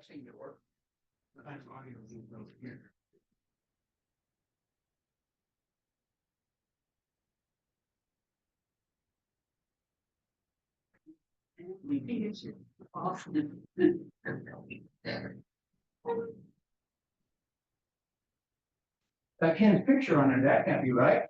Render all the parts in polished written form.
seemed to work. Sometimes audio isn't really here. That can't picture on it, that can't be right.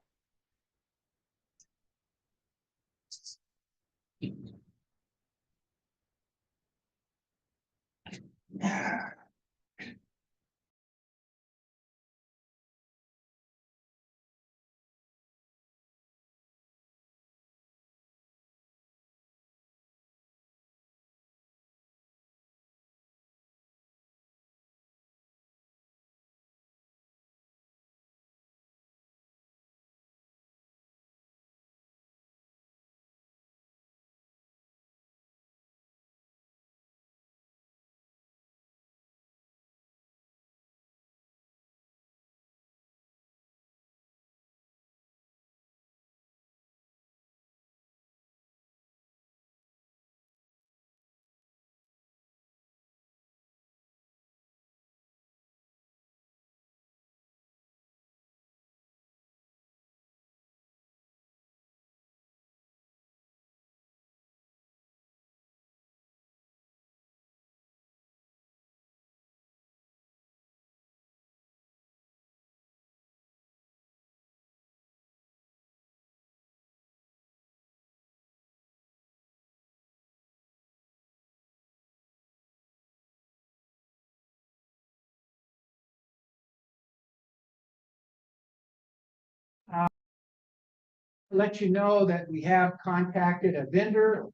Let you know that we have contacted a vendor.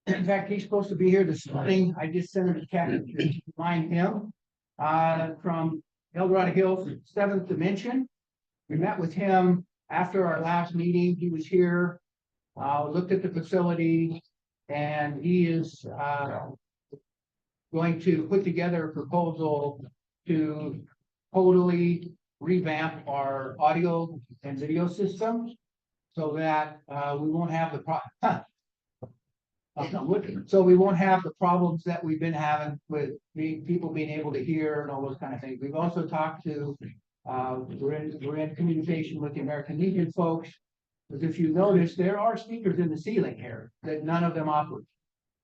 In fact, he's supposed to be here this morning. I just sent him a text to remind him. From El Dorado Hills, Seventh Dimension. We met with him after our last meeting. He was here, looked at the facility, and he is going to put together a proposal to totally revamp our audio and video systems so that we won't have the so we won't have the problems that we've been having with people being able to hear and all those kind of things. We've also talked to, we're in communication with the American Legion folks. Because if you notice, there are speakers in the ceiling here that none of them operate.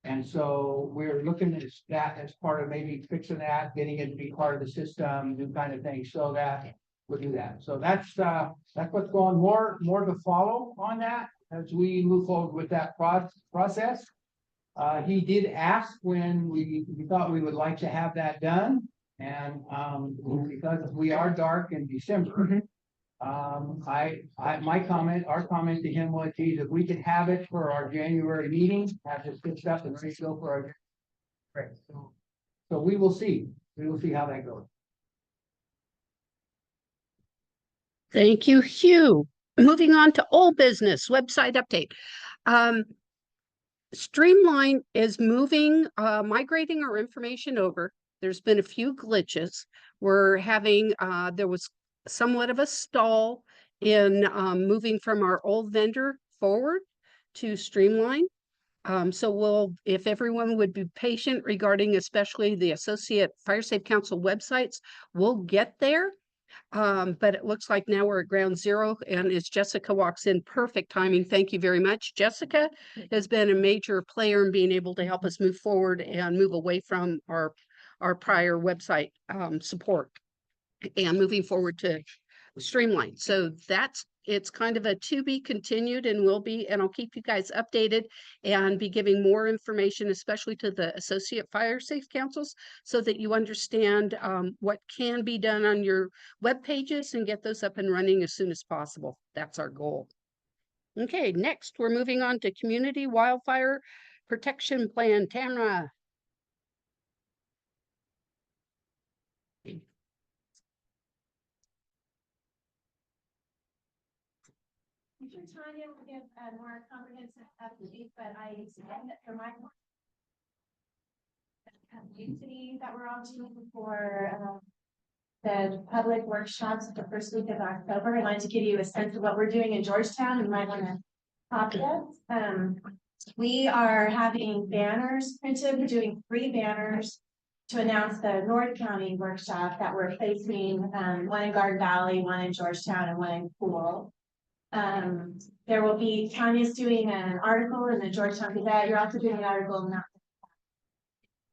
And so we're looking at that as part of maybe fixing that, getting it to be part of the system, new kind of thing, so that we'll do that. So that's what's going more to follow on that as we move forward with that process. He did ask when we thought we would like to have that done. And because we are dark in December, our comment to him was, geez, if we could have it for our January meeting, have this good stuff and ready to go for our. Right. So we will see. We will see how that goes. Thank you, Hugh. Moving on to old business website update. Streamline is moving, migrating our information over. There's been a few glitches. We're having, there was somewhat of a stall in moving from our old vendor forward to Streamline. So if everyone would be patient regarding especially the Associate Fire Safe Council websites, we'll get there. But it looks like now we're at ground zero, and as Jessica walks in, perfect timing. Thank you very much. Jessica has been a major player in being able to help us move forward and move away from our prior website support and moving forward to Streamline. So it's kind of a to be continued, and will be, and I'll keep you guys updated and be giving more information, especially to the Associate Fire Safe Councils, so that you understand what can be done on your web pages and get those up and running as soon as possible. That's our goal. Okay, next we're moving on to Community Wildfire Protection Plan. Tamara. Tanya will give a more comprehensive update, but I suspect that there might be that we're all doing for the public workshops the first week of October. I'd like to give you a sense of what we're doing in Georgetown, and you might want to copy it. We are having banners printed. We're doing 3 banners to announce the North County workshop that we're placing, one in Garden Valley, one in Georgetown, and one in Poole. There will be, Tanya's doing an article in the Georgetown Gazette. You're also doing an article in that.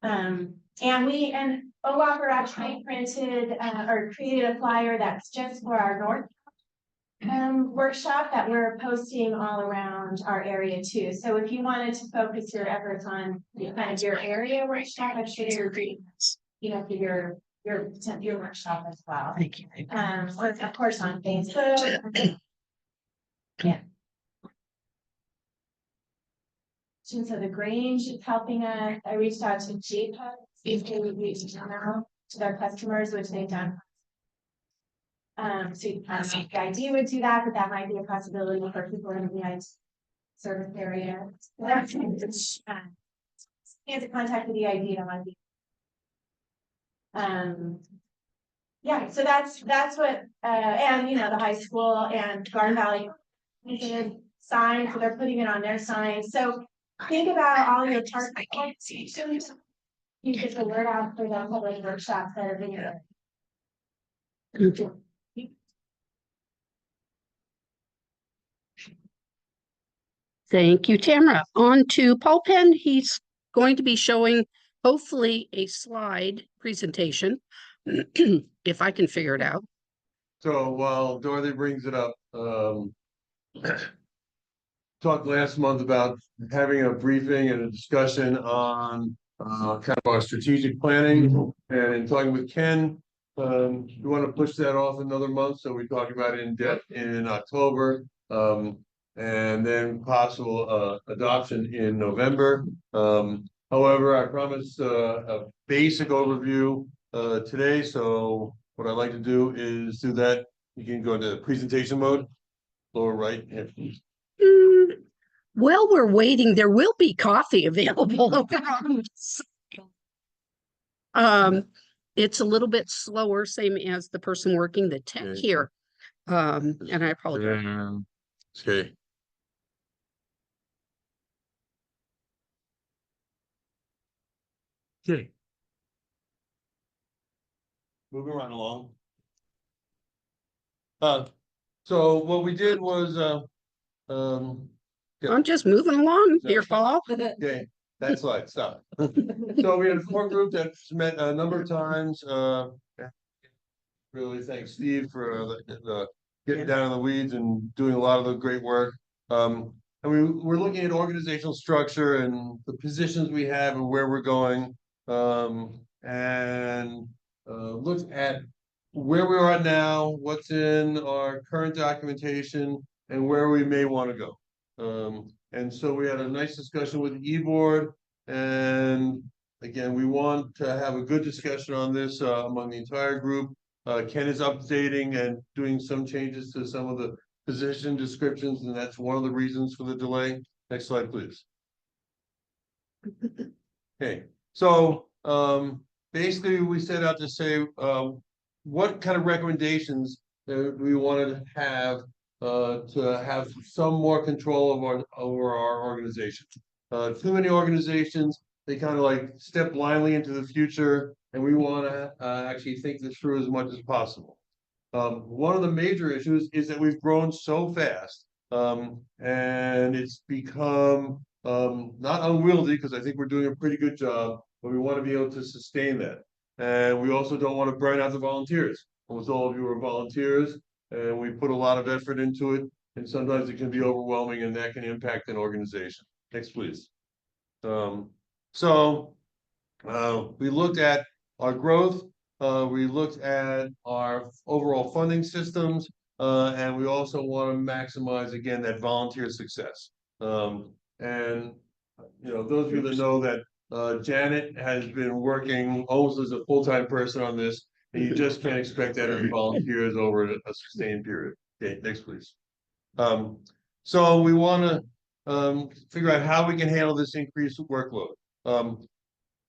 And OWOPR actually printed, or created a flyer that's just for our North workshop that we're posting all around our area too. So if you wanted to focus your efforts on kind of your area workshop, I'm sure you're, for your workshop as well. Thank you. Or of course on Facebook. Yeah. So the Grange is helping us. I reached out to JPUG, to their customers, which they've done. So the idea would do that, but that might be a possibility for people in the IT service area. And to contact the ID, that might be. Yeah, so that's what and the high school and Garden Valley signs, so they're putting it on their signs. So think about all your partners. You get the word out for the public workshops that are being done. Thank you, Tamara. On to Paul Penn. He's going to be showing hopefully a slide presentation, if I can figure it out. So while Dorothy brings it up, talked last month about having a briefing and a discussion on kind of our strategic planning, and in talking with Ken, we want to push that off another month, so we talk about it in depth in October, and then possible adoption in November. However, I promised a basic overview today, so what I'd like to do is do that. You can go into presentation mode, lower right. While we're waiting, there will be coffee available over on the side. It's a little bit slower, same as the person working the tech Right. here. And I apologize. Okay. Okay. Moving right along. So what we did was, I'm just moving along here, Paul. okay, that slide, stop. So we had a core group that's met a number of times, really thank Steve for getting down in the weeds and doing a lot of the great work. And we're looking at organizational structure and the positions we have and where we're going. And look at where we are now, what's in our current documentation, and where we may want to go. And so we had a nice discussion with the e-board, and again, we want to have a good discussion on this among the entire group. Ken is updating and doing some changes to some of the position descriptions, and that's one of the reasons for the delay. Next slide, please. Okay, so basically we set out to say what kind of recommendations we wanted to have some more control over our organization. Too many organizations, they kind of like step blindly into the future, and we want to actually think this through as much as possible. One of the major issues is that we've grown so fast, and it's become not unwieldy, because I think we're doing a pretty good job, but we want to be able to sustain that. And we also don't want to burn out the volunteers. Almost all of you are volunteers, and we put a lot of effort into it, and sometimes it can be overwhelming, and that can impact an organization. Next, please. So we looked at our growth, we looked at our overall funding systems, and we also want to maximize, again, that volunteer success. And those of you that know that Janet has been working almost as a full-time person on this, and you just can't expect that of volunteers over a sustained period. Okay, next, please. So we want to figure out how we can handle this increased workload.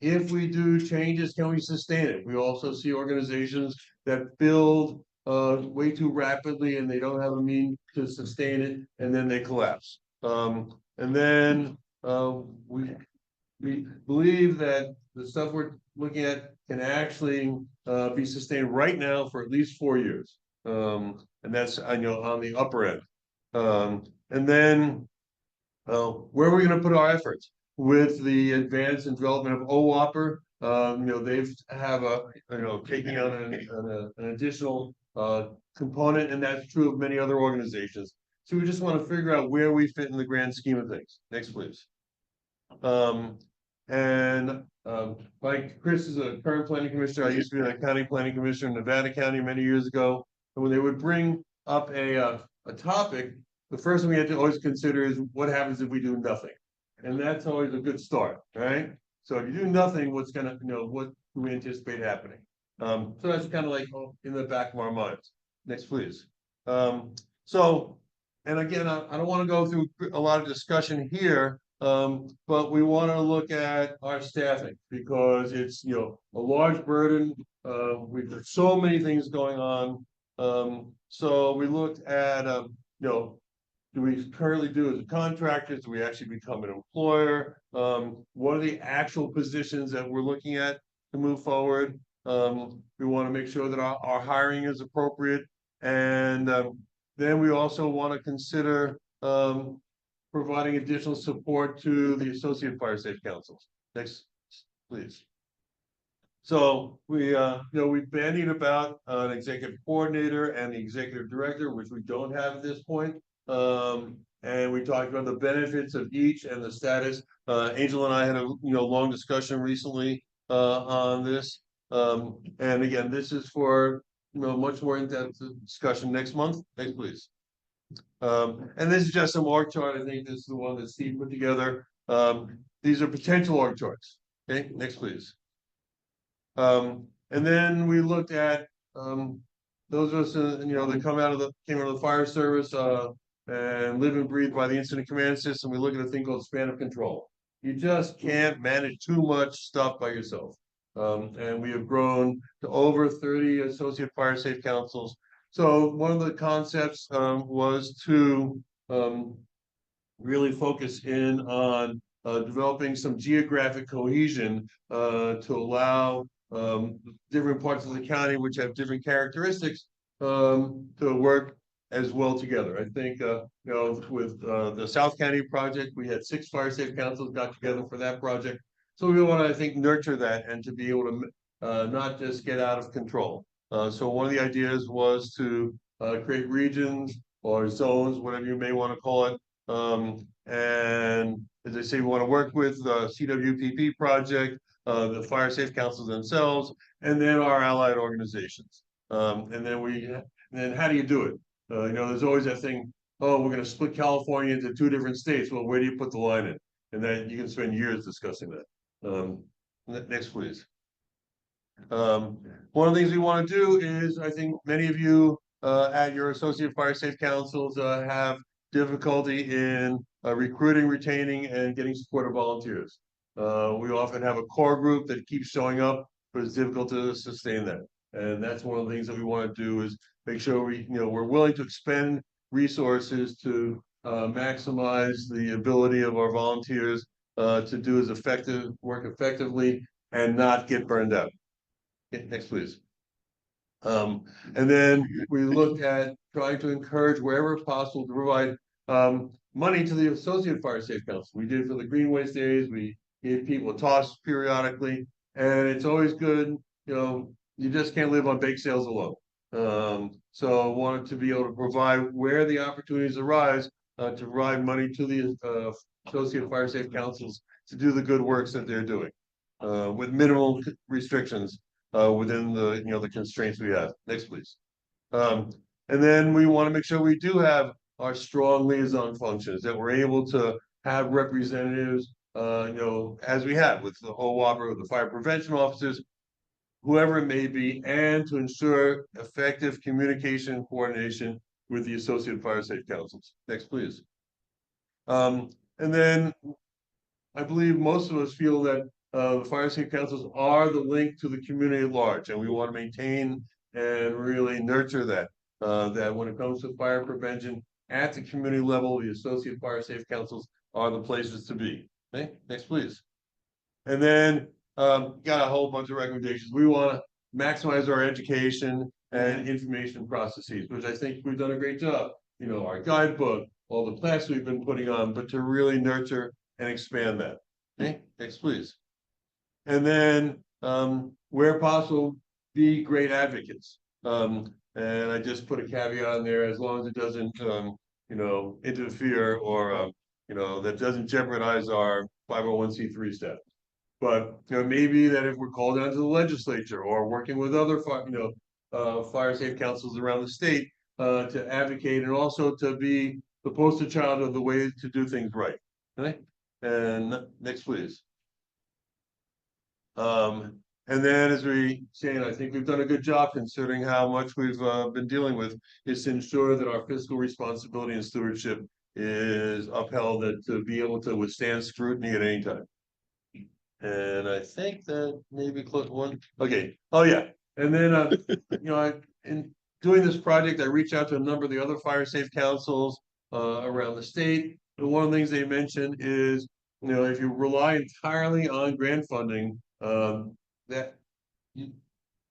If we do changes, can we sustain it? We also see organizations that build way too rapidly, and they don't have a means to sustain it, and then they collapse. And then we believe that the stuff we're looking at can actually be sustained right now for at least 4 years. And that's, I know, on the upper end. And then where are we going to put our efforts with the advance and development of OWOPR? They've have a taking on an additional component, and that's true of many other organizations. So we just want to figure out where we fit in the grand scheme of things. Next, please. Like Chris is a current planning commissioner. I used to be a county planning commissioner in Nevada County many years ago. And when they would bring up a topic, the first thing we had to always consider is what happens if we do nothing. And that's always a good start, right? So if you do nothing, what's gonna, what do we anticipate happening? So that's kind of like in the back of our minds. Next, please. And again, I don't want to go through a lot of discussion here, but we want to look at our staffing because it's, a large burden. We've got so many things going on. So we looked at, do we currently do as contractors? Do we actually become an employer? What are the actual positions that we're looking at to move forward? We want to make sure that our hiring is appropriate. And then we also want to consider providing additional support to the associate fire safe councils. Next, please. So we bandied about an executive coordinator and the executive director, which we don't have at this point. And we talked about the benefits of each and the status. Angel and I had a long discussion recently on this. And again, this is for much more in-depth discussion next month. Next, please. And this is just some org chart. I think this is the one that Steve put together. These are potential org charts. Okay, next, please. And then we looked at those of us that came out of the fire service and live and breathe by the incident command system. We look at a thing called span of control. You just can't manage too much stuff by yourself. And we have grown to over 30 associate fire safe councils. So one of the concepts was to really focus in on developing some geographic cohesion to allow different parts of the county, which have different characteristics, to work as well together. I think, with the South County project, we had 6 fire safe councils got together for that project. So we want to, I think, nurture that and to be able to not just get out of control. So one of the ideas was to create regions or zones, whatever you may want to call it. And as I say, we want to work with the CWPP project, the fire safe councils themselves, and then our allied organizations. And then how do you do it? There's always that thing, oh, we're going to split California into 2 different states. Well, where do you put the line in? And then you can spend years discussing that. Next, please. One of the things we want to do is, I think many of you at your associate fire safe councils have difficulty in recruiting, retaining, and getting support of volunteers. We often have a core group that keeps showing up, but it's difficult to sustain that. And that's one of the things that we want to do is make sure we're willing to expend resources to maximize the ability of our volunteers to do work effectively and not get burned out. Okay, next, please. And then we looked at trying to encourage wherever possible to provide money to the associate fire safe council. We did for the Greenways days. We gave people a toss periodically, and it's always good. You just can't live on bake sales alone. So I wanted to be able to provide where the opportunities arise to provide money to the associate fire safe councils to do the good works that they're doing with minimal restrictions within the constraints we have. Next, please. And then we want to make sure we do have our strong liaison functions, that we're able to have representatives, as we have with the OWOPR, the fire prevention officers, whoever it may be, and to ensure effective communication and coordination with the associate fire safe councils. Next, please. And then I believe most of us feel that the fire safe councils are the link to the community at large, and we want to maintain and really nurture that. That when it comes to fire prevention at the community level, the associate fire safe councils are the places to be. Okay, next, please. And then, got a whole bunch of recommendations. We want to maximize our education and information processes, which I think we've done a great job. You know, our guidebook, all the classes we've been putting on, but to really nurture and expand that. Okay, next, please. And then, where possible, be great advocates. And I just put a caveat on there, as long as it doesn't, you know, interfere or, you know, that doesn't jeopardize our 501(c)(3) status. But, you know, maybe that if we're called down to the legislature or working with other, fire safe councils around the state, to advocate and also to be the poster child of the way to do things right. Okay, and next, please. And then as we say, and I think we've done a good job considering how much we've been dealing with, is to ensure that our fiscal responsibility and stewardship is upheld, and to be able to withstand scrutiny at any time. And I think that maybe close one. Okay. Oh yeah. And then you know, in doing this project, I reached out to a number of the other fire safe councils around the state. And one of the things they mentioned is, you know, if you rely entirely on grant funding, that you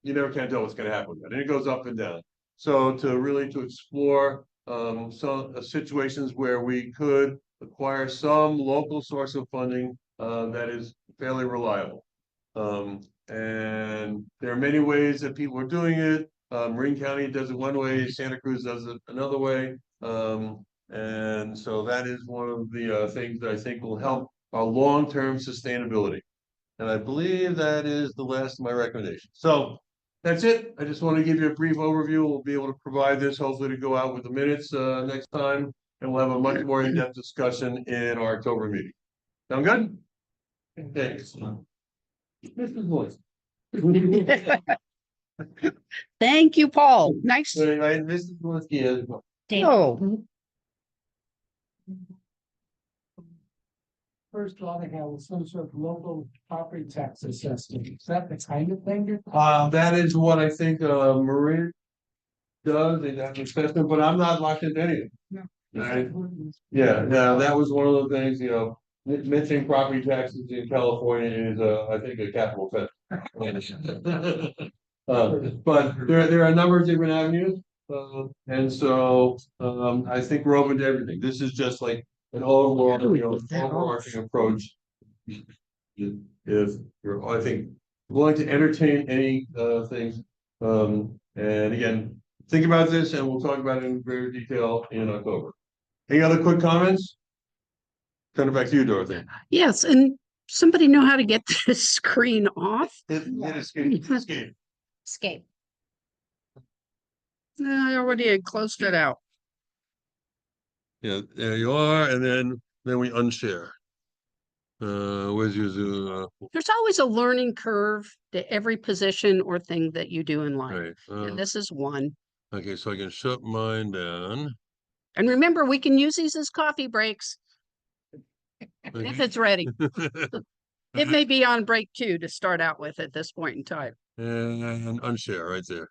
never can tell what's going to happen with that, and it goes up and down. So to really explore some situations where we could acquire some local source of funding that is fairly reliable. And there are many ways that people are doing it. Marin County does it one way, Santa Cruz does it another way. And so that is one of the things that I think will help our long-term sustainability. And I believe that is the last of my recommendations. So that's it. I just want to give you a brief overview. We'll be able to provide this hopefully to go out with the minutes next time, and we'll have a much more in-depth discussion in our October meeting. Sound good? Thanks. Mr. Voice. Thank you, Paul. Nice. Mrs. Lewinsky. Oh, First law they have was some sort of local property tax assessment. Is that the kind of thing? That is what I think Marin does. They have an assessment, but I'm not locked into any of it. No. Right? Yeah, now that was one of the things, you know, mentioning property taxes in California is I think a capital offense. But there are a number of different avenues. And so I think we're open to everything. This is just like an overall, you know, overarching approach. If you're, I think, willing to entertain any things, and again, think about this, and we'll talk about it in greater detail in October. Any other quick comments? Turn it back to you, Dorothy. yes, and somebody know how to get this screen off? Hit escape. Escape. Escape. I already had closed it out. Yeah, there you are, and then we unshare. Where's your Zoom? There's always a learning curve to every position or thing that you do in life. Right. And this is one. Okay, so I can shut mine down. And remember, we can use these as coffee breaks if Okay. it's ready. It may be on break too to start out with at this point in time. And unshare right there.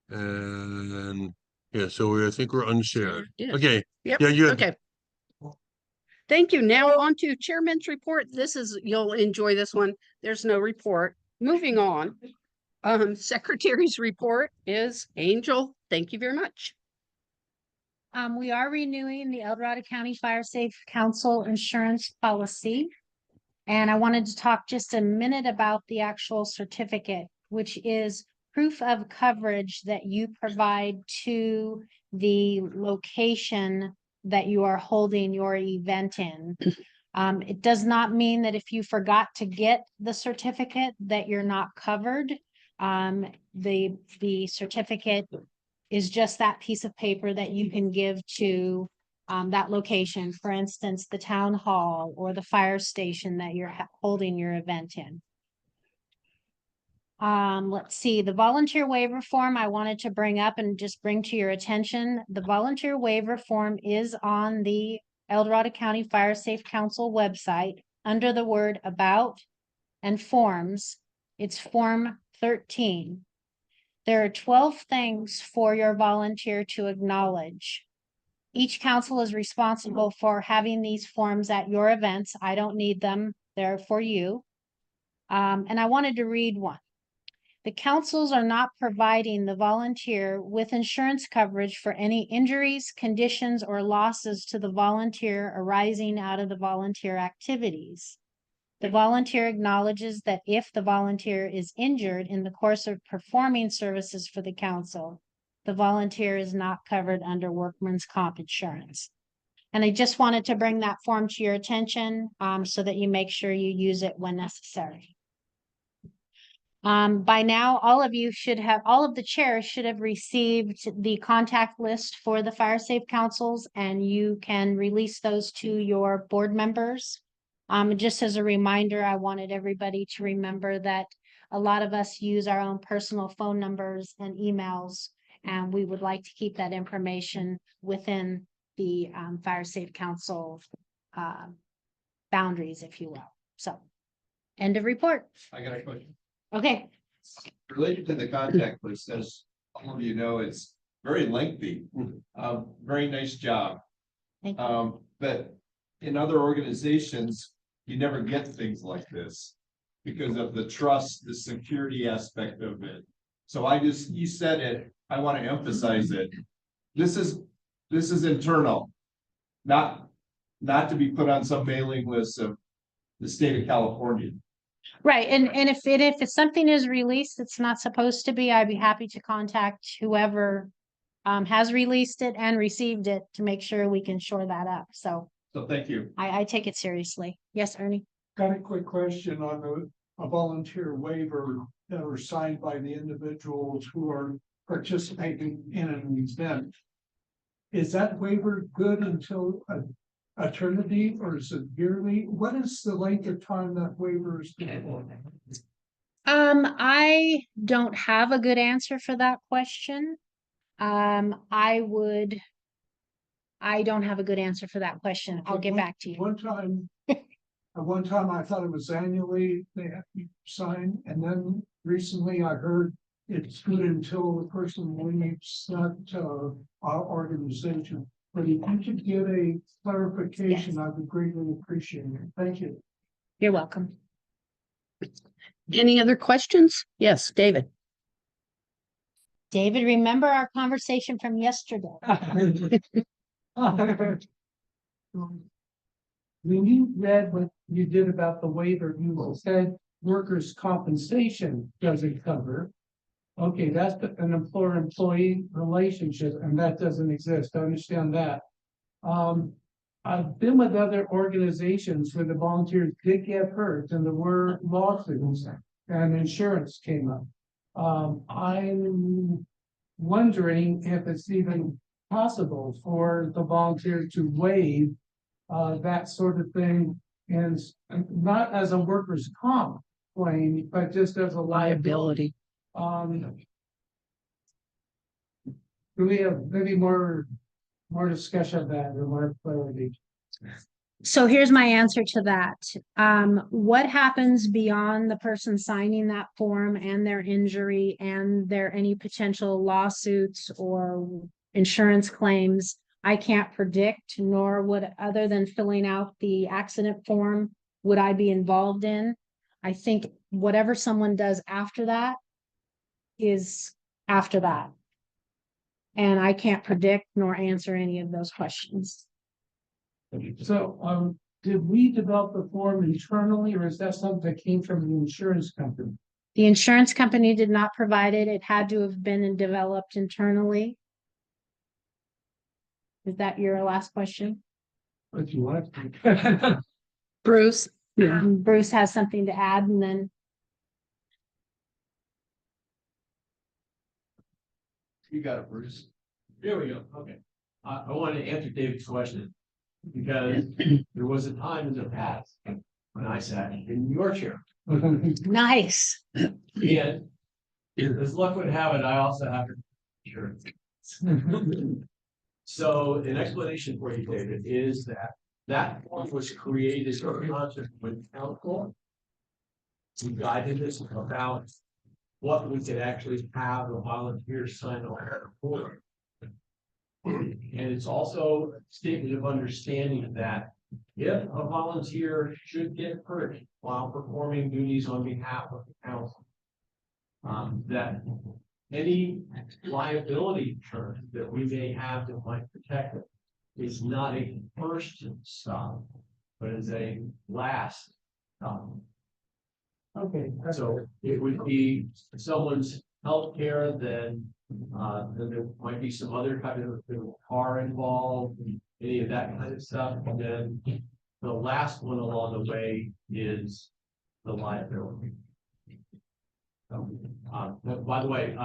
And yeah, so I think we're unshared. Yeah. Okay. Yep. Yeah, you. Okay. Thank you. Now on to Chairman's report. This is, you'll enjoy this one. There's no report. Moving on. Secretary's report is Angel. Thank you very much. We are renewing the El Dorado County Fire Safe Council insurance policy. And I wanted to talk just a minute about the actual certificate, which is proof of coverage that you provide to the location that you are holding your event in. It does not mean that if you forgot to get the certificate that you're not covered. The certificate is just that piece of paper that you can give to that location, for instance, the town hall or the fire station that you're holding your event in. Let's see, the volunteer waiver form I wanted to bring up and just bring to your attention. The volunteer waiver form is on the El Dorado County Fire Safe Council website under the word about and forms. It's form 13. There are 12 things for your volunteer to acknowledge. Each council is responsible for having these forms at your events. I don't need them. They're for you. And I wanted to read one. The councils are not providing the volunteer with insurance coverage for any injuries, conditions, or losses to the volunteer arising out of the volunteer activities. The volunteer acknowledges that if the volunteer is injured in the course of performing services for the council, the volunteer is not covered under workman's comp insurance. And I just wanted to bring that form to your attention, so that you make sure you use it when necessary. By now, all of the chairs should have received the contact list for the fire safe councils, and you can release those to your board members. Just as a reminder, I wanted everybody to remember that a lot of us use our own personal phone numbers and emails, and we would like to keep that information within the fire safe council boundaries, if you will. So, end of report. I got a question. Okay. Related to the contact list, as all of you know, it's very lengthy. Very nice job. Thank you. But in other organizations, you never get things like this because of the trust, the security aspect of it. So you said it, I want to emphasize it. This is internal, not to be put on some mailing list of the state of California. Right, and if something is released, it's not supposed to be, I'd be happy to contact whoever has released it and received it to make sure we can shore that up. So Thank you. I take it seriously. Yes, Ernie? Got a quick question on a volunteer waiver that were signed by the individuals who are participating in an event. Is that waiver good until eternity, or is it yearly? What is the length of time that waiver is good for? I don't have a good answer for that question. I don't have a good answer for that question. I'll get back to you. At one time, I thought it was annually they have to sign, and then recently I heard it's good until the person leaves that our organization. But if you could give a clarification, I would greatly appreciate it. Thank you. You're welcome. Any other questions? Yes, David. David, remember our conversation from yesterday? When you read what you did about the waiver, you said workers' compensation doesn't cover. Okay, that's an employer-employee relationship, and that doesn't exist. I understand that. I've been with other organizations where the volunteers did get hurt and there were lawsuits and insurance came up. I'm wondering if it's even possible for the volunteer to waive that sort of thing, and not as a workers' comp claim, but just as a liability. Do we have maybe more discussion of that or more clarity? So here's my answer to that. What happens beyond the person signing that form and their injury and their any potential lawsuits or insurance claims, I can't predict, nor would, other than filling out the accident form, would I be involved in. I think whatever someone does after that is after that. And I can't predict nor answer any of those questions. So, did we develop the form internally, or is that something that came from the insurance company? The insurance company did not provide it. It had to have been developed internally. Is that your last question? What you want? Bruce? Yeah. Bruce has something to add, and then You got it, Bruce. Here we go, okay. I want to answer David's question, because there was a time in the past when I sat in your chair. nice. And as luck would have it, I also have insurance. So an explanation for you, David, is that form was created in concert with council. We guided us about what we could actually have a volunteer sign on for. And it's also a statement of understanding that if a volunteer should get hurt while performing duties on behalf of the council, that any liability insurance that we may have that might protect it is not a first stop, but is a last stop. Okay, that's So it would be someone's healthcare, then there might be some other kind of car involved, any of that kind of stuff. And then the last one along the way is the liability. But by the way,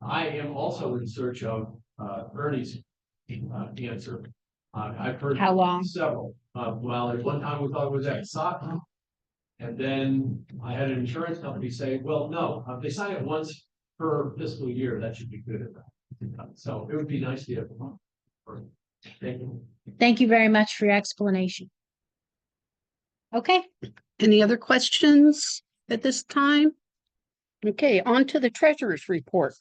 I am also in search of Ernie's answer. I've heard How long? several. Well, at one time we thought it was at soccer. And then I had an insurance company say, well, no, they sign it once per fiscal year. That should be good enough. So it would be nice to have one. Thank you. Thank you very much for your explanation. Okay, Any other questions at this time? Okay, on to the treasurer's report.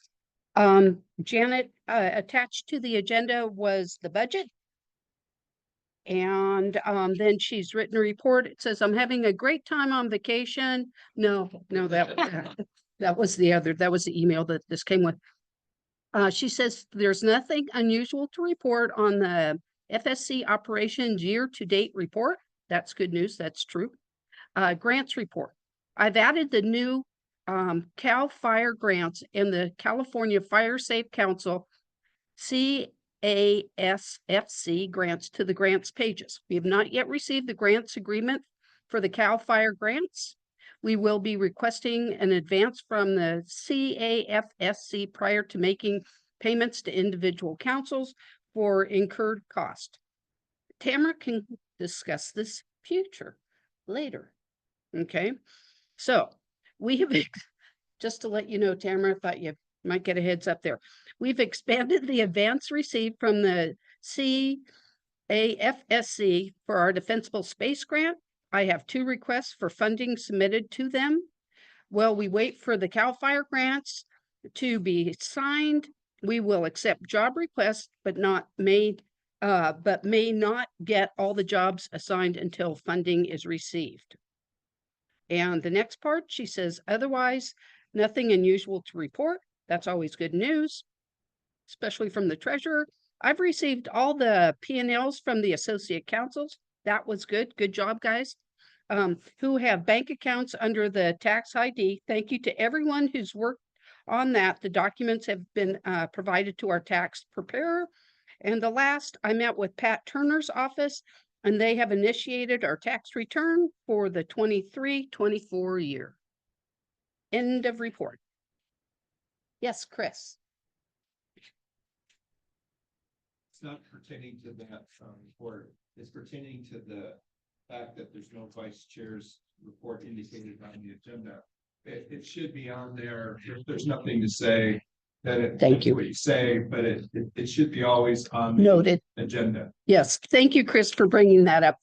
Janet, attached to the agenda was the budget. And then she's written a report. It says, I'm having a great time on vacation. No, that was that was the email that this came with. She says there's nothing unusual to report on the FSC operations year-to-date report. That's good news. That's true. Grants report. I've added the new CAL FIRE grants in the California Fire Safe Council CASFC grants to the grants pages. We have not yet received the grants agreement for the CAL FIRE grants. We will be requesting an advance from the CAFSC prior to making payments to individual councils for incurred cost. Tamara can discuss this future later. Okay, so we have, just to let you know, Tamara, I thought you might get a heads up there. We've expanded the advance received from the CAFSC for our defensible space grant. I have 2 requests for funding submitted to them. While we wait for the CAL FIRE grants to be signed, we will accept job requests, but may not get all the jobs assigned until funding is received. And the next part, she says, otherwise, nothing unusual to report. That's always good news, especially from the treasurer. I've received all the P&Ls from the associate councils. That was good. Good job, guys. Who have bank accounts under the tax ID. Thank you to everyone who's worked on that. The documents have been provided to our tax preparer. And the last, I met with Pat Turner's office, and they have initiated our tax return for the 23-24 year. End of report. Yes, Chris. It's not pertaining to that report. It's pertaining to the fact that there's no vice chair's report indicated on the agenda. It should be on there. There's nothing to say that it. Thank you. What you say, but it should be always on the Noted. agenda. Yes, thank you, Chris, for bringing that up.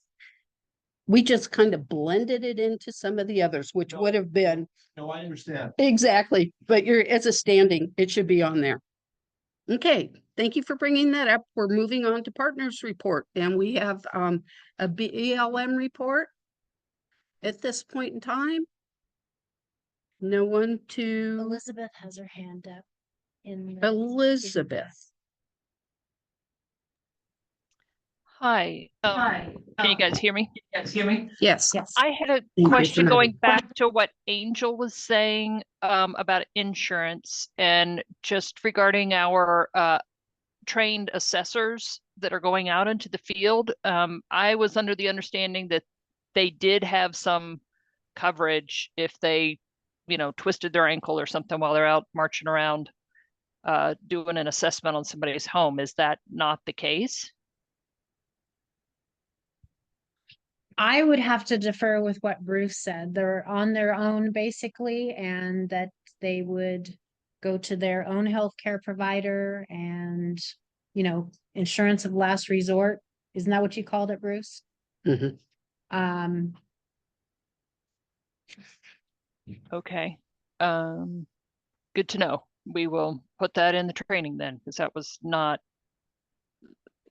We just kind of blended it into some of the others, which would have been. No, I understand. Exactly, but as a standing, it should be on there. Okay, thank you for bringing that up. We're moving on to partners report, and we have a BLM report at this point in time. No one to Elizabeth has her hand up. Elizabeth. Hi. Can you guys hear me? Yes. Yes. I had a you, question Janelle. going back to what Angel was saying about insurance and just regarding our trained assessors that are going out into the field. I was under the understanding that they did have some coverage if they, twisted their ankle or something while they're out marching around doing an assessment on somebody's home. Is that not the case? I would have to defer with what Bruce said. They're on their own basically, and that they would go to their own healthcare provider and, insurance of last resort. Isn't that what you called it, Bruce? Mhm. Okay. Good to know. We will put that in the training then, because that was not,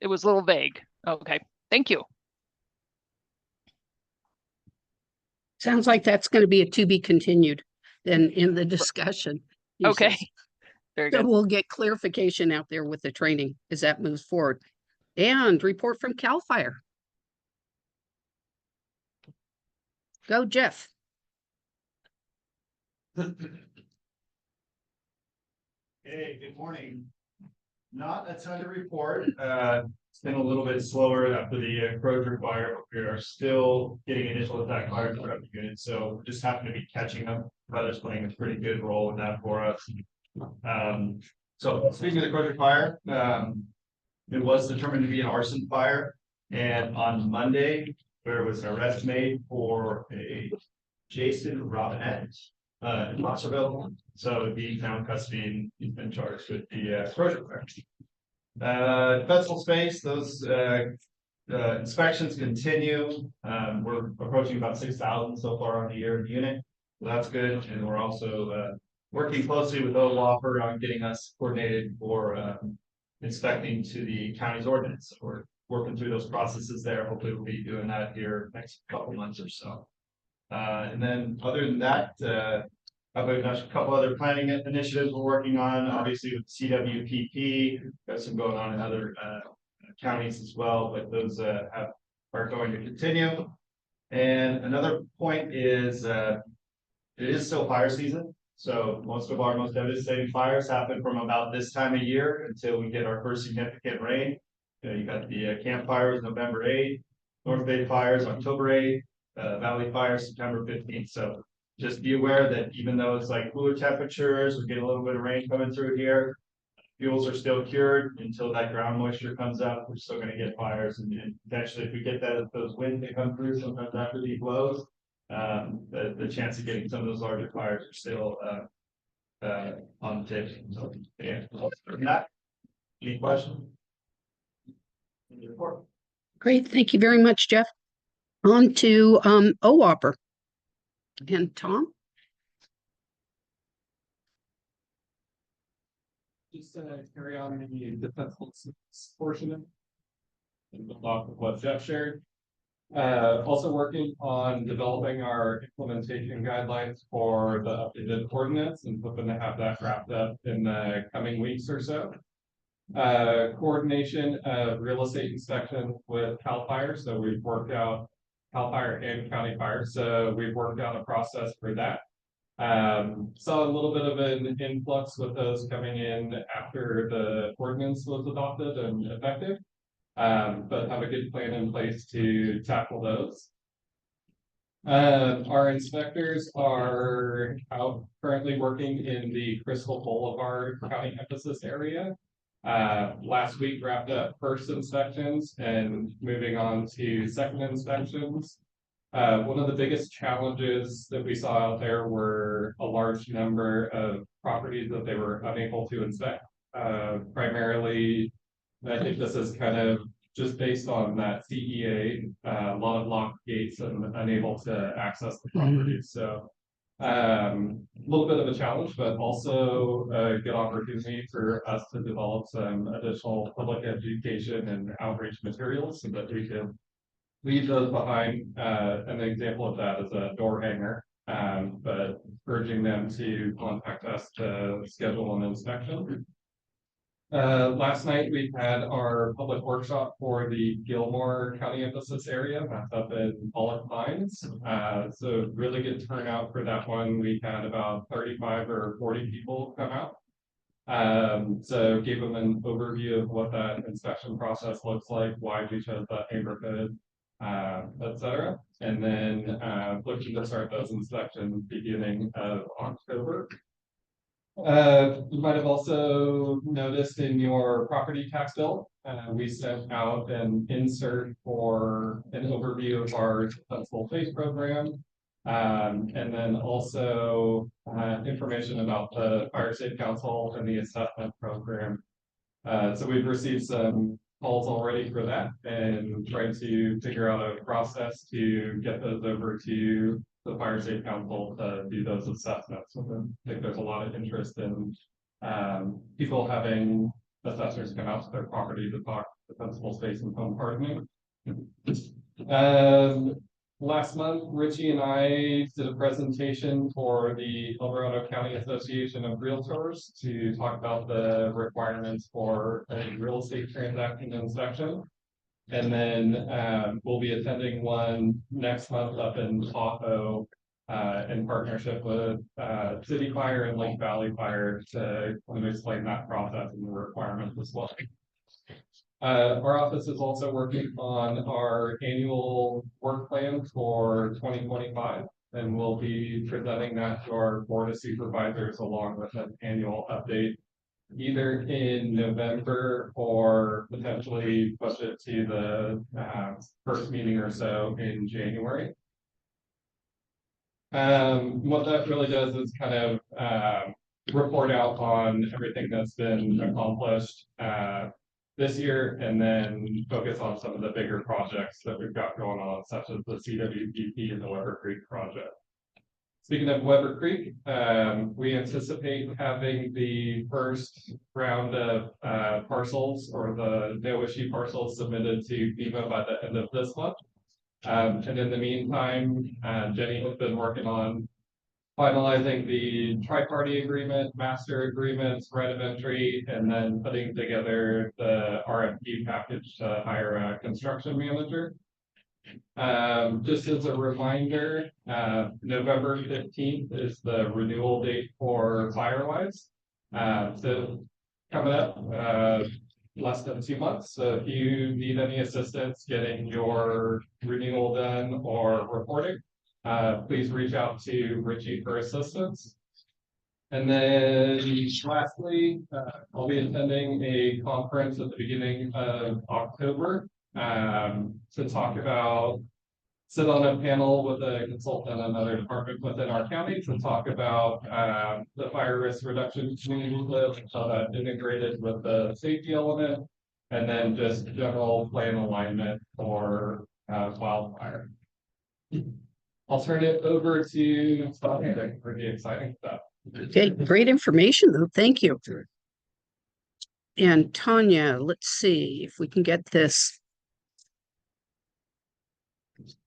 it was a little vague. Okay, thank you. Sounds like that's gonna be a to be continued then in the discussion. he Okay, says. very So good. we'll get clarification out there with the training as that moves forward. And report from CAL FIRE. Go, Jeff. Hey, good morning. Not a ton to report. It's been a little bit slower after the Crozier fire. We are still getting initial attack fire throughout the unit, so we just happen to be catching them. Weather's playing a pretty good role in that for us. So speaking of the Crozier fire, it was determined to be an arson fire. And on Monday, there was an arrest made for a Jason Robinette in Fosterville. So he found custody and he's been charged with the Crozier fire. Festival space, those inspections continue. We're approaching about 6,000 so far on the year in the unit. So that's good. And we're also working closely with OWAPR on getting us coordinated for inspecting to the county's ordinance. We're working through those processes there. Hopefully we'll be doing that here next couple months or so. And then other than that, I've got a couple other planning initiatives we're working on, obviously with CWPP, got some going on in other counties as well, but those are going to continue. And another point is it is still fire season. So most of our most devastating fires happen from about this time of year until we get our first significant rain. You got the Camp Fires November 8th, North Bay Fires October 8th, Valley Fire September 15th. So just be aware that even though it's like cooler temperatures, we get a little bit of rain coming through here, fuels are still cured until that ground moisture comes up. We're still going to get fires, and eventually, if we get those winds that come through sometimes after these blows, the chance of getting some of those larger fires are still on the table. So yeah, that. Any questions? Report. Great, thank you very much, Jeff. On to OWAPR. And Tom? Just carry on the defensive portion and build off of what Jeff shared. Also working on developing our implementation guidelines for the updated ordinance and hoping to have that wrapped up in the coming weeks or so. Coordination of real estate inspection with CAL FIRE. So we've worked out CAL FIRE and County Fire. So we've worked out a process for that. Saw a little bit of an influx with those coming in after the ordinance was adopted and effective, but have a good plan in place to tackle those. Our inspectors are out currently working in the Crystal Boulevard County emphasis area. Last week wrapped up first inspections and moving on to second inspections. One of the biggest challenges that we saw out there were a large number of properties that they were unable to inspect. Primarily, I think this is kind of just based on that CEA, a lot of locked gates and unable to access the properties. So a little bit of a challenge, but also a good opportunity for us to develop some additional public education and outreach materials so that we can leave those behind. An example of that is a door hanger, but urging them to contact us to schedule an inspection. Last night we had our public workshop for the Gilmore County emphasis area. That's up in Pollock Pines. So really good turnout for that one. We had about 35 or 40 people come out. So gave them an overview of what that inspection process looks like, why we chose that neighborhood, etc. And then looking to start those inspections beginning of October. You might have also noticed in your property tax bill, we sent out an insert for an overview of our defensible space program. And then also information about the Fire Safe Council and the assessment program. So we've received some calls already for that and trying to figure out a process to get those over to the Fire Safe Council to do those assessments. I think there's a lot of interest in people having assessors come out to their property to talk defensible space and home hardening. last month, Richie and I did a presentation for the El Dorado County Association of Realtors to talk about the requirements for a real estate transaction inspection. And then we'll be attending one next month up in Tahoe in partnership with City Fire and Lake Valley Fire to kind of explain that process and the requirements as well. Our office is also working on our annual work plan for 2025, and we'll be presenting that to our board of supervisors along with an annual update, either in November or potentially push it to the first meeting or so in January. What that really does is kind of report out on everything that's been accomplished this year, and then focus on some of the bigger projects that we've got going on, such as the CWPP and the Weber Creek project. Speaking of Weber Creek, we anticipate having the first round of parcels or the no issue parcels submitted to FEMA by the end of this month. And in the meantime, Jenny has been working on finalizing the tri-party agreement, master agreements, right of entry, and then putting together the RFP package to hire a construction manager. Just as a reminder, November 15th is the renewal date for Firewise. So coming up, less than 2 months. So if you need any assistance getting your renewal done or reporting, please reach out to Richie for assistance. And then lastly, I'll be attending a conference at the beginning of October to talk about, sit on a panel with a consultant and another department within our county to talk about the fire risk reduction community list, how that integrated with the safety element, and then just general plan alignment for wildfire. I'll turn it over to Scott for the exciting stuff. Okay, great information though. Thank you. And Tanya, let's see if we can get this.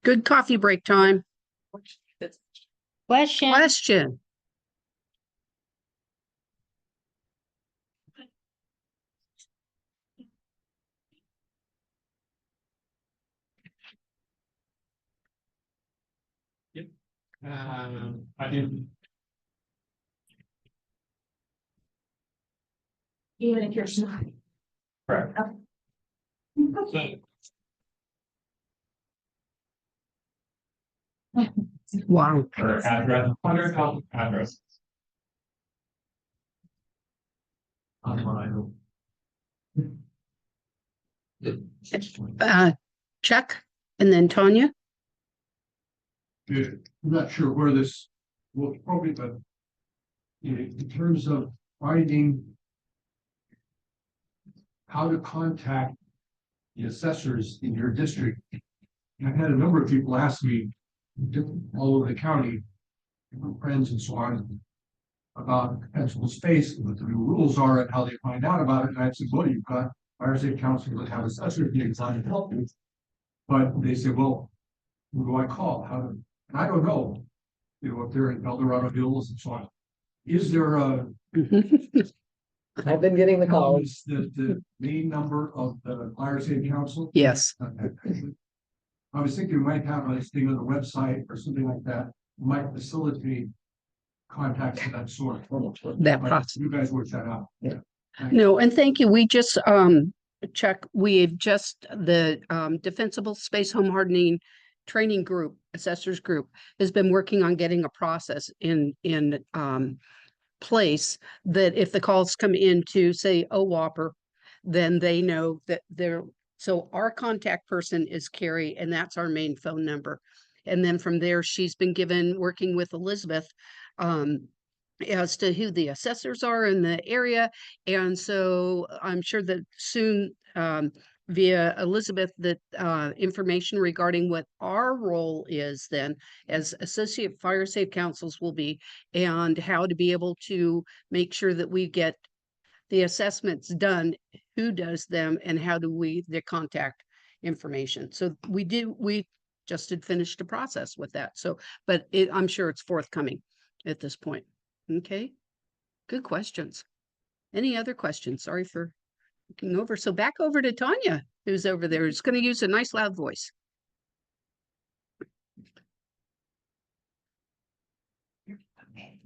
Good coffee break time. Question. Question. I do. Even if you're not. Correct. Okay. Wow. Or address, address. Online. Chuck and then Tanya. I'm not sure where this will probably, but in terms of finding how to contact the assessors in your district, I've had a number of people ask me all over the county, different friends and so on, about potential space, what the new rules are and how they find out about it. And I said, well, you've got fire safety council that have assessors being designed to help you. But they say, well, who do I call? How do, and I don't know, if they're in El Dorado Hills and so on. Is there a I've been getting the calls. the main number of the fire safety council? Yes. I was thinking we might have a thing on the website or something like that, might facilitate contacts of that sort. That But process. you guys work that out. Yeah. No, and thank you. We just, Chuck, we've just, the Defensible Space Home Hardening Training Group, Assessors Group, has been working on getting a process in place that if the calls come into, say, OWOPR, then they know that they're, so our contact person is Carrie, and that's our main phone number. And then from there, she's been given, working with Elizabeth, as to who the assessors are in the area. And so I'm sure that soon, via Elizabeth, that information regarding what our role is then as associate fire safe councils will be, and how to be able to make sure that we get the assessments done, who does them, and how do we, the contact information. So we just had finished a process with that. So, but I'm sure it's forthcoming at this point. Okay, good questions. Any other questions? Sorry for looking over. So back over to Tanya, who's over there, who's going to use a nice loud voice. Okay.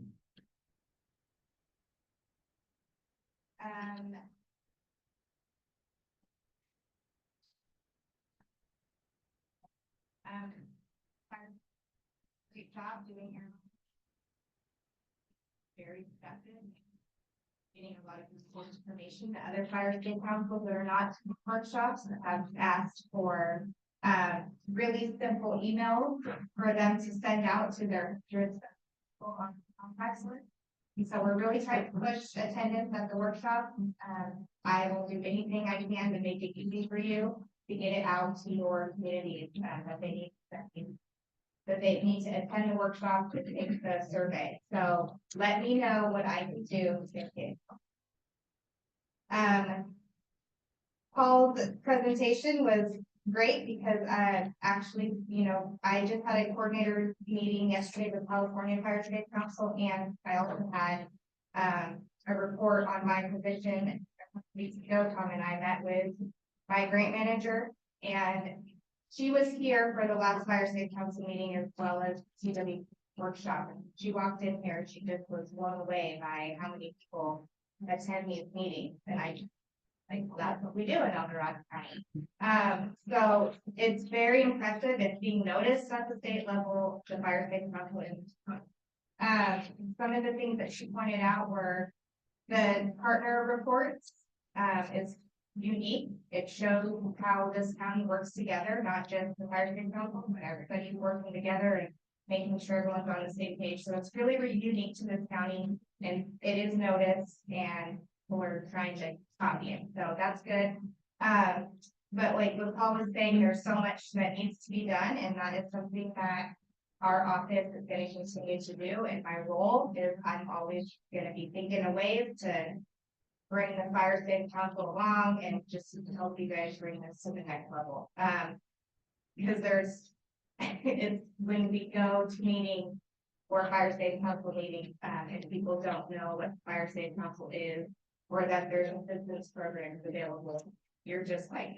Great job doing your very effective. Getting a lot of useful information. The other fire state councils that are not workshops have asked for really simple emails for them to send out to their on excellent. And so we're really trying to push attendance at the workshop. I will do anything I can to make it easy for you to get it out to your communities that they need to attend the workshop to take the survey. So let me know what I can do to get it. Paul's presentation was great because actually, you know, I just had a coordinator meeting yesterday with California Fire State Council, and I also had a report on my position weeks ago. Tom and I met with my grant manager, and she was here for the last Fire State Council meeting as well as CW workshop. She walked in here, she just was blown away by how many people attend these meetings, and I like, well, that's what we do in El Dorado County. So it's very impressive. It's being noticed at the state level, the Fire State Council. Some of the things that she pointed out were the partner reports is unique. It shows how this county works together, not just the Fire State Council, but everybody's working together and making sure everyone's on the same page. So it's really, really unique to this county, and it is noticed, and we're trying to copy it. So that's good. But like what Paul was saying, there's so much that needs to be done, and that is something that our office is going to continue to do. And my role is I'm always going to be thinking of ways to bring the Fire State Council along and just to help you guys bring this to the next level. Because there's, it's when we go to meetings or Fire State Council meetings, and people don't know what Fire State Council is, or that there's assistance programs available, you're just like,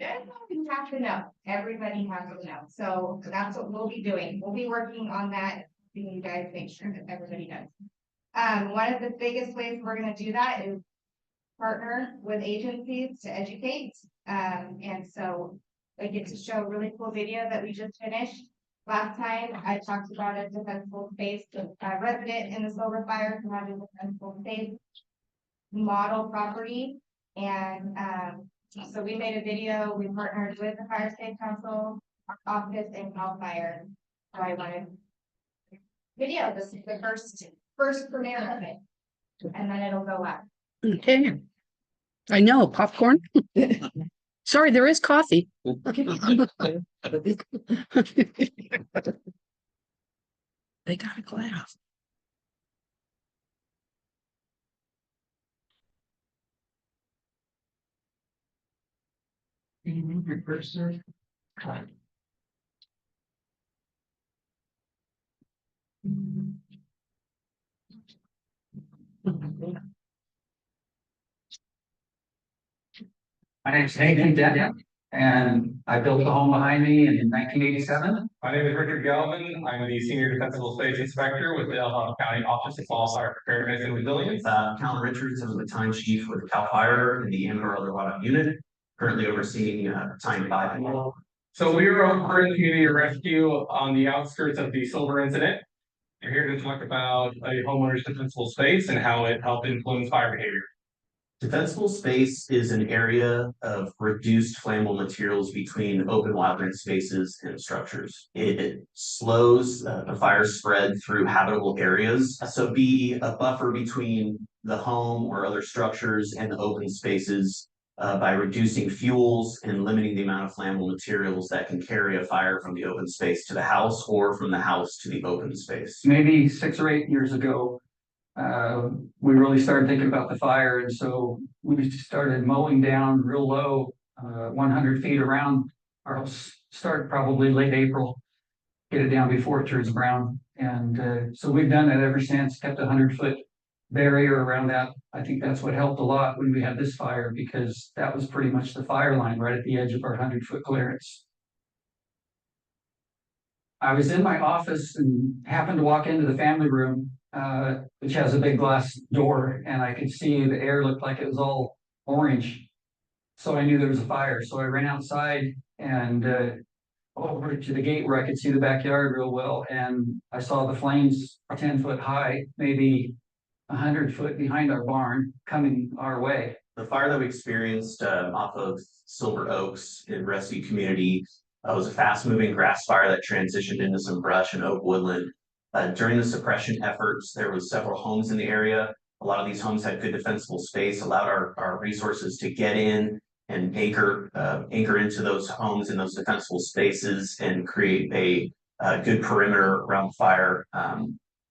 you have to know. Everybody has to know. So that's what we'll be doing. We'll be working on that, helping you guys make sure that everybody knows. One of the biggest ways we're going to do that is partner with agencies to educate. And so I get to show a really cool video that we just finished. Last time I talked about a defensible space, a resident in the Silver Fire who had a defensible space model property. And so we made a video. We partnered with the Fire State Council, our office, and Cal Fire. So I wanted video. This is the first premiere of it, and then it'll go up. Okay. I know, popcorn. Sorry, there is coffee. They got a glass. Can you move your cursor? My name is Hank Denton, and I built the home behind me in 1987. My name is Richard Gelman. I'm the Senior Defensible Space Inspector with the El Dorado County Office of Fire Preparedness and Resilience. Callan Richards, I'm the battalion chief with Cal Fire in the Amarillo El Dorado unit, currently overseeing Battalion 5. So we are over in community rescue on the outskirts of the Silver incident. We're here to talk about a homeowner's defensible space and how it helped influence fire behavior. Defensible space is an area of reduced flammable materials between open wildland spaces and structures. It slows the fire spread through habitable areas. So be a buffer between the home or other structures and the open spaces by reducing fuels and limiting the amount of flammable materials that can carry a fire from the open space to the house or from the house to the open space. Maybe 6 or 8 years ago, we really started thinking about the fire, and so we started mowing down real low, 100 feet around our house. Started probably late April, get it down before it turns brown. And so we've done that ever since, kept a 100-foot barrier around that. I think that's what helped a lot when we had this fire, because that was pretty much the fire line right at the edge of our 100-foot clearance. I was in my office and happened to walk into the family room, which has a big glass door, and I could see the air looked like it was all orange. So I knew there was a fire. So I ran outside and over to the gate where I could see the backyard real well, and I saw the flames 10 foot high, maybe 100 foot behind our barn coming our way. The fire that we experienced off of Silver Oaks in Rescue Community was a fast-moving grass fire that transitioned into some brush and oak woodland. During the suppression efforts, there was several homes in the area. A lot of these homes had good defensible space, allowed our resources to get in and anchor into those homes in those defensible spaces and create a good perimeter around the fire.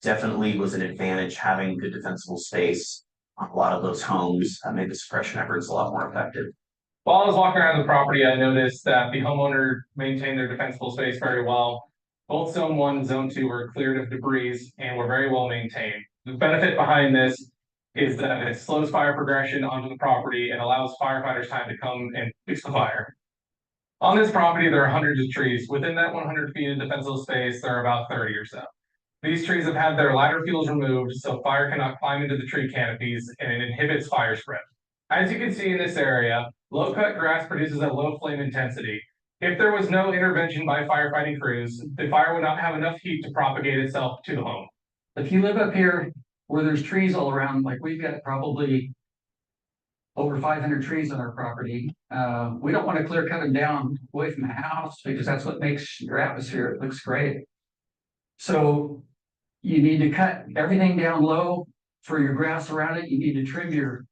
Definitely was an advantage having good defensible space on a lot of those homes, made the suppression efforts a lot more effective. While I was walking around the property, I noticed that the homeowner maintained their defensible space very well. Both Zone 1 and Zone 2 were cleared of debris and were very well maintained. The benefit behind this is that it slows fire progression onto the property and allows firefighters time to come and fix the fire. On this property, there are hundreds of trees. Within that 100 feet of defensible space, there are about 30 or so. These trees have had their ladder fields removed, so fire cannot climb into the tree canopies, and it inhibits fire spread. As you can see in this area, low-cut grass produces a low flame intensity. If there was no intervention by firefighting crews, the fire would not have enough heat to propagate itself to the home. If you live up here where there's trees all around, like we've got probably over 500 trees on our property, we don't want to clear cut them down away from the house because that's what makes your atmosphere. It looks great. So you need to cut everything down low for your grass around it. You need to trim your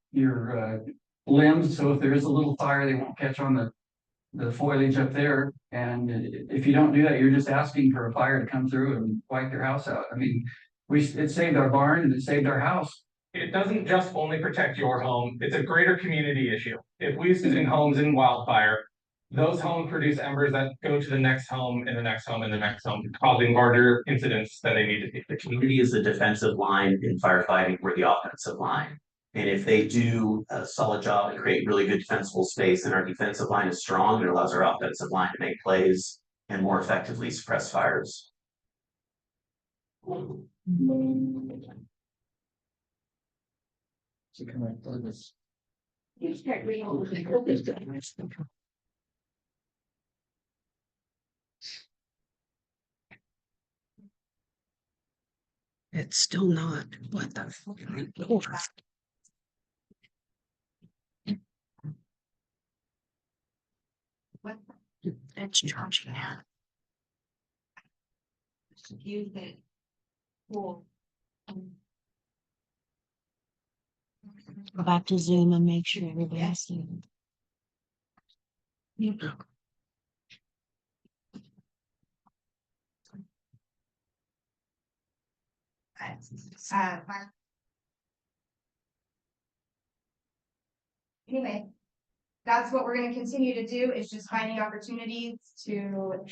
limbs, so if there is a little fire, they won't catch on the foliage up there. And if you don't do that, you're just asking for a fire to come through and wipe your house out. I mean, it saved our barn and it saved our house. It doesn't just only protect your home, it's a greater community issue. If we losing homes in wildfire, those homes produce embers that go to the next home and the next home and the next home, causing larger incidents than they need to be. The community is the defensive line in firefighting, we're the offensive line. And if they do a solid job and create really good defensible space, and our defensive line is strong, it allows our offensive line to make plays and more effectively suppress fires. It's still not. What the fuck? What? That's charging now. Use it. Cool. Go back to Zoom and make sure everybody's seeing. Anyway, that's what we're gonna continue to do, is just finding opportunities to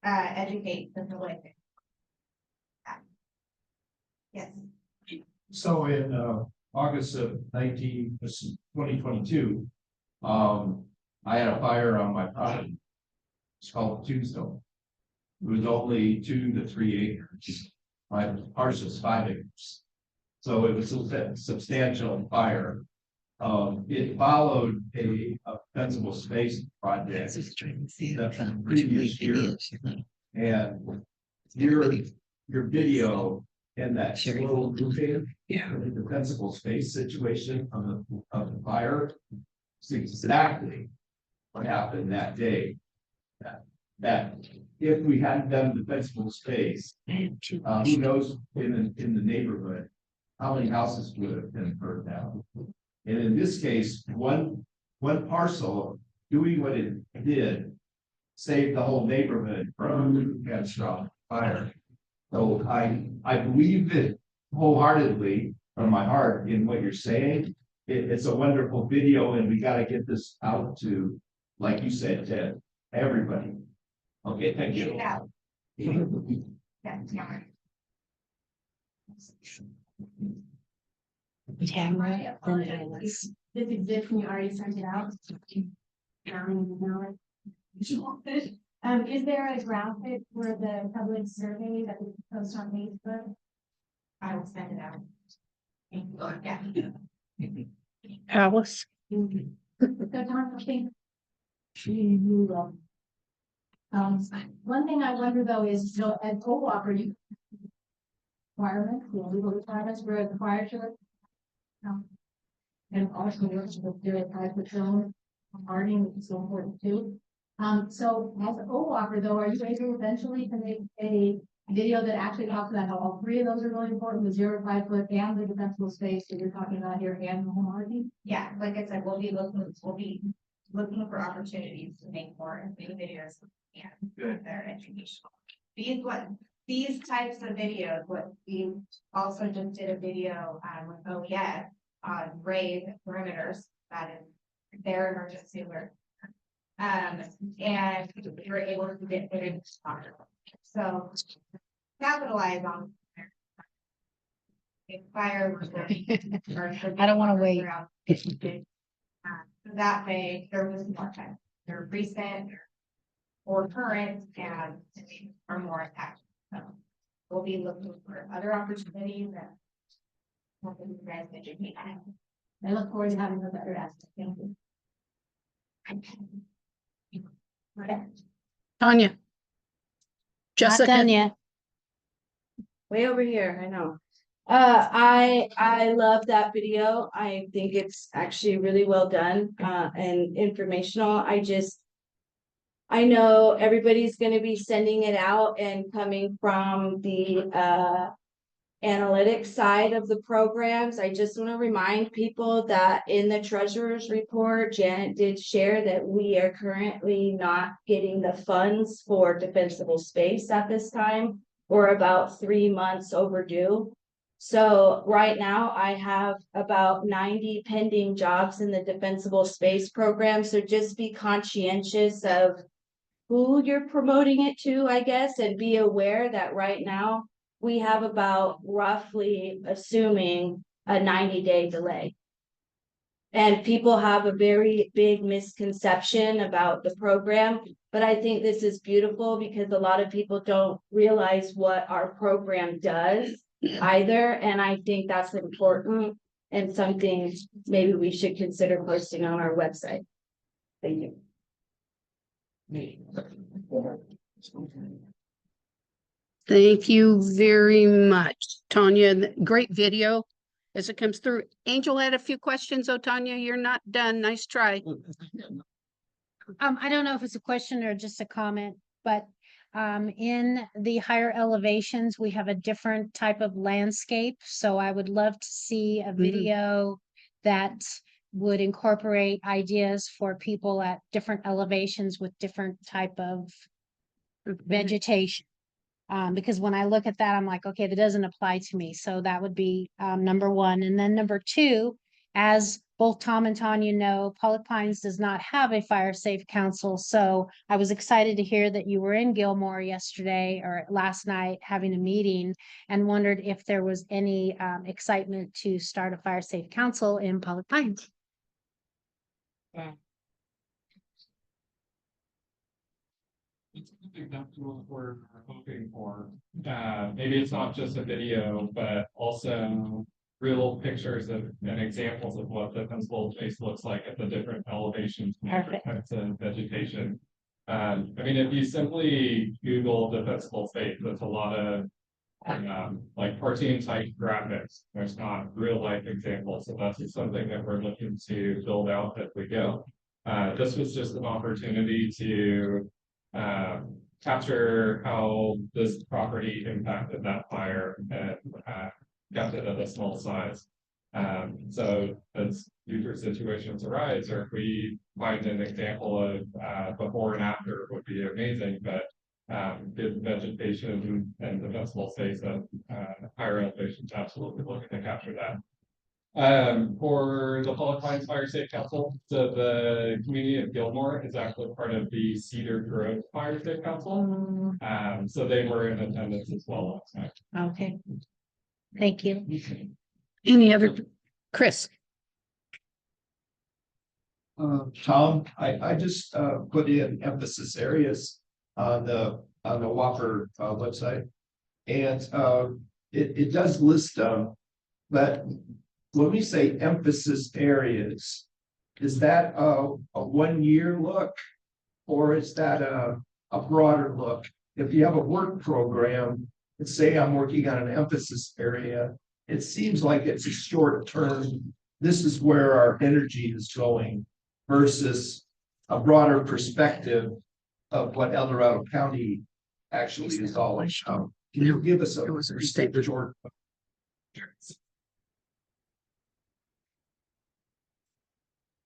educate the public. Yes. So in August of 2022, I had a fire on my property. It's called Tombstone. It was only 2 to 3 acres. My parcel is 5 acres. So it was a substantial fire. It followed a defensible space project the previous year. And your video and that slow moving, the defensible space situation of the fire is exactly what happened that day. That if we hadn't done defensible space, who knows in the neighborhood how many houses would have been burned down. And in this case, one parcel doing what it did saved the whole neighborhood from catastrophic fire. So I believe it wholeheartedly from my heart in what you're saying. It's a wonderful video, and we got to get this out to, like you said, Ted, everybody. Okay, thank you. Tamara. Tamara, then Alice. This exists and you already sent it out. Is there a graphic for the public survey that we post on Facebook? I will send it out. Yeah. Alice? So Tom, I think she will. One thing I wonder though is, so at co-op, you requirements, the legal requirements we're required to. And also works with doing private zone, parting, which is so important too. So as a co-operator though, are you able eventually to make a video that actually talks about how all three of those are really important, the 0 to 5 foot and the defensible space that you're talking about here and the home marketing? Yeah, like I said, we'll be looking for opportunities to make more videos and they're educational. These types of videos, what we also just did a video with OES on brave perimeters, that is their emergency alert. And we were able to get it. So capitalize on fire. I don't want to wait. That way there was more time. They're recent or current and are more impactful. So we'll be looking for other opportunities and helping you guys educate. I look forward to having those other aspects. Thank you. Okay. Tanya? Not Jessica? done yet. Way over here, I know. I love that video. I think it's actually really well done, and informational. I know everybody's gonna be sending it out and coming from the, analytics side of the programs. I just want to remind people that in the treasurer's report, Janet did share that we are currently not getting the funds for defensible space at this time. We're about 3 months overdue. So right now I have about 90 pending jobs in the defensible space program. So just be conscientious of who you're promoting it to, I guess, and be aware that right now we have about roughly assuming a 90-day delay. And people have a very big misconception about the program, but I think this is beautiful because a lot of people don't realize what our program does either. And I think that's important and something maybe we should consider posting on our website. Thank you. Thank you very much, Tanya. Great video as it comes through. Angel had a few questions. Oh, Tanya, you're not done. Nice try. I don't know if it's a question or just a comment, but in the higher elevations, we have a different type of landscape. So I would love to see a video that would incorporate ideas for people at different elevations with different type of vegetation. Because when I look at that, I'm like, okay, that doesn't apply to me. So that would be number one. And then number two, as both Tom and Tanya know, Pollock Pines does not have a fire safe council. So I was excited to hear that you were in Gilmore yesterday or last night having a meeting and wondered if there was any excitement to start a fire safe council in Pollock Pines. I think that's what we're hoping for. Maybe it's not just a video, but also real pictures and examples of what the defensible space looks like at the different elevations, different types of vegetation. I mean, if you simply Google defensible space, there's a lot of like cartoon type graphics. There's not real life examples. So that's something that we're looking to build out as we go. This was just an opportunity to capture how this property impacted that fire and kept it at a small size. So as future situations arise, or if we find an example of before and after, would be amazing, but good vegetation and defensible space at higher elevations, absolutely looking to capture that. For the Public Lands Fire Safe Council, so the community of Gilmore is actually part of the Cedar Grove Fire Safe Council. So they were in attendance as well last night. Okay. Thank you. Any other, Chris? Tom, I just put in emphasis areas on the Whopper website. And it does list them, but when we say emphasis areas, is that a 1 year look? Or is that a broader look? If you have a work program, and say I'm working on an emphasis area, it seems like it's a short term. This is where our energy is going versus a broader perspective of what El Dorado County actually is all about. Can you give us a short?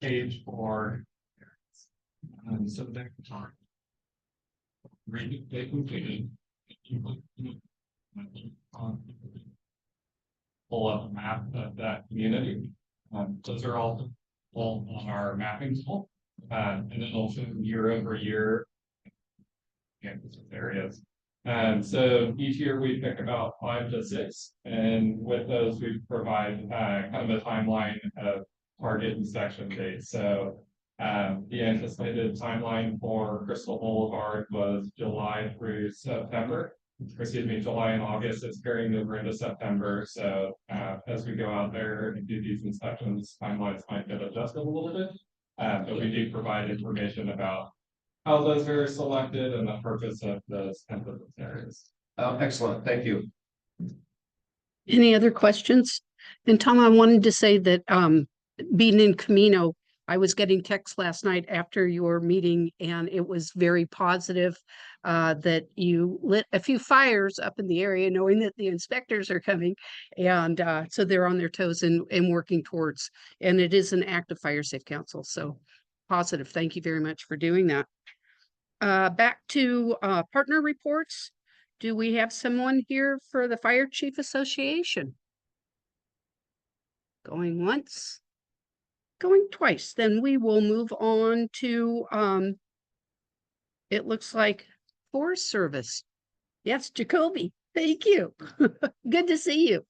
Page 4. So they they completed. Pull up a map of that community. Those are all on our mapping tool. And then also year over year. Areas. So each year we pick about 5 to 6, and with those we provide kind of a timeline of target and section dates. So the anticipated timeline for Crystal Boulevard was July through September. Excuse me, July and August. It's carrying over into September. So as we go out there and do these inspections, timelines might get adjusted a little bit. But we do provide information about how those are selected and the purpose of those emphasis areas. Excellent, thank you. Any other questions? And Tom, I wanted to say that being in Camino, I was getting texts last night after your meeting, and it was very positive that you lit a few fires up in the area, knowing that the inspectors are coming. And so they're on their toes and working towards, and it is an active fire safe council. So positive. Thank you very much for doing that. Back to partner reports. Do we have someone here for the Fire Chief Association? Going once, going twice. Then we will move on to, it looks like Forest Service. Yes, Jacoby, thank you. Good to see you.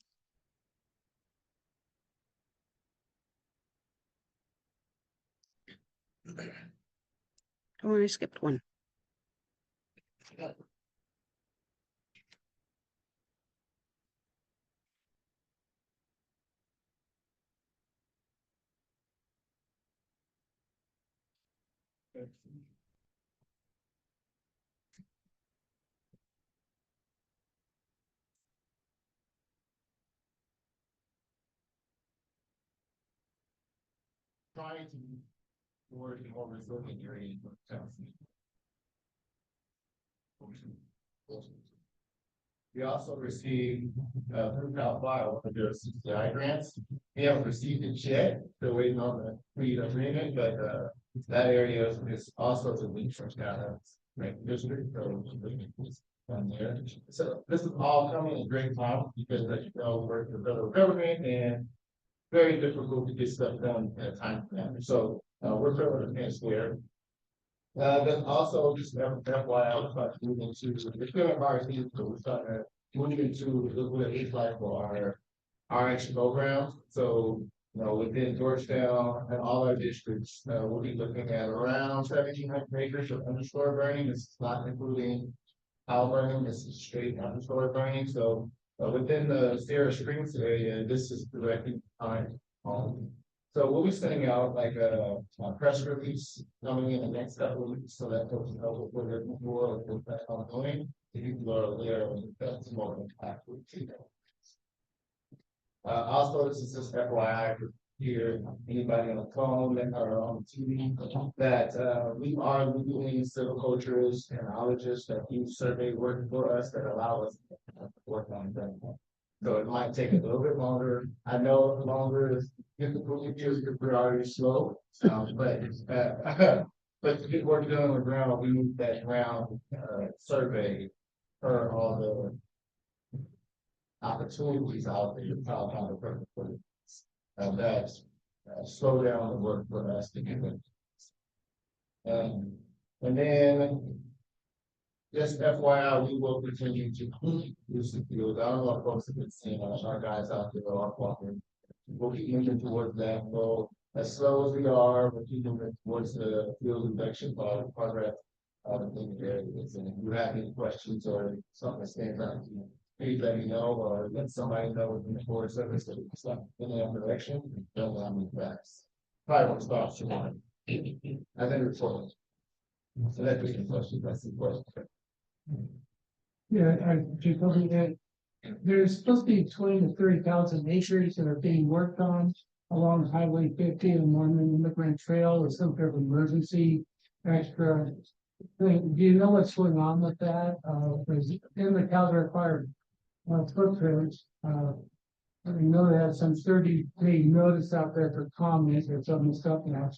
Oh, I skipped one. Trying to work in more resilient areas of town. We also received through Cal File under CCI grants. We haven't received it yet. Still waiting on the read agreement, but that area is also the lead from Cal's district. Down there. So this is all coming in great time because as you know, we're the federal government and very difficult to get stuff done at a time. So we're throwing a chance there. Then also just FYI, we're about to move into the current RC, so we're starting to move into what it looks like for our action program. So within Georgetown and all our districts, we'll be looking at around 1,700 acres of understory burning. This is not including power burning. This is straight understory burning. So within the Sierra Springs area, this is directly behind home. So we'll be sending out like a press release coming in the next couple of weeks so that folks know what we're looking for, what that's ongoing. If you are aware of that's more impact. Also, this is just FYI for here, anybody on the phone that are on TV, that we are doing silviculturists and ecologists that do survey work for us that allow us to work on that. So it might take a little bit longer. I know longer is difficult because we're already slow, but to get work done on the ground, we need that ground survey for all the opportunities out there. that slow down the work for us to get it. And then just FYI, we will continue to use the field. I don't know if folks have been seeing our guys out there are walking. We'll keep moving towards that goal. As slow as we are, we're keeping it towards the field inspection progress. In the areas. And if you have any questions or something that stands out to you, please let me know or let somebody know in the Forest Service that it's not in that direction. Don't allow me fast. Probably won't stop tomorrow. I think it's all. So that's the question. That's the question. Yeah, Jacoby, there's supposed to be 20 to 30,000 acres that are being worked on along Highway 50 and Mormon Immigrant Trail or some kind of emergency extra. Do you know what's going on with that? In the Calgary Fire footprints, I know they had some 30-day notice out there for comments or some stuff now.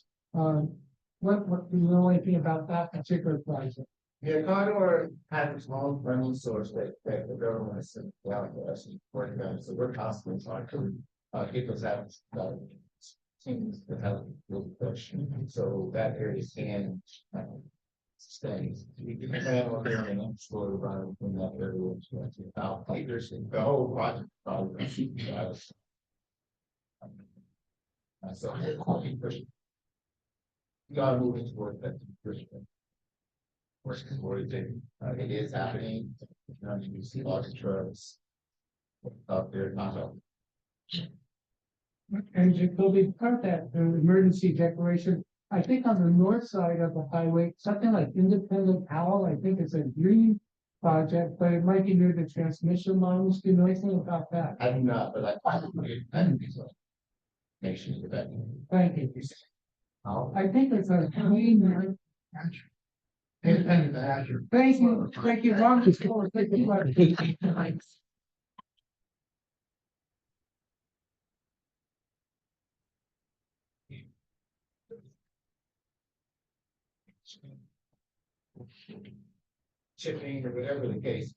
What do you know anything about that particular project? Yeah, Condor has its own funding source that the government has sent down to us and working on. So we're constantly trying to get those out. Things that have real question. So that area can stays. We can plan on hearing an story about it from that area. About acres and the whole project. So we are moving toward that. It is happening. You see large trucks up there, not up. And Jacoby, part of that emergency declaration, I think on the north side of the highway, something like Independent Owl, I think it's a green project, but it might be near the transmission lines. Do you know anything about that? I do not, but I think so. Make sure that. Thank you. I think it's a green. Independent Azure. Thank you, Ron. Thank you. Chipping or whatever the case,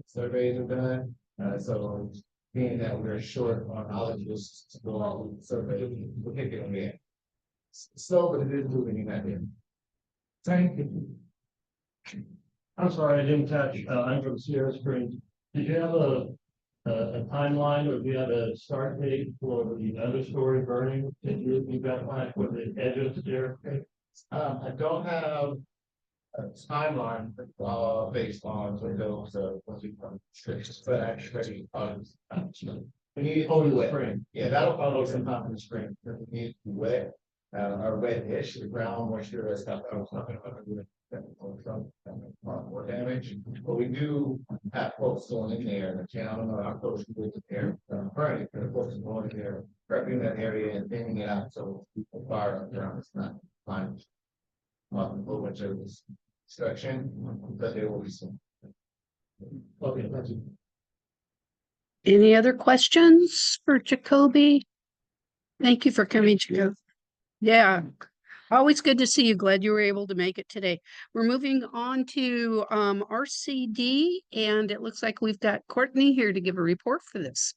surveys are done, so being that we're short on knowledge to go on with survey, we'll take it on the end. Slow, but it is moving in that end. Thank you. I'm sorry, I didn't catch, I'm from Sierra Springs. Did you have a timeline or do you have a start date for the understory burning? Did you got planned for the edge of the Sierra Springs? I don't have a timeline, based on those, what we call restrictions, but actually, we need only wet. Spring. Yeah, that'll follow sometime in the spring, because we need to be wet, or wet-ish, the ground moisture is not, I was not gonna do it. More damage, but we do have folks going in there, and I don't know how close we get there, burning, but of course, going in there, prepping that area and thinning it out, so people fire around, it's not fine. A whole bunch of destruction, but there will be some. Okay, thank you. Any other questions for Jacoby? Thank you for coming, Jacoby. Yeah, always good to see you. Glad you were able to make it today. We're moving on to RCD, and it looks like we've got Courtney here to give a report for this.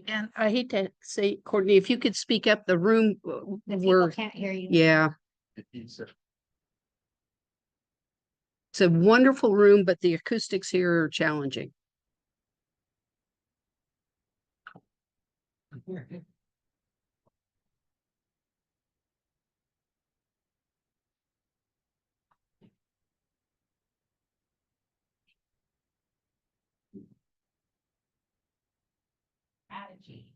And I hate to say, Courtney, if you could speak up, the room People can't hear you. yeah. It's a wonderful room, but the acoustics here are challenging. Strategy,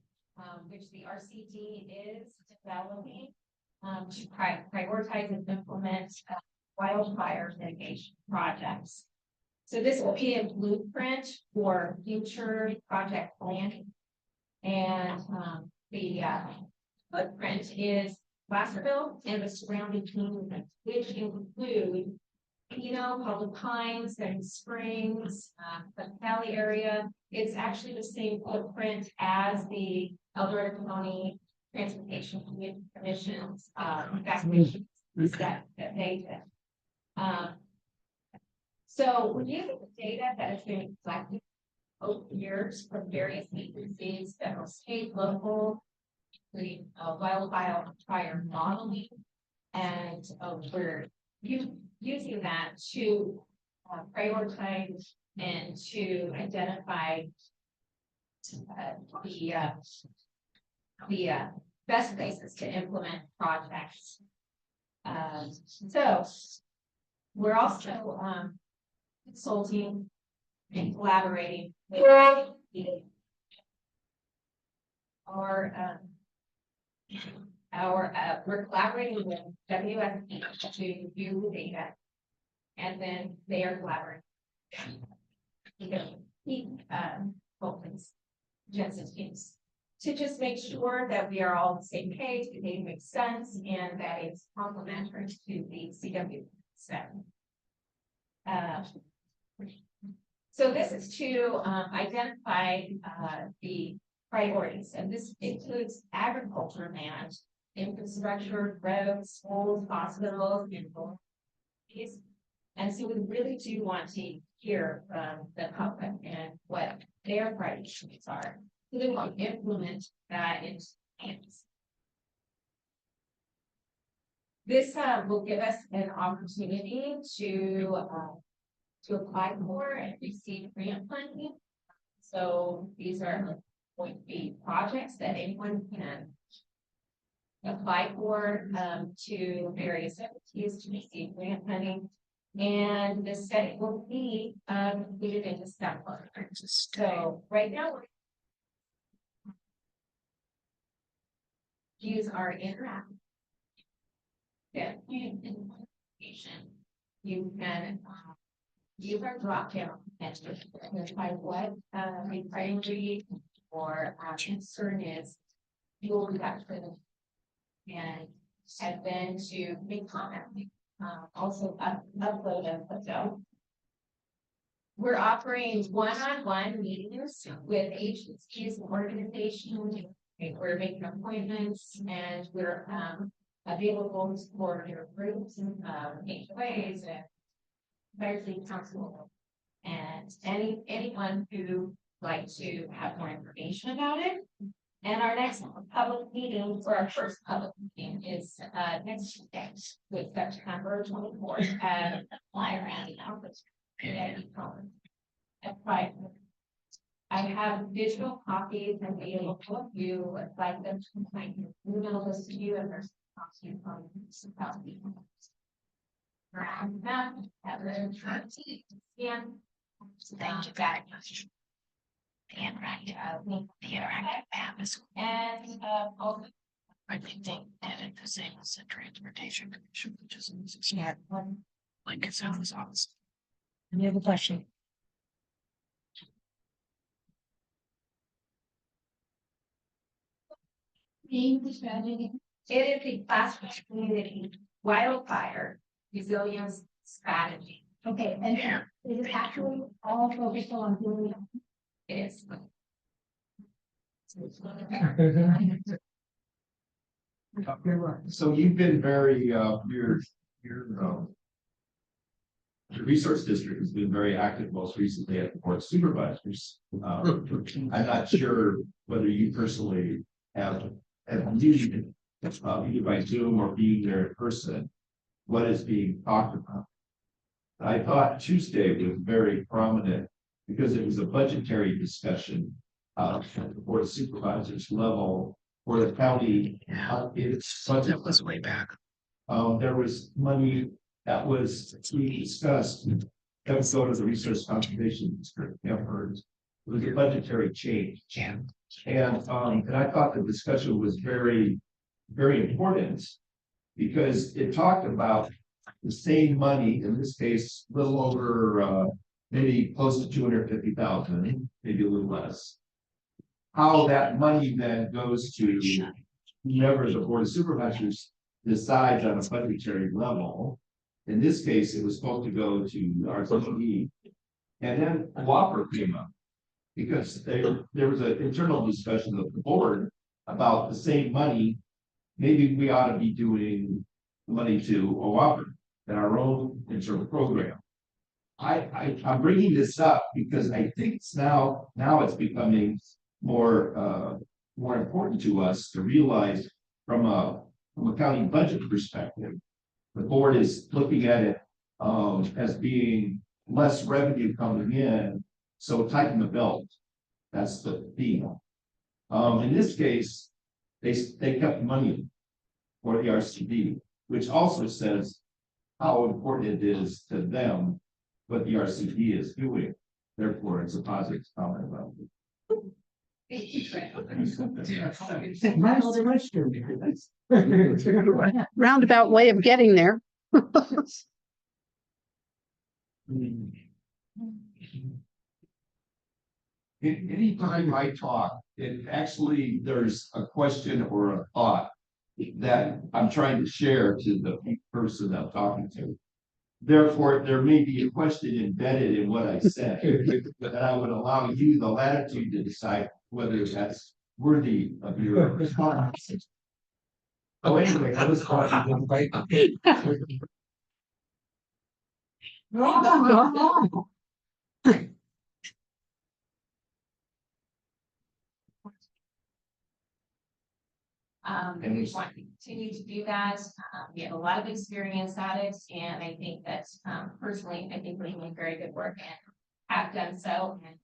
which the RCD is developing to prioritize and implement wildfire mitigation projects. So this will be a blueprint for future project planning. And the footprint is Placerville and the surrounding communities, which include Public Pines, and Springs, the Valley area. It's actually the same footprint as the El Dorado County Transportation Commission's investigations that they did. So we're using the data that has been collected over the years from various agencies, federal, state, local, including wildfire fire modeling. And we're using that to prioritize and to identify the best places to implement projects. So we're also consulting and collaborating with we're collaborating with WSP to view the data, and then they are collaborating. Hopkins, Jensen teams, to just make sure that we are all on the same page, the data makes sense, and that it's complementary to the CW set. So this is to identify the priorities, and this includes agriculture land, infrastructure, roads, schools, hospitals, and so we really do want to hear from the public and what their priorities are. So they want to implement that into plans. This will give us an opportunity to apply for and receive grant funding. So these are going to be projects that anyone can apply for to various entities to receive grant funding. And the study will be completed in December. So right now, use our interactive information. You can use our drop down and identify what the priority or concern is, fuel reduction, and then to make comment. Also upload a photo. We're offering one-on-one meetings with agencies and organizations. We're making appointments, and we're available for your groups and HOAs and City Council, and anyone who like to have more information about it. And our next public meeting, or our first public meeting, is next Tuesday, with September 24th at fly around the office. At 5. I have digital copies and able to you would like them to email this to you, and there's a copy from municipality. Thank you very much. The interactive map is, and also I think they did it the same as the Transportation Commission, which is like it's always awesome. Any other question? It is the classroom community wildfire resilience strategy. Okay, and is it actually all focused on doing it? It is. So you've been very, your resource district has been very active most recently at the board of supervisors. I'm not sure whether you personally have used either by Zoom or being there in person, what is being talked about. I thought Tuesday was very prominent because it was a budgetary discussion at the board of supervisors level for the county. It's budget. That was way back. There was money that was being discussed that would go to the resource conservation district effort. It was a budgetary change. Yeah. And I thought the discussion was very, very important because it talked about the same money, in this case, a little over maybe close to 250,000, maybe a little less. How that money then goes to whoever the board of supervisors decides on a budgetary level. In this case, it was supposed to go to RCD, and then Whopper came up because there was an internal discussion of the board about the same money. Maybe we ought to be doing money to Whopper in our own internal program. I'm bringing this up because I think it's now it's becoming more important to us to realize from a county budget perspective, the board is looking at it as being less revenue coming in, so tighten the belt. That's the theme. In this case, they kept money for the RCD, which also says how important it is to them what the RCD is doing. Therefore, it's a positive comment about it. Roundabout way of getting there. Anytime I talk, there's a question or a thought that I'm trying to share to the person I'm talking to. Therefore, there may be a question embedded in what I said, that I would allow you the latitude to decide whether that's worthy of your response. Oh, anyway, I was talking, right? We just want to continue to do that. We have a lot of experience at it, and I think that, personally, I think we're doing very good work and have done so. And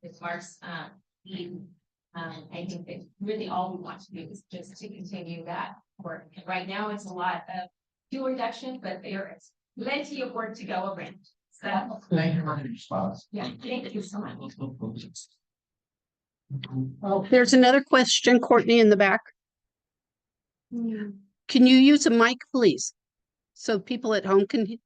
as Mark's theme, I think that really all we want to do is just to continue that work. And right now, it's a lot of fuel reduction, but there is plenty of work to go around. So, Thank you for your response. yeah, thank you so much. There's another question, Courtney, in the back. Can you use a mic, please? So people at home can hear.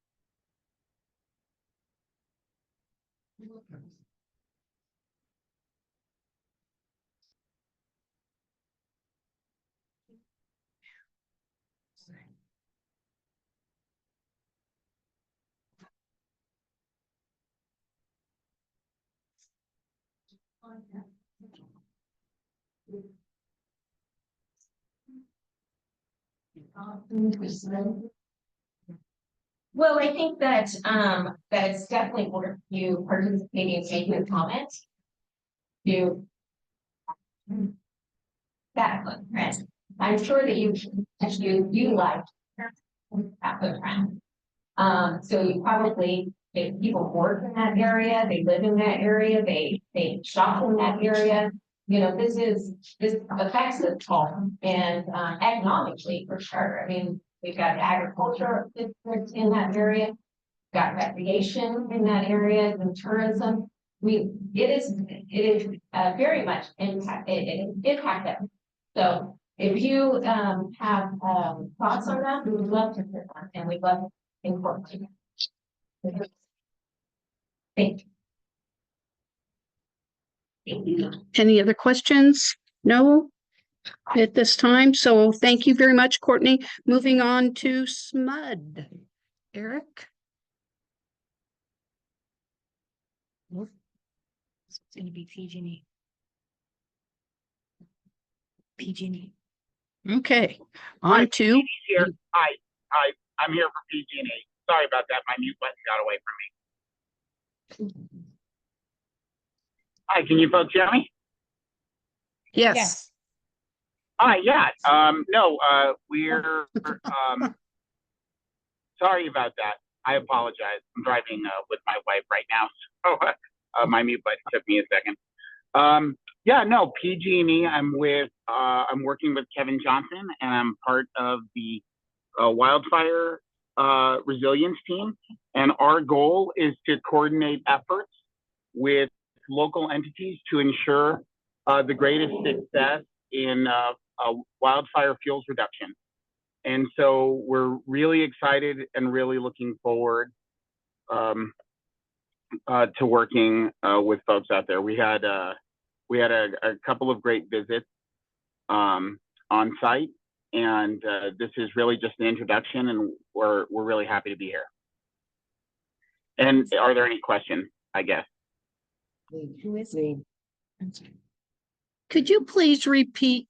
Well, I think that that it's definitely worth you participating and making a comment. You that footprint. I'm sure that you like that footprint. So you probably, if people work in that area, they live in that area, they shop in that area. You know, this affects us all, and economically for sure. I mean, we've got agriculture districts in that area, got recreation in that area, and tourism. It is very much impact them. So if you have thoughts on that, we would love to hear them, and we'd love to incorporate it. Thank you. Any other questions? No? At this time, so thank you very much, Courtney. Moving on to SMUD. Eric? It's gonna be PG&E. PG&E. Okay, on to. Here, I'm here for PG&E. Sorry about that. My mute button got away from me. Hi, can you folks hear me? Yes. Hi, yeah. We're sorry about that. I apologize. I'm driving with my wife right now, so my mute button took me a second. PG&E. I'm working with Kevin Johnson, and I'm part of the wildfire resilience team. And our goal is to coordinate efforts with local entities to ensure the greatest success in wildfire fuels reduction. And so we're really excited and really looking forward to working with folks out there. We had a couple of great visits on site, and this is really just an introduction, and we're really happy to be here. And are there any questions, I guess? Who is me? Could you please repeat?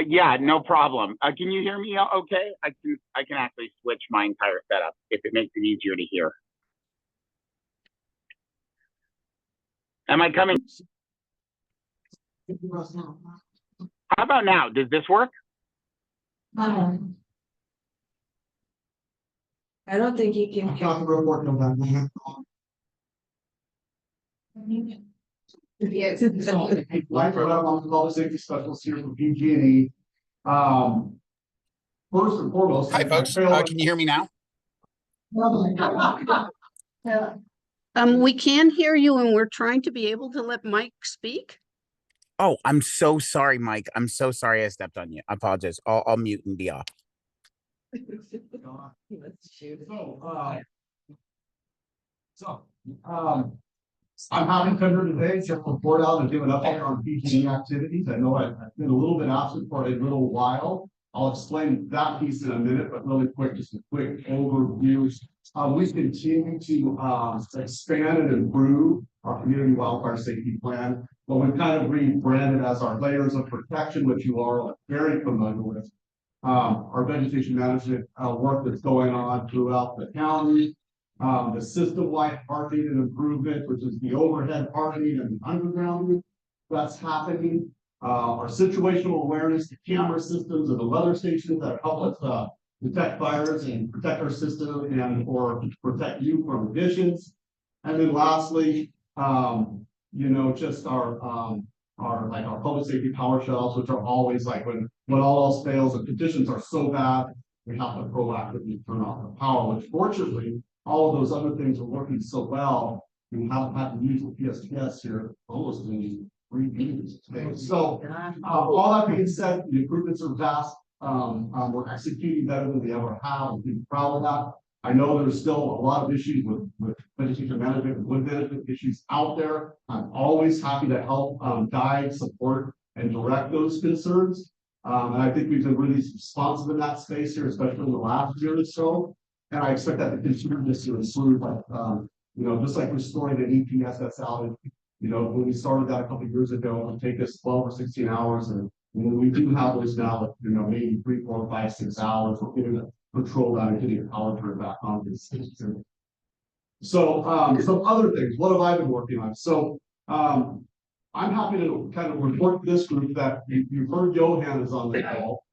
Yeah, no problem. Can you hear me okay? I can actually switch my entire setup if it makes it easier to hear. Am I coming? How about now? Does this work? I don't think you can. Yes. Like, I'm the public safety specialist here from PG&E. First and foremost. Hi, folks. Can you hear me now? We can hear you and we're trying to be able to let Mike speak. Oh, I'm so sorry, Mike. I'm so sorry I stepped on you. I apologize. I'll mute and be off. I'm happy to come here today to report out and give an update on PG&E activities. I know I've been a little bit absent for a little while. I'll explain that piece in a minute, but really quick, just a quick overview. We continue to expand and improve our community wildfire safety plan. But we've kind of rebranded as our layers of protection, which you are very familiar with. Our vegetation management work that's going on throughout the county. The system-wide hardening and improvement, which is the overhead hardening and the underground, that's happening. Our situational awareness, the camera systems and the weather stations that help us detect fires and protect our system and or protect you from emissions. And then lastly, you know, just our public safety power shutoffs, which are always like when all else fails and conditions are so bad, we have to proactively turn off the power, which fortunately, all of those other things are working so well. We haven't had to use the PSPS here almost in 3 meetings today. So all that being said, the improvements are vast. We're executing better than we ever have. I'm pretty proud of that. I know there's still a lot of issues with vegetation management and wood management issues out there. I'm always happy to help guide, support, and direct those concerns. And I think we've been really responsive in that space here, especially in the last year or so. And I expect that to continue this year improve, you know, just like restoring an EPSS outage. You know, when we started that a couple of years ago, it would take us 12 or 16 hours. And when we do have those now, you know, maybe 3, 4, 5, 6 hours, we're getting to control that and getting a power turn back on this system. So some other things, what have I been working on? So I'm happy to kind of report to this group that you've heard Johan is on the call.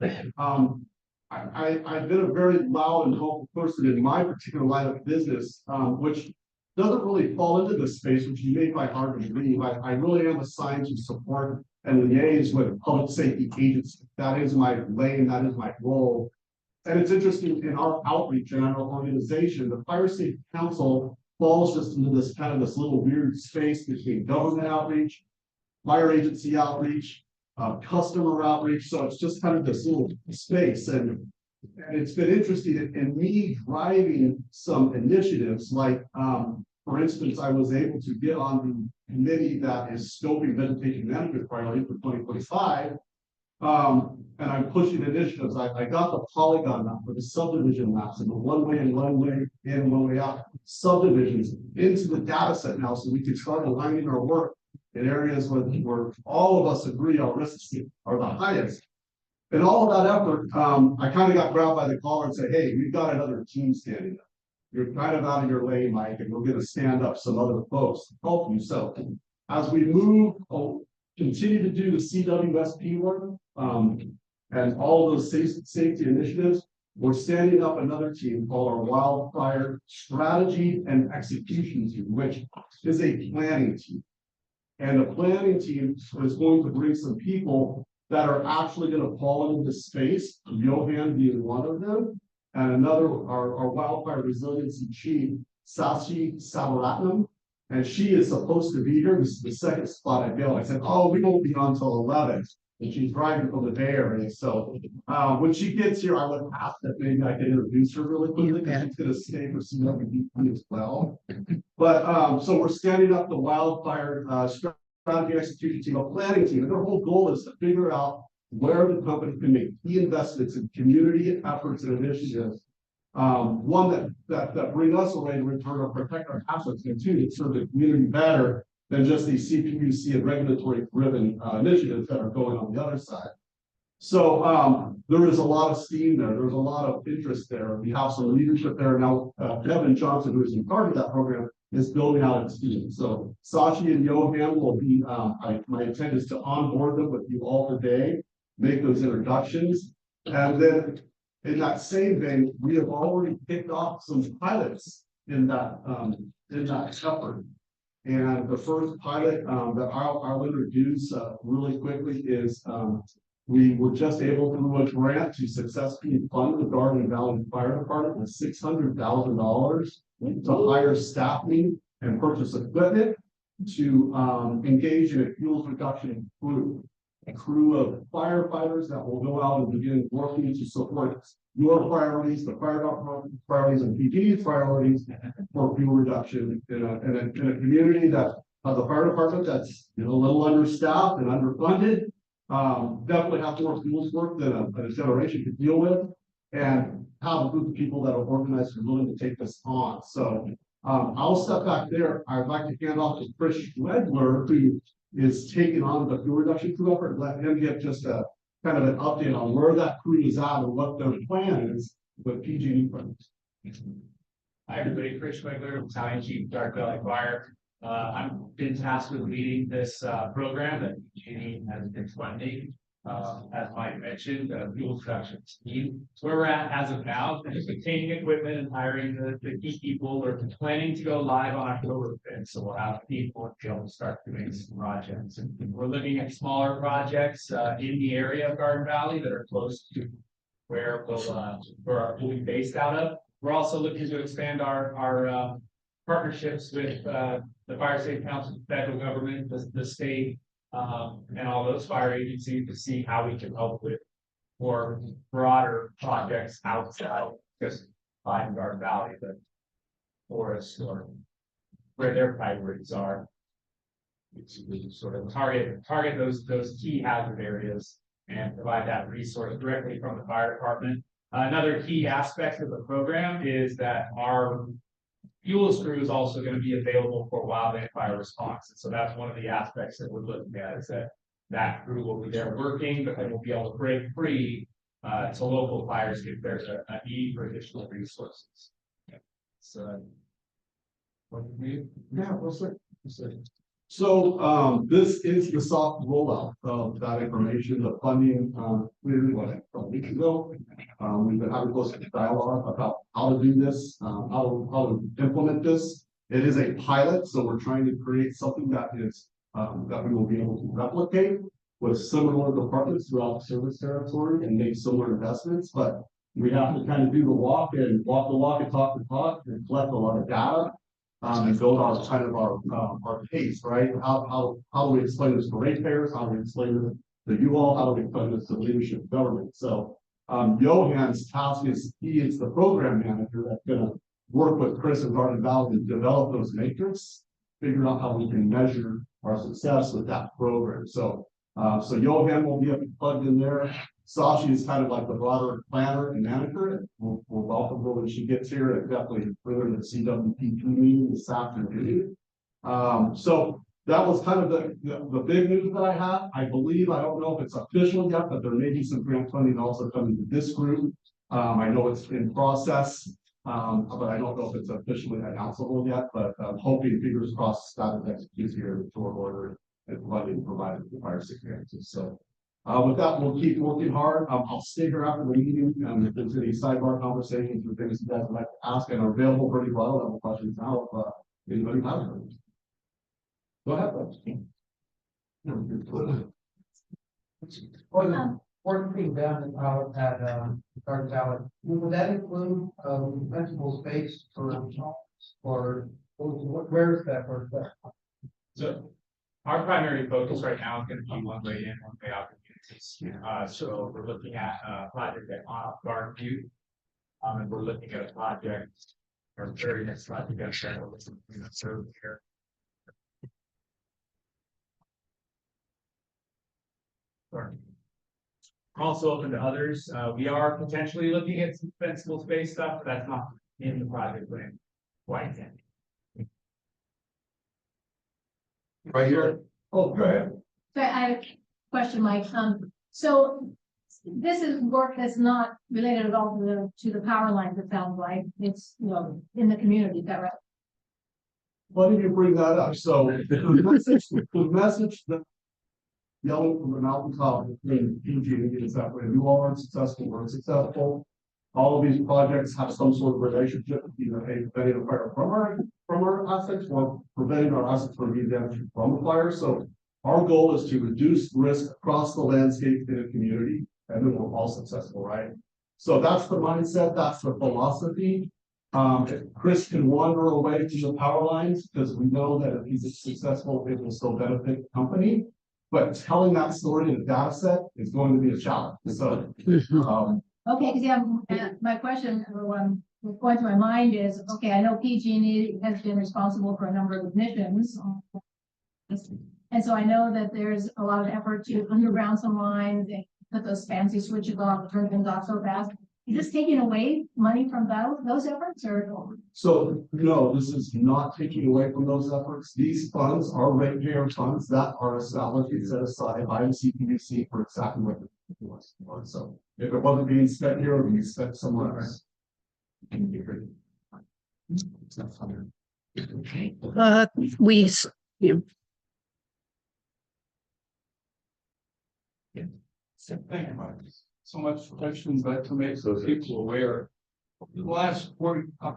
I've been a very loud and vocal person in my particular line of business, which doesn't really fall into this space, which you may find hard to believe. I really am assigned to support and liaise with public safety agencies. That is my lane, that is my role. And it's interesting in our outreach and our organization, the Fire Safety Council falls just into this kind of this little weird space between government outreach, fire agency outreach, customer outreach. So it's just kind of this little space. And it's been interesting in me driving some initiatives like, for instance, I was able to get on the committee that is scoping vegetation management priority for 2025. And I'm pushing initiatives. I got the polygon map for the subdivision maps and the one way in, one way out subdivisions into the data set now, so we can start aligning our work in areas where all of us agree our risks are the highest. And all of that effort, I kind of got grabbed by the collar and said, hey, we've got another team standing up. You're kind of out of your lane, Mike, and we're going to stand up some other folks to help you. So as we move, continue to do the CWSP work, and all of those safety initiatives, we're standing up another team called our Wildfire Strategy and Execution Team, which is a planning team. And the planning team is going to bring some people that are actually going to fall into this space, Johan being one of them, and another, our wildfire resiliency chief, Sashi Savaratnam. And she is supposed to be here. This is the second spot I filled. I said, oh, we won't be on until 11. And she's driving from the Bay Area. So when she gets here, I would ask that maybe I could introduce her really quickly, because she's going to stay for CWDP as well. But so we're standing up the wildfire strategy execution team, a planning team. And their whole goal is to figure out where the company can make key investments in community efforts and initiatives. One that bring us a rate of return or protect our assets, and two, to serve the community better than just these CPUC and regulatory driven initiatives that are going on the other side. So, there is a lot of steam there. There's a lot of interest there. We have some leadership there now. Kevin Johnson, who is in part of that program, is building out its team. So Sashi and Johan will be, my intent is to onboard them with you all today, make those introductions. And then in that same vein, we have already kicked off some pilots in that effort. And the first pilot that I'll introduce really quickly is we were just able through a grant to successfully fund the Garden Valley Fire Department with $600,000 to hire staffing and purchase equipment to engage in a fuels reduction crew. A crew of firefighters that will go out and begin working to support your priorities, the fire department priorities, and PG's priorities for fuel reduction in a community that has a fire department that's a little understaffed and underfunded. Definitely have more fuels work than a generation could deal with, and have a group of people that are organized and willing to take this on. So I'll step back there. I'd like to hand off to Chris Schwedler, who is taking on the fuel reduction crew effort. Let him get just a kind of an update on where that crew is at and what their plan is with PG&E funds. Hi, everybody. Chris Schwegler, Battalion Chief, Dark Valley Fire. I've been tasked with leading this program that PG&E has been funding. As Mike mentioned, the fuel production team. So where we're at as of now, just obtaining equipment and hiring the key people. We're planning to go live on October 5th. So we'll have people be able to start doing some projects. And we're looking at smaller projects in the area of Garden Valley that are close to where we'll be based out of. We're also looking to expand our partnerships with the Fire Safe Council, the federal government, the state, and all those fire agencies to see how we can help with more broader projects outside just behind Garden Valley, the forest or where their priorities are. We sort of target those key hazard areas and provide that resource directly from the fire department. Another key aspect of the program is that our fuels crew is also going to be available for wildland fire response. And so that's one of the aspects that we're looking at, is that crew will be there working, but they will be able to break free to local fires if there's a need for additional resources. So, what do you? Yeah, we'll see. So this is the soft rollout of that information, the funding, clearly a week ago. We've been having close dialogue about how to do this, how to implement this. It is a pilot, so we're trying to create something that is that we will be able to replicate with similar departments throughout the service territory and make similar investments. But we have to kind of do the walk and talk and talk and collect a lot of data. And build on kind of our case, right? How do we explain this to ratepayers? How do we explain it to you all? How do we explain this to leadership government? So Johan's task is he is the program manager that's gonna work with Chris and Garden Valley to develop those matrix, figure out how we can measure our success with that program. So Johan will be plugged in there. Sashi is kind of like the broader planner and manager, and we'll welcome her when she gets here, and definitely further the CWP meeting this afternoon. So that was kind of the big news that I have. I believe, I don't know if it's official yet, but there may be some grant funding also coming to this group. I know it's in process, but I don't know if it's officially announceable yet, but I'm hoping, fingers crossed, that executes here to our order and funding provided for fire security. So with that, we'll keep working hard. I'll stay here after the meeting, if there's any sidebar conversations or things you guys would like to ask, and are available for any level questions now, if anybody has them. Go ahead. Working down at Garden Valley, would that include rentable space for or where is that work? So our primary focus right now is going to be one way in, one way out communities. So we're looking at a project at Garden View. And we're looking at a project, our very next project at Shadow, so here. We're also open to others. We are potentially looking at some defensible space stuff, but that's not in the project plan quite yet. Right here. Oh, go ahead. So I have a question, Mike. So this is work that's not related at all to the power lines, it sounds like. It's, in the community, is that right? Why did you bring that up? So the message that yelling from the mountaintop in PG&E is that when you all are successful, we're successful. All of these projects have some sort of relationship, either preventing a fire from our assets or preventing our assets from being damaged from a fire. So our goal is to reduce risk across the landscape in a community, and then we're all successful, right? So that's the mindset, that's the philosophy. If Chris can wander away to the power lines, because we know that if he's successful, it will still benefit the company. But telling that story in a data set is going to be a challenge. So, Okay, because my question, or what's going to my mind is, okay, I know PG&E has been responsible for a number of ignitions. And so I know that there's a lot of effort to underground some lines and put those fancy switches off, turn things off so fast. Is this taking away money from those efforts or? So no, this is not taking away from those efforts. These funds are ratepayer funds that are established and set aside by the CPUC for exactly what it was. So if it wasn't being spent here, it would be spent somewhere else. Thank you, Mike. So much questions, but to make so people aware. The last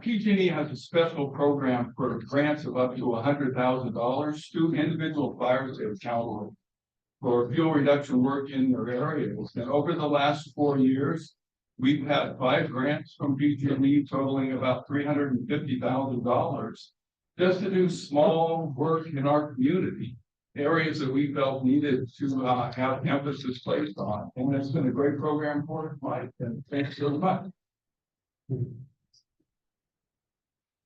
PG&E has a special program for grants of up to $100,000 to individual fires they account for fuel reduction work in their areas. And over the last 4 years, we've had 5 grants from PG&E totaling about $350,000 just to do small work in our community. Areas that we felt needed to have emphasis placed on. And it's been a great program for us, Mike, and thanks so much.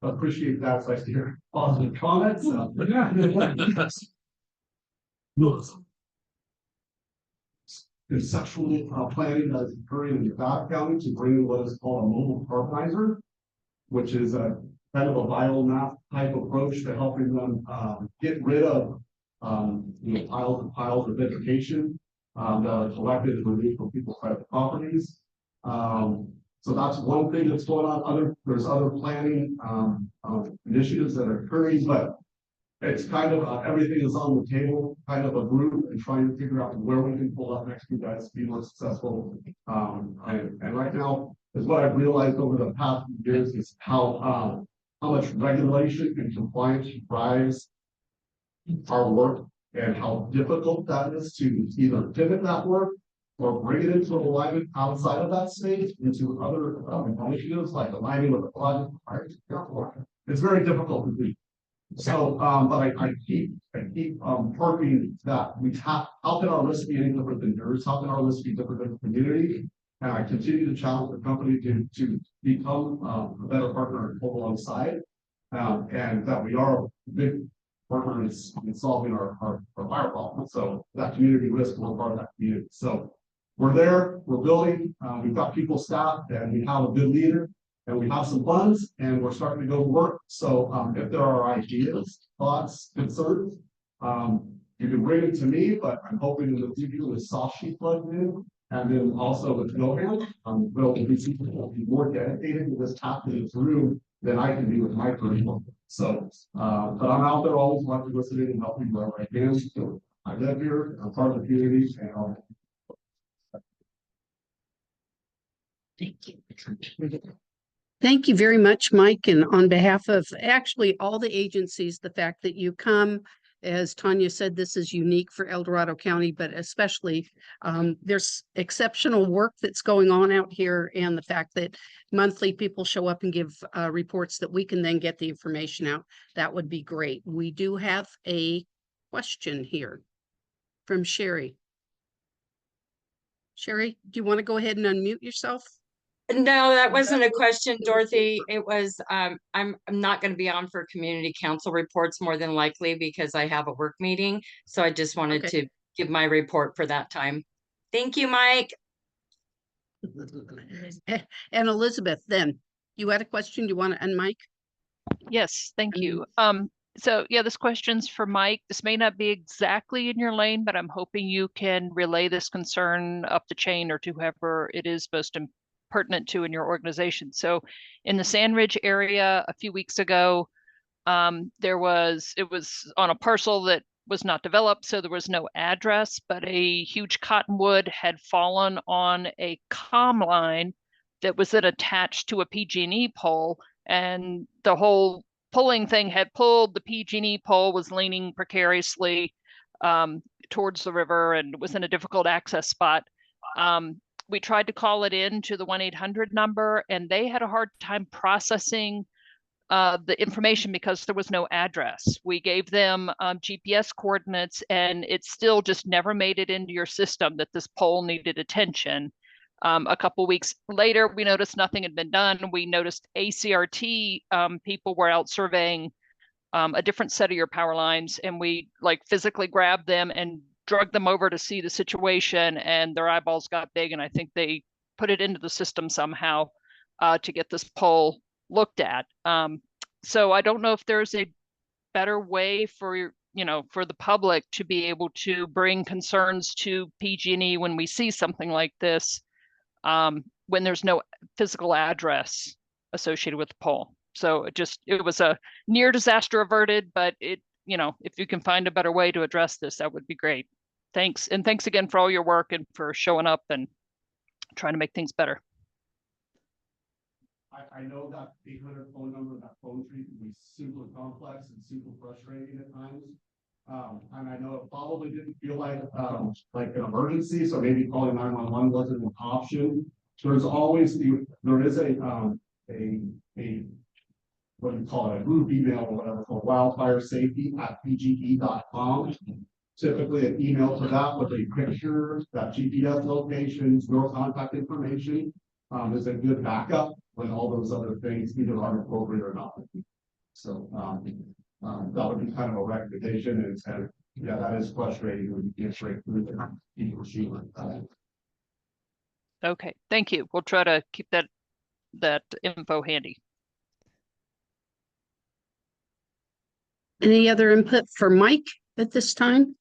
Appreciate that. It's nice to hear positive comments. Conceptual planning that is occurring in Nevada County to bring in what is called a mobile carbonizer, which is a kind of a biomass type approach to helping them get rid of piles and piles of vegetation that are collected and removed from people's private properties. So that's one thing that's going on. There's other planning initiatives that are occurring, but it's kind of everything is on the table, kind of a group, and trying to figure out where we can pull up next to you guys to be more successful. And right now is what I've realized over the past few years is how much regulation and compliance drives our work and how difficult that is to either pivot that work or bring it into alignment outside of that space into other initiatives like aligning with the project. It's very difficult to do. So, but I keep harping that how can our risk be any different than yours? How can our risk be different than the community? And I continue to challenge the company to become a better partner and pull alongside, and that we are a big partner in solving our fire problem. So that community risk, we're part of that community. So we're there, we're building, we've got people staffed, and we have a good leader, and we have some funds, and we're starting to go to work. So if there are ideas, thoughts, concerns, you can bring it to me, but I'm hoping in the future with soft sheet plugged in, and then also with Gohan, will be more dedicated to this happening through than I can do with my curriculum. So, but I'm out there always watching, listening, and helping wherever I can. So I live here, I'm part of the community, and Thank you. Thank you very much, Mike. And on behalf of actually all the agencies, the fact that you come, as Tanya said, this is unique for El Dorado County, but especially there's exceptional work that's going on out here. And the fact that monthly people show up and give reports that we can then get the information out, that would be great. We do have a question here from Sherry. Sherry, do you want to go ahead and unmute yourself? No, that wasn't a question, Dorothy. It was, I'm not going to be on for community council reports more than likely because I have a work meeting. So I just wanted to give my report for that time. Thank you, Mike. And Elizabeth, then you had a question you want to unmic? Yes, thank you. So yeah, this question's for Mike. This may not be exactly in your lane, but I'm hoping you can relay this concern up the chain or to whoever it is most pertinent to in your organization. So in the Sand Ridge area a few weeks ago, it was on a parcel that was not developed, so there was no address, but a huge cottonwood had fallen on a comm line that was then attached to a PG&E pole, and the whole pulling thing had pulled. The PG&E pole was leaning precariously towards the river and was in a difficult access spot. We tried to call it in to the 1-800 number, and they had a hard time processing the information because there was no address. We gave them GPS coordinates, and it still just never made it into your system that this pole needed attention. A couple weeks later, we noticed nothing had been done. We noticed ACRT people were out surveying a different set of your power lines, and we like physically grabbed them and drug them over to see the situation, and their eyeballs got big, and I think they put it into the system somehow to get this pole looked at. So I don't know if there's a better way for for the public to be able to bring concerns to PG&E when we see something like this, when there's no physical address associated with the pole. So it was a near disaster averted, but if you can find a better way to address this, that would be great. Thanks. And thanks again for all your work and for showing up and trying to make things better. I know that 800 phone number, that phone tree can be super complex and super frustrating at times. And I know it probably didn't feel like an emergency, so maybe calling 911 wasn't an option. There's always there is a what do you call it, a group email or whatever called wildfiresafety@pge.com. Typically an email to that with a picture, that GPS locations, your contact information is a good backup when all those other things either aren't appropriate or not. So that would be kind of a recommendation, and it's kind of, yeah, that is frustrating when you get straight through the sheet like that. Okay, thank you. We'll try to keep that info handy. Any other input for Mike at this time?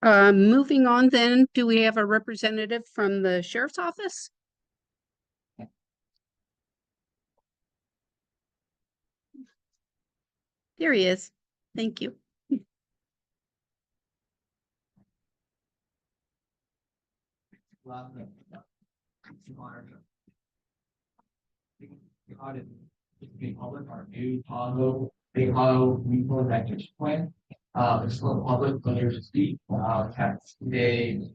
Moving on then, do we have a representative from the sheriff's office? There he is. Thank you. Big public, our new Tahoe, Big Tahoe Regional Electric Plan. It's for the public, when there's a speak, has a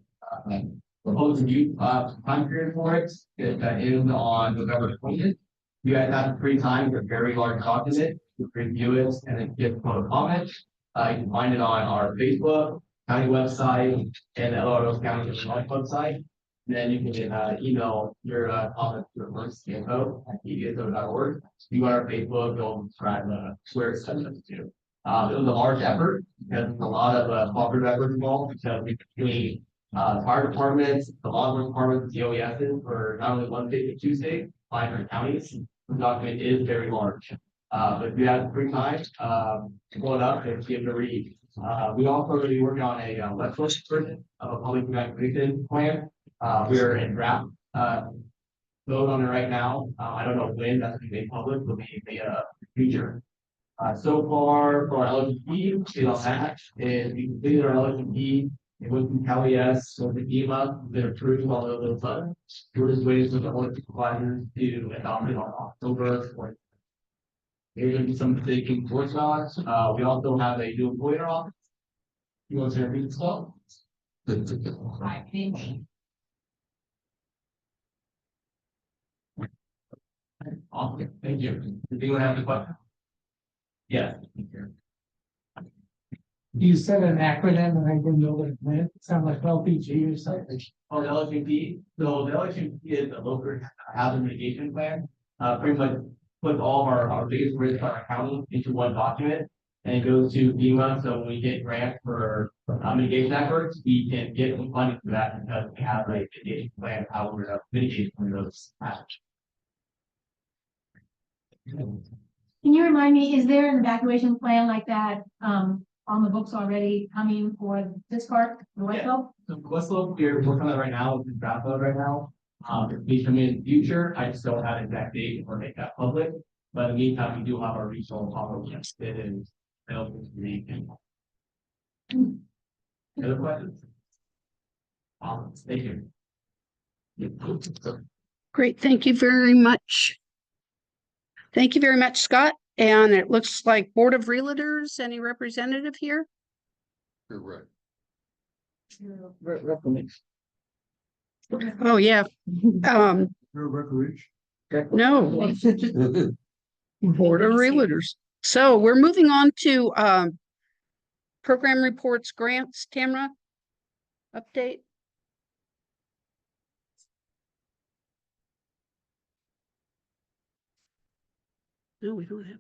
proposed new time period for it. It ends on November 20th. You guys have free time with a very large document to review it and then give public comment. You can find it on our Facebook, county website, and the LRO County website. Then you can email your comments to emergency@pdso.org. You go on our Facebook, you'll describe where it's sent us to. It was a large effort because there's a lot of cooperative effort involved, because between fire departments, the law enforcement departments, the OESs for not only one state but 2 states, 500 counties. The document is very large. But if you have free time, pull it up and give it a read. We also are working on a website version of a public evacuation plan. We're in draft vote on it right now. I don't know when that's going to be made public, but maybe a future. So far for our LGP, on that is we completed our LGP. It went from CalES, so the FEMA, they're approved all of those buttons. We're just waiting for the electric providers to adopt it on October 4th. There's going to be some taking towards us. We also have a new employee in our office. You want to read the stuff? Hi, thank you. Awesome, thank you. Does anyone have any questions? Yes. You said an acronym and I didn't know what it meant. It sounded like LPG or something. Oh, the LHMP. So the LHMP is a local hazard mitigation plan. Pretty much puts all of our biggest risks on our county into one document, and it goes to FEMA. So when we get grants for mitigation efforts, we can get some funding for that because we have a mitigation plan of how we're going to mitigate some of those hazards. Can you remind me, is there an evacuation plan like that, on the books already coming for this part, the Westville? So Westville, we're working on it right now, it's in draft mode right now. It may come in the future, I just don't have an exact date or make that public. But in the meantime, we do have our regional model listed and available to read. Other questions? Thank you. Great, thank you very much. Thank you very much, Scott. And it looks like Board of Realtors, any representative here? Correct. Oh, yeah. Recreation. No. Board of Realtors. So we're moving on to program reports, grants, Tamara. Update. No, we don't have.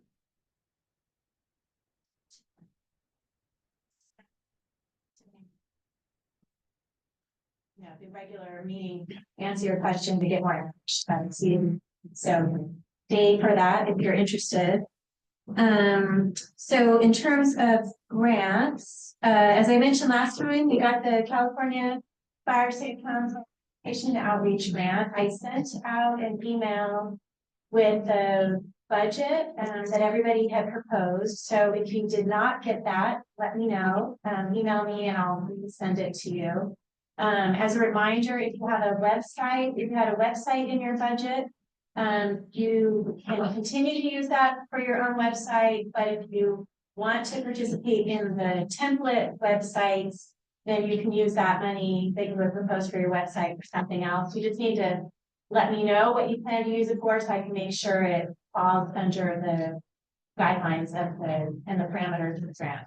You know, the regular meeting, answer your question to get more information. So stay for that if you're interested. So in terms of grants, as I mentioned last time, we got the California Fire Safe Council Patient Outreach Grant. I sent out an email with the budget that everybody had proposed. So if you did not get that, let me know. Email me and I'll send it to you. As a reminder, if you had a website in your budget, you can continue to use that for your own website, but if you want to participate in the template websites, then you can use that money that you would propose for your website for something else. You just need to let me know what you plan to use it for, so I can make sure it falls under the guidelines of and the parameters of the grant.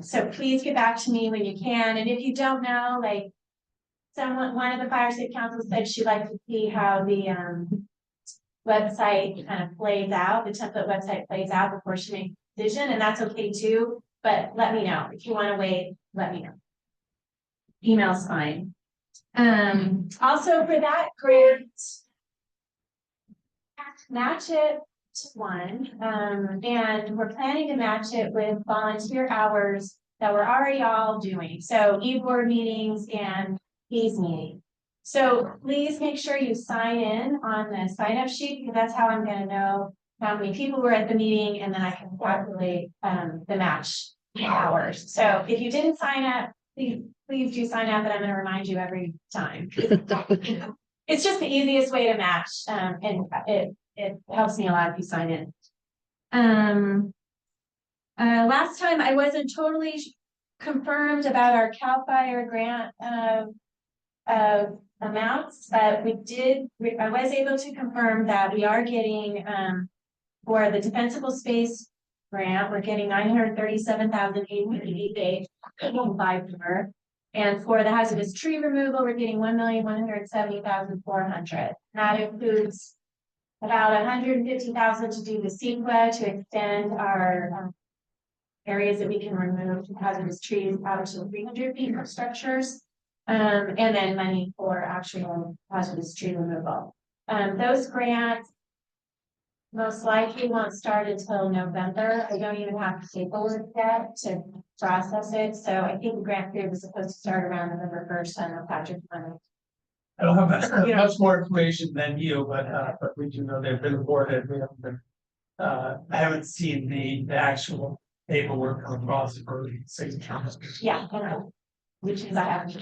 So please get back to me when you can. And if you don't know, like one of the Fire Safe Council said she'd like to see how the website kind of plays out, the template website plays out before she makes a decision, and that's okay too. But let me know if you want to wait. Let me know. Email's fine. Also for that grant, match it to one, and we're planning to match it with volunteer hours that we're already all doing. So e-board meetings and PACE meetings. So please make sure you sign in on the sign up sheet, because that's how I'm going to know how many people were at the meeting, and then I can calculate the match hours. So if you didn't sign up, please do sign up, but I'm going to remind you every time. It's just the easiest way to match, and it helps me a lot if you sign in. Last time I wasn't totally confirmed about our CAL FIRE grant amounts, but I was able to confirm that we are getting for the defensible space grant, we're getting $937,888 for. And for the hazardous tree removal, we're getting $1,170,400. That includes about $150,000 to do the CEQA to extend our areas that we can remove hazardous trees out to 300 feet of structures, and then money for actual hazardous tree removal. Those grants most likely won't start until November. I don't even have the paperwork yet to process it. So I think the grant period was supposed to start around November 1st. I know Patrick's money. I don't have much more information than you, but we do know they've been awarded. We haven't been, I haven't seen the actual paperwork come across for signatures. Yeah, I know. Which is I haven't.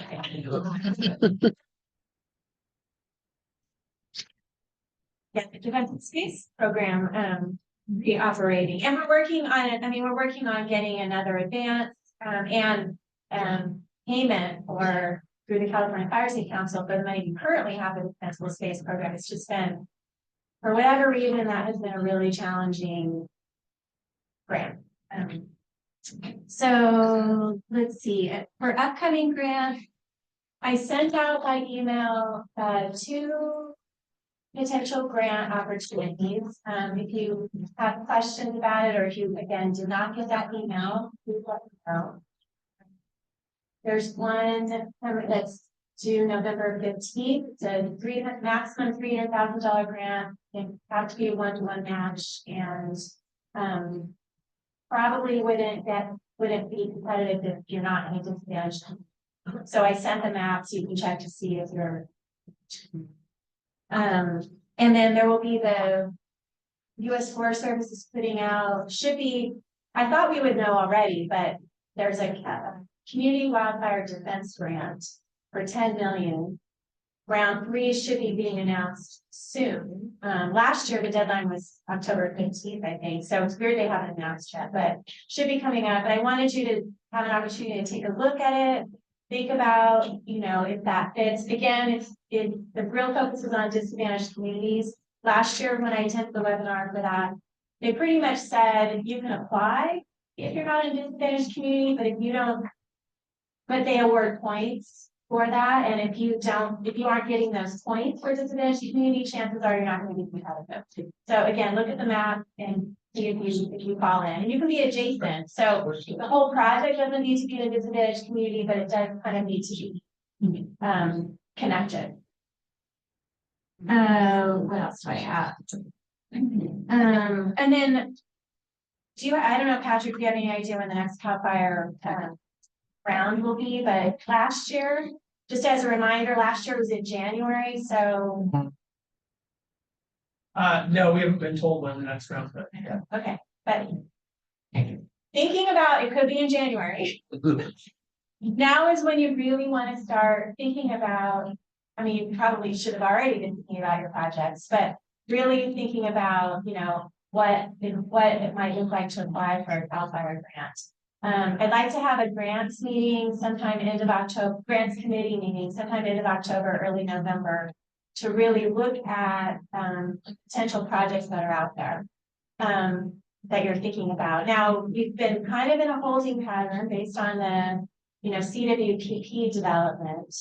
Yeah, the defensive space program be operating, and we're working on it. I mean, we're working on getting another advance and payment for through the California Fire Safe Council for the money we currently have in the defensible space program. It's just been, for whatever reason, that has been a really challenging grant. So let's see, for upcoming grants, I sent out by email 2 potential grant opportunities. If you have questions about it, or if you again did not get that email, please let me know. There's one that's due November 15th. It's a maximum $300,000 grant. It has to be a 1-to-1 match, and probably wouldn't be competitive if you're not in a disadvantaged. So I sent the map so you can check to see if you're. And then there will be the US Forest Service is putting out, should be, I thought we would know already, but there's a community wildfire defense grant for 10 million. Round 3 should be being announced soon. Last year, the deadline was October 15th, I think. So it's weird they haven't announced yet, but should be coming out. But I wanted you to have an opportunity to take a look at it. Think about, you know, if that fits. Again, the real focus is on disadvantaged communities. Last year, when I attended the webinar for that, they pretty much said you can apply if you're not in a disadvantaged community, but if you don't, but they award points for that. And if you aren't getting those points for disadvantaged community, chances are you're not going to be competitive. So again, look at the map and see if you fall in. And you can be adjacent. So the whole project doesn't need to be in a disadvantaged community, but it does kind of need to be connected. What else do I have? And then I don't know, Patrick, if you have any idea when the next CAL FIRE round will be, but last year, just as a reminder, last year was in January, so. No, we haven't been told when the next round's going. Okay, but thinking about, it could be in January. Now is when you really want to start thinking about, I mean, you probably should have already been thinking about your projects, but really thinking about, you know, what it might look like to apply for a CAL FIRE grant. I'd like to have a grants meeting sometime end of October, grants committee meeting sometime end of October, early November, to really look at potential projects that are out there that you're thinking about. Now, we've been kind of in a holding pattern based on the, you know, CWPP development.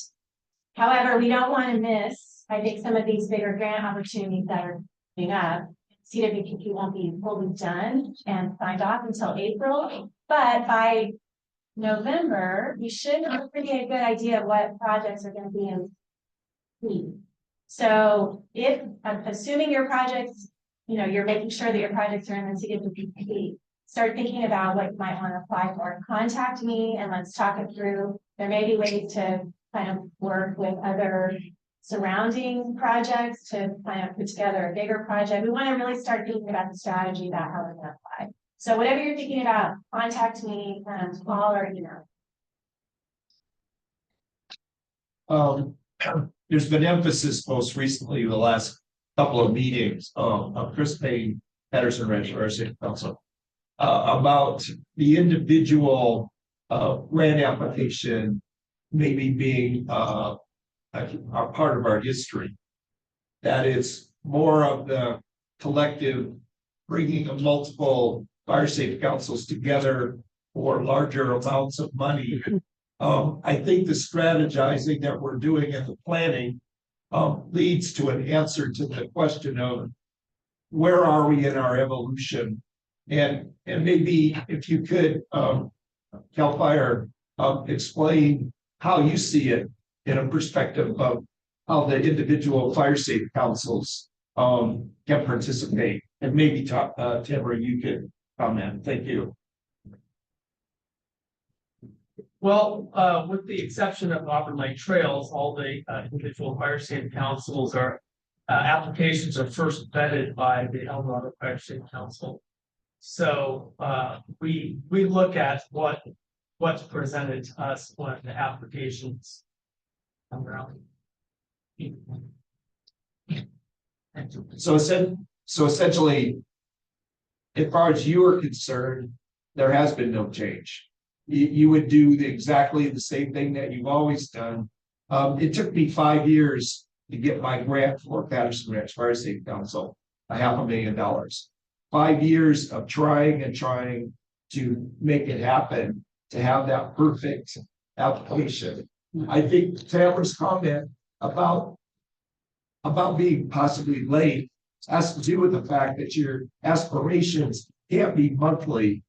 However, we don't want to miss, I think, some of these bigger grant opportunities that are coming up. CWPP won't be fully done and signed off until April, but by November, we should have a pretty good idea of what projects are going to be in need. So if, assuming your projects, you know, you're making sure that your projects are in the CWPP, start thinking about what you might want to apply for. Contact me and let's talk it through. There may be ways to kind of work with other surrounding projects to kind of put together a bigger project. We want to really start thinking about the strategy about how we're going to apply. So whatever you're thinking about, contact me, call or email. There's been emphasis most recently the last couple of meetings of Chris Payne, Patterson Ranch Fire Safety Council, about the individual grant application maybe being a part of our history. That it's more of the collective bringing of multiple fire safety councils together for larger amounts of money. I think the strategizing that we're doing and the planning leads to an answer to the question of where are we in our evolution? And maybe if you could, CAL FIRE, explain how you see it in a perspective of how the individual fire safety councils can participate. And maybe Tamara, you could comment. Thank you. Well, with the exception of Auburn Lake Trails, all the individual fire safety councils applications are first vetted by the El Dorado Fire Safety Council. So we look at what's presented to us when the applications come around. So essentially, as far as you are concerned, there has been no change. You would do exactly the same thing that you've always done. It took me 5 years to get my grant for Patterson Ranch Fire Safety Council, $500,000. 5 years of trying and trying to make it happen, to have that perfect application. I think Tamara's comment about being possibly late has to do with the fact that your aspirations can't be monthly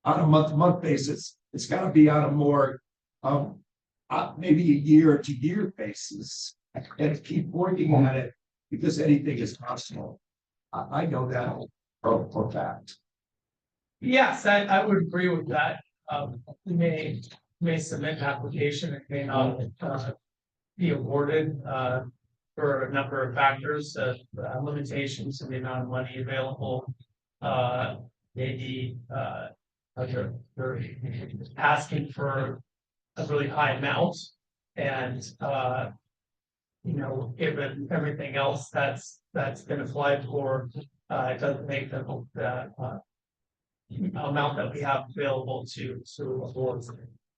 on a month-to-month basis. It's got to be on a more maybe a year-to-year basis and keep working on it because anything is possible. I know that for a fact. Yes, I would agree with that. We may submit an application, it may not, be awarded, for a number of factors, limitations in the amount of money available. Maybe, they're asking for a really high amount and, you know, given everything else that's been applied for, it doesn't make the amount that we have available to award.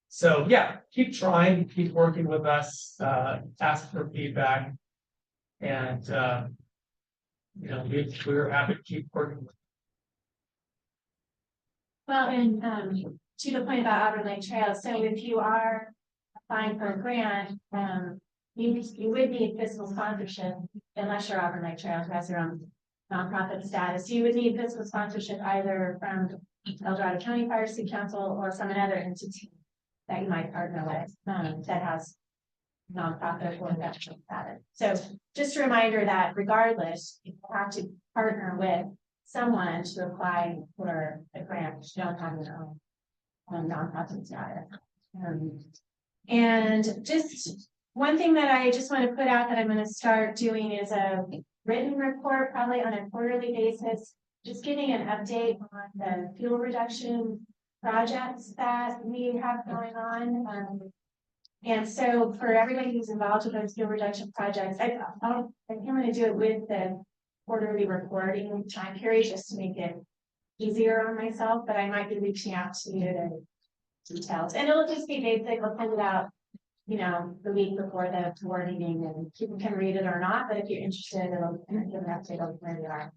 So yeah, keep trying, keep working with us, ask for feedback. And you know, we're happy to keep working with. Well, and to the point about Auburn Lake Trail, so if you are applying for a grant, you would need fiscal sponsorship unless you're Auburn Lake Trail has their own nonprofit status. You would need fiscal sponsorship either from El Dorado County Fire Safety Council or some other entity that you might partner with that has nonprofit or national status. So just a reminder that regardless, you have to partner with someone to apply for a grant. You don't have your own nonprofit status. And just one thing that I just want to put out that I'm going to start doing is a written report, probably on a quarterly basis, just giving an update on the fuel reduction projects that we have going on. And so for everybody who's involved with those fuel reduction projects, I'm going to do it with the quarterly reporting time period just to make it easier on myself, but I might be reaching out to you to details. And it'll just be basic. I'll send it out, you know, the week before the board meeting, and people can read it or not, but if you're interested, it'll give an update on where we are.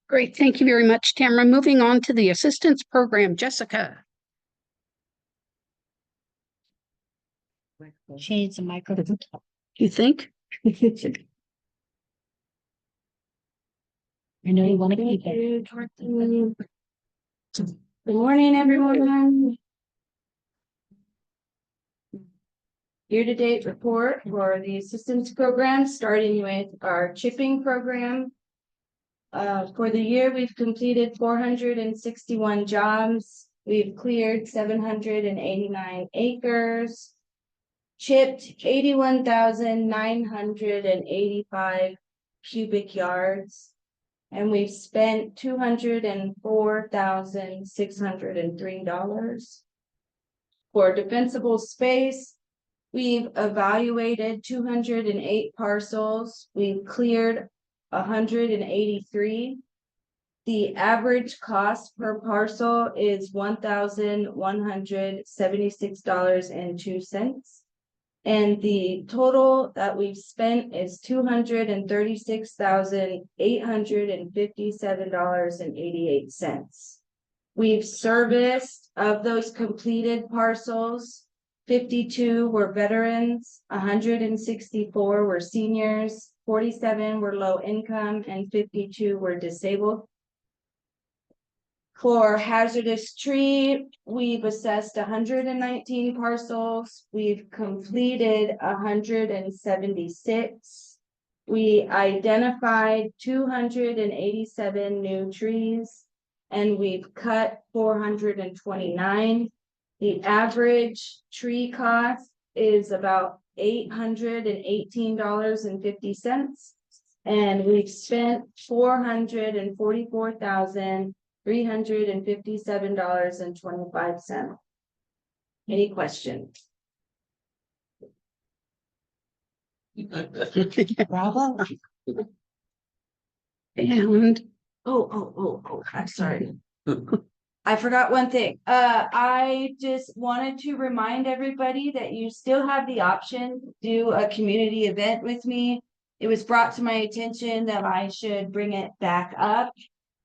Great, thank you very much, Tamara. Moving on to the assistance program, Jessica. She needs a microphone. You think? I know you want to keep it. Good morning, everyone. Year-to-date report for the assistance program, starting with our chipping program. For the year, we've completed 461 jobs. We've cleared 789 acres. Chipped 81,985 cubic yards. And we've spent $204,603. For defensible space, we've evaluated 208 parcels. We've cleared 183. The average cost per parcel is $1,176.02. And the total that we've spent is $236,857.88. We've serviced, of those completed parcels, 52 were veterans, 164 were seniors, 47 were low income, and 52 were disabled. For hazardous tree, we've assessed 119 parcels. We've completed 176. We identified 287 new trees, and we've cut 429. The average tree cost is about $818.50, and we've spent $444,357.25. Any questions? Bravo. And I'm sorry. I forgot one thing. I just wanted to remind everybody that you still have the option to do a community event with me. It was brought to my attention that I should bring it back up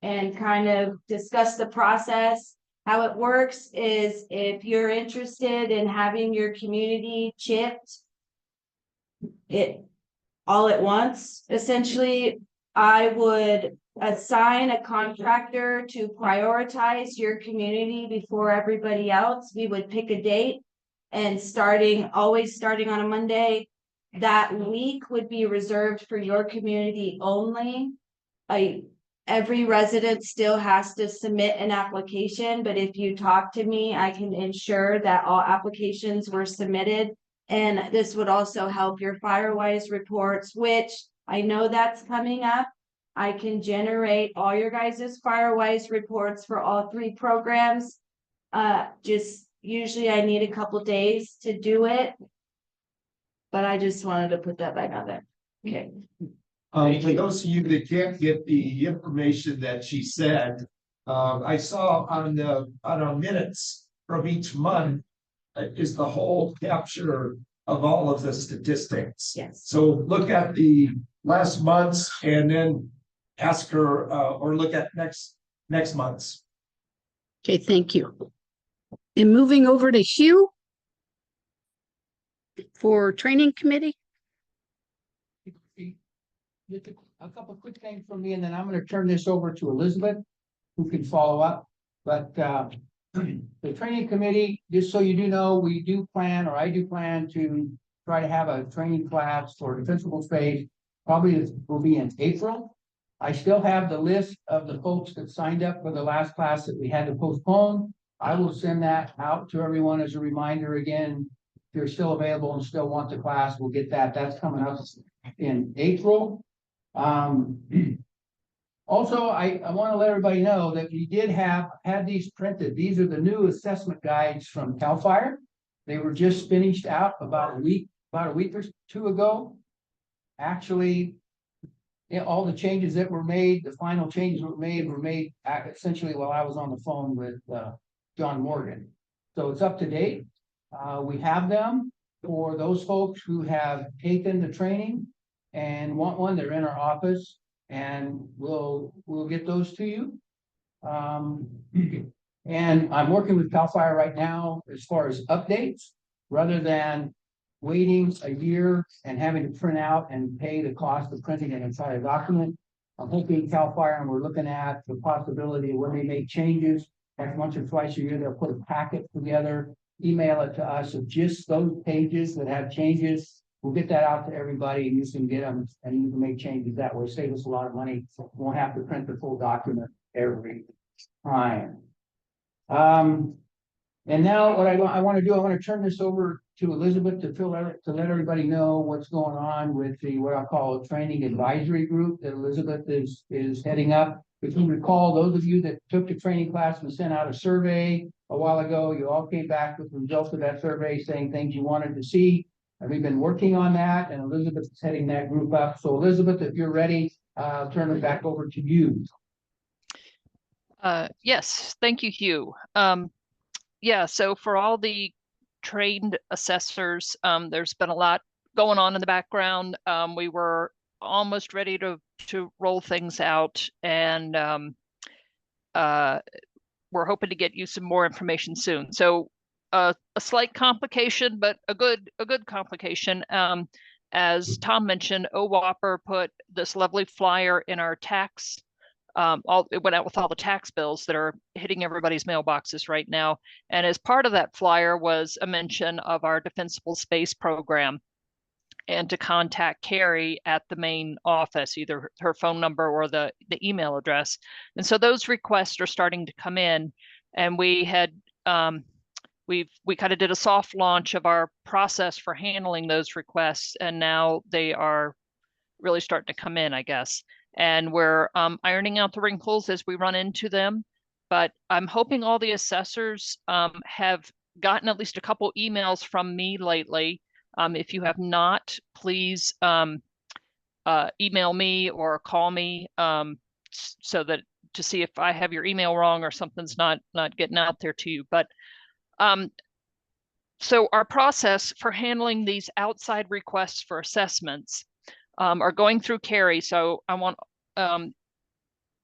and kind of discuss the process. How it works is if you're interested in having your community chipped it all at once, essentially, I would assign a contractor to prioritize your community before everybody else. We would pick a date, and always starting on a Monday, that week would be reserved for your community only. every resident still has to submit an application, but if you talk to me, I can ensure that all applications were submitted. And this would also help your Firewise reports, which I know that's coming up. I can generate all your guys' Firewise reports for all 3 programs. Just usually I need a couple days to do it. But I just wanted to put that back on there. Okay. For those of you that can't get the information that she said, I saw on our minutes from each month is the whole capture of all of the statistics. Yes. So look at the last month's and then ask her, or look at next month's. Okay, thank you. And moving over to Hugh for training committee. Just a couple of quick things from me, and then I'm gonna turn this over to Elizabeth, who can follow up. But the training committee, just so you do know, we do plan, or I do plan to try to have a training class for defensible space. Probably it will be in April. I still have the list of the folks that signed up for the last class that we had to postpone. I will send that out to everyone as a reminder again. If you're still available and still want the class, we'll get that. That's coming up in April. Also, I want to let everybody know that we did had these printed. These are the new assessment guides from CAL FIRE. They were just finished out about a week or 2 ago. Actually, all the changes that were made, the final changes were made essentially while I was on the phone with John Morgan. So it's up to date. We have them for those folks who have taken the training and want one. They're in our office, and we'll get those to you. And I'm working with CAL FIRE right now as far as updates, rather than waiting a year and having to print out and pay the cost of printing an entire document. I'm hoping CAL FIRE, and we're looking at the possibility of when they make changes, like once or twice a year, they'll put a packet together, email it to us of just those pages that have changes. We'll get that out to everybody, and you can get them and you can make changes that way. Save us a lot of money. Won't have to print the full document every time. And now what I want to do, I want to turn this over to Elizabeth to let everybody know what's going on with the what I call a training advisory group that Elizabeth is heading up. If you recall, those of you that took the training class and sent out a survey a while ago, you all came back with the results of that survey saying things you wanted to see. And we've been working on that, and Elizabeth is heading that group up. So Elizabeth, if you're ready, I'll turn it back over to you. Yes, thank you, Hugh. Yeah, so for all the trained assessors, there's been a lot going on in the background. We were almost ready to roll things out, and we're hoping to get you some more information soon. So a slight complication, but a good complication. As Tom mentioned, OWOPR put this lovely flyer in our tax. It went out with all the tax bills that are hitting everybody's mailboxes right now. And as part of that flyer was a mention of our Defensible Space program, and to contact Carrie at the main office, either her phone number or the email address. And so those requests are starting to come in, and we had we kind of did a soft launch of our process for handling those requests, and now they are really starting to come in, I guess. And we're ironing out the wrinkles as we run into them. But I'm hoping all the assessors have gotten at least a couple emails from me lately. If you have not, please email me or call me so that to see if I have your email wrong or something's not getting out there to you. But so our process for handling these outside requests for assessments are going through Carrie. So I want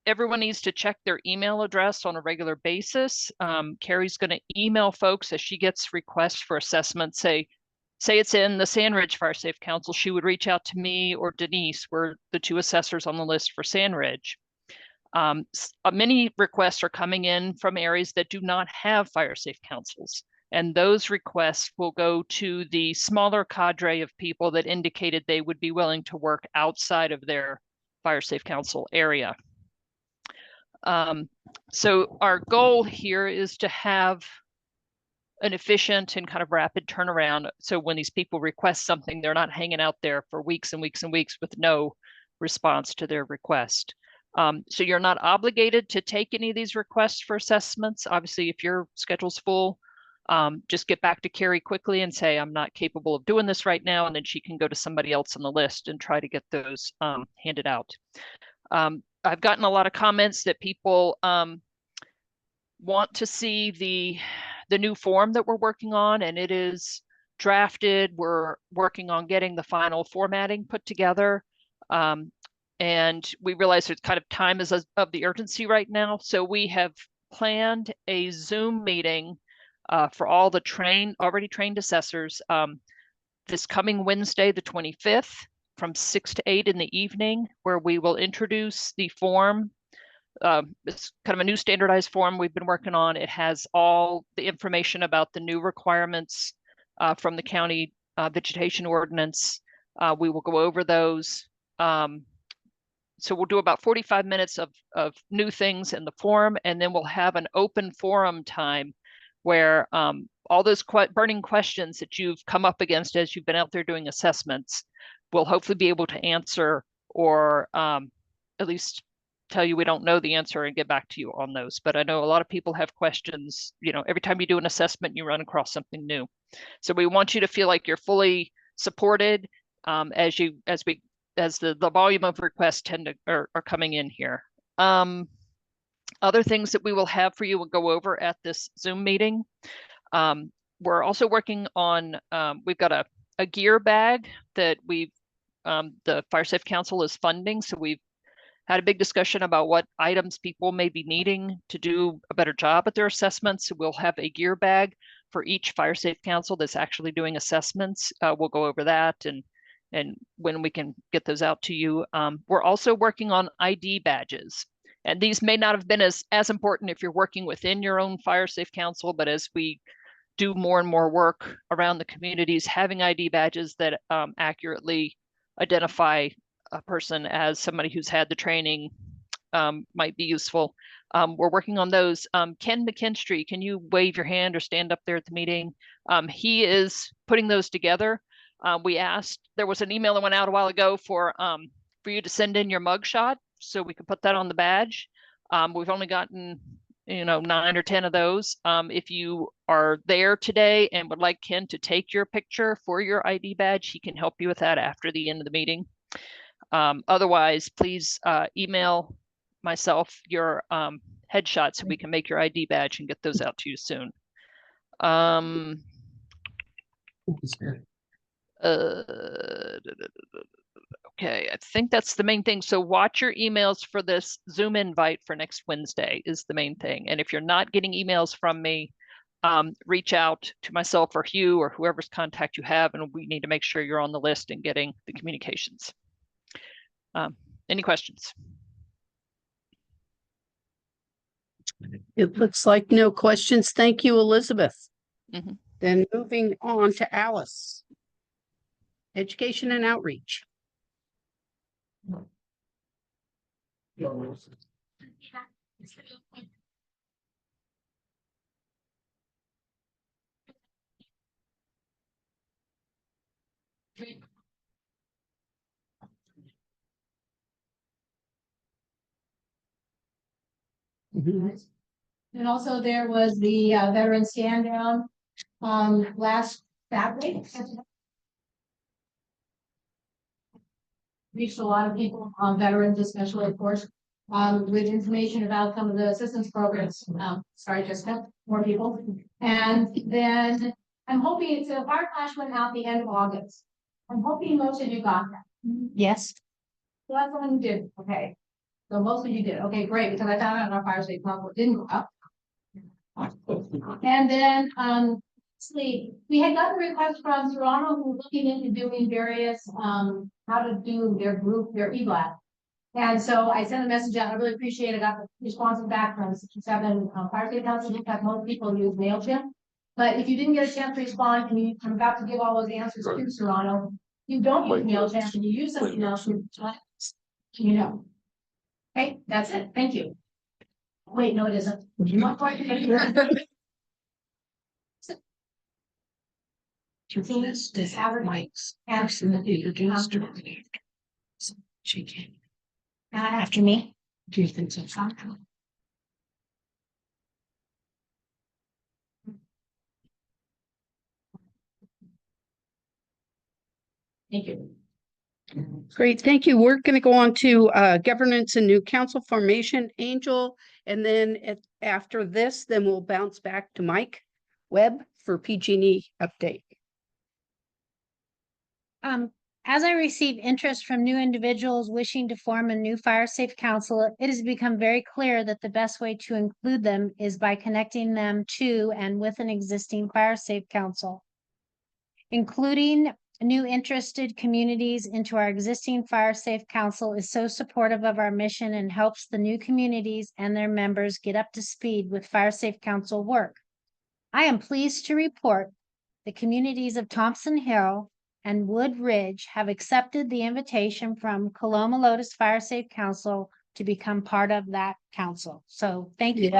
everyone needs to check their email address on a regular basis. Carrie's going to email folks as she gets requests for assessments. Say it's in the Sandridge Fire Safe Council, she would reach out to me or Denise. We're the 2 assessors on the list for Sandridge. Many requests are coming in from areas that do not have fire safe councils. And those requests will go to the smaller cadre of people that indicated they would be willing to work outside of their fire safe council area. So our goal here is to have an efficient and kind of rapid turnaround. So when these people request something, they're not hanging out there for weeks and weeks and weeks with no response to their request. So you're not obligated to take any of these requests for assessments. Obviously, if your schedule's full, just get back to Carrie quickly and say, I'm not capable of doing this right now. And then she can go to somebody else on the list and try to get those handed out. I've gotten a lot of comments that people want to see the new form that we're working on, and it is drafted. We're working on getting the final formatting put together. And we realize there's kind of time is of the urgency right now. So we have planned a Zoom meeting for all the already trained assessors this coming Wednesday, the 25th, from 6 to 8 in the evening, where we will introduce the form. It's kind of a new standardized form we've been working on. It has all the information about the new requirements from the county vegetation ordinance. We will go over those. So we'll do about 45 minutes of new things in the forum, and then we'll have an open forum time where all those burning questions that you've come up against as you've been out there doing assessments, we'll hopefully be able to answer, or at least tell you we don't know the answer and get back to you on those. But I know a lot of people have questions. You know, every time you do an assessment, you run across something new. So we want you to feel like you're fully supported as the volume of requests are coming in here. Other things that we will have for you will go over at this Zoom meeting. We're also working on, we've got a gear bag that the Fire Safe Council is funding. So we've had a big discussion about what items people may be needing to do a better job at their assessments. So we'll have a gear bag for each Fire Safe Council that's actually doing assessments. We'll go over that and when we can get those out to you. We're also working on ID badges. And these may not have been as important if you're working within your own Fire Safe Council, but as we do more and more work around the communities, having ID badges that accurately identify a person as somebody who's had the training might be useful. We're working on those. Ken McKinstry, can you wave your hand or stand up there at the meeting? He is putting those together. We asked, there was an email that went out a while ago for you to send in your mugshot so we could put that on the badge. We've only gotten 9 or 10 of those. If you are there today and would like Ken to take your picture for your ID badge, he can help you with that after the end of the meeting. Otherwise, please email myself your headshot so we can make your ID badge and get those out to you soon. Okay, I think that's the main thing. So watch your emails for this Zoom invite for next Wednesday is the main thing. And if you're not getting emails from me, reach out to myself or Hugh or whoever's contact you have, and we need to make sure you're on the list and getting the communications. Any questions? It looks like no questions. Thank you, Elizabeth. Mm-hmm. Then moving on to Alice. Education and outreach. And also there was the veteran stand down last Saturday. Reached a lot of people, veterans especially, of course, with information about some of the assistance programs. Sorry, Jessica, more people. And then I'm hoping it's a fire flash went out the end of August. I'm hoping most of you got that. Yes. So that's the one you did. Okay. So most of you did. Okay, great, because I found out our fire safe council didn't go up. And then, we had gotten a request from Toronto who was looking into doing various, how to do their group, their e-blast. And so I sent a message out. I really appreciate it. I got the responses back from 67 fire safe council. Because most people use MailChimp. But if you didn't get a chance to respond, and I'm about to give all those answers to Toronto, you don't use MailChimp and you use something else, you know. Okay, that's it. Thank you. Wait, no, it isn't. Just have Mike's absolutely introduced her. She came. After me? Do you think so? Thank you. Great, thank you. We're going to go on to governance and new council formation, Angel. And then after this, then we'll bounce back to Mike Webb for PG&E update. As I receive interest from new individuals wishing to form a new fire safe council, it has become very clear that the best way to include them is by connecting them to and with an existing fire safe council. Including new interested communities into our existing fire safe council is so supportive of our mission and helps the new communities and their members get up to speed with fire safe council work. I am pleased to report the communities of Thompson Hill and Wood Ridge have accepted the invitation from Coloma Lotus Fire Safe Council to become part of that council. So thank you.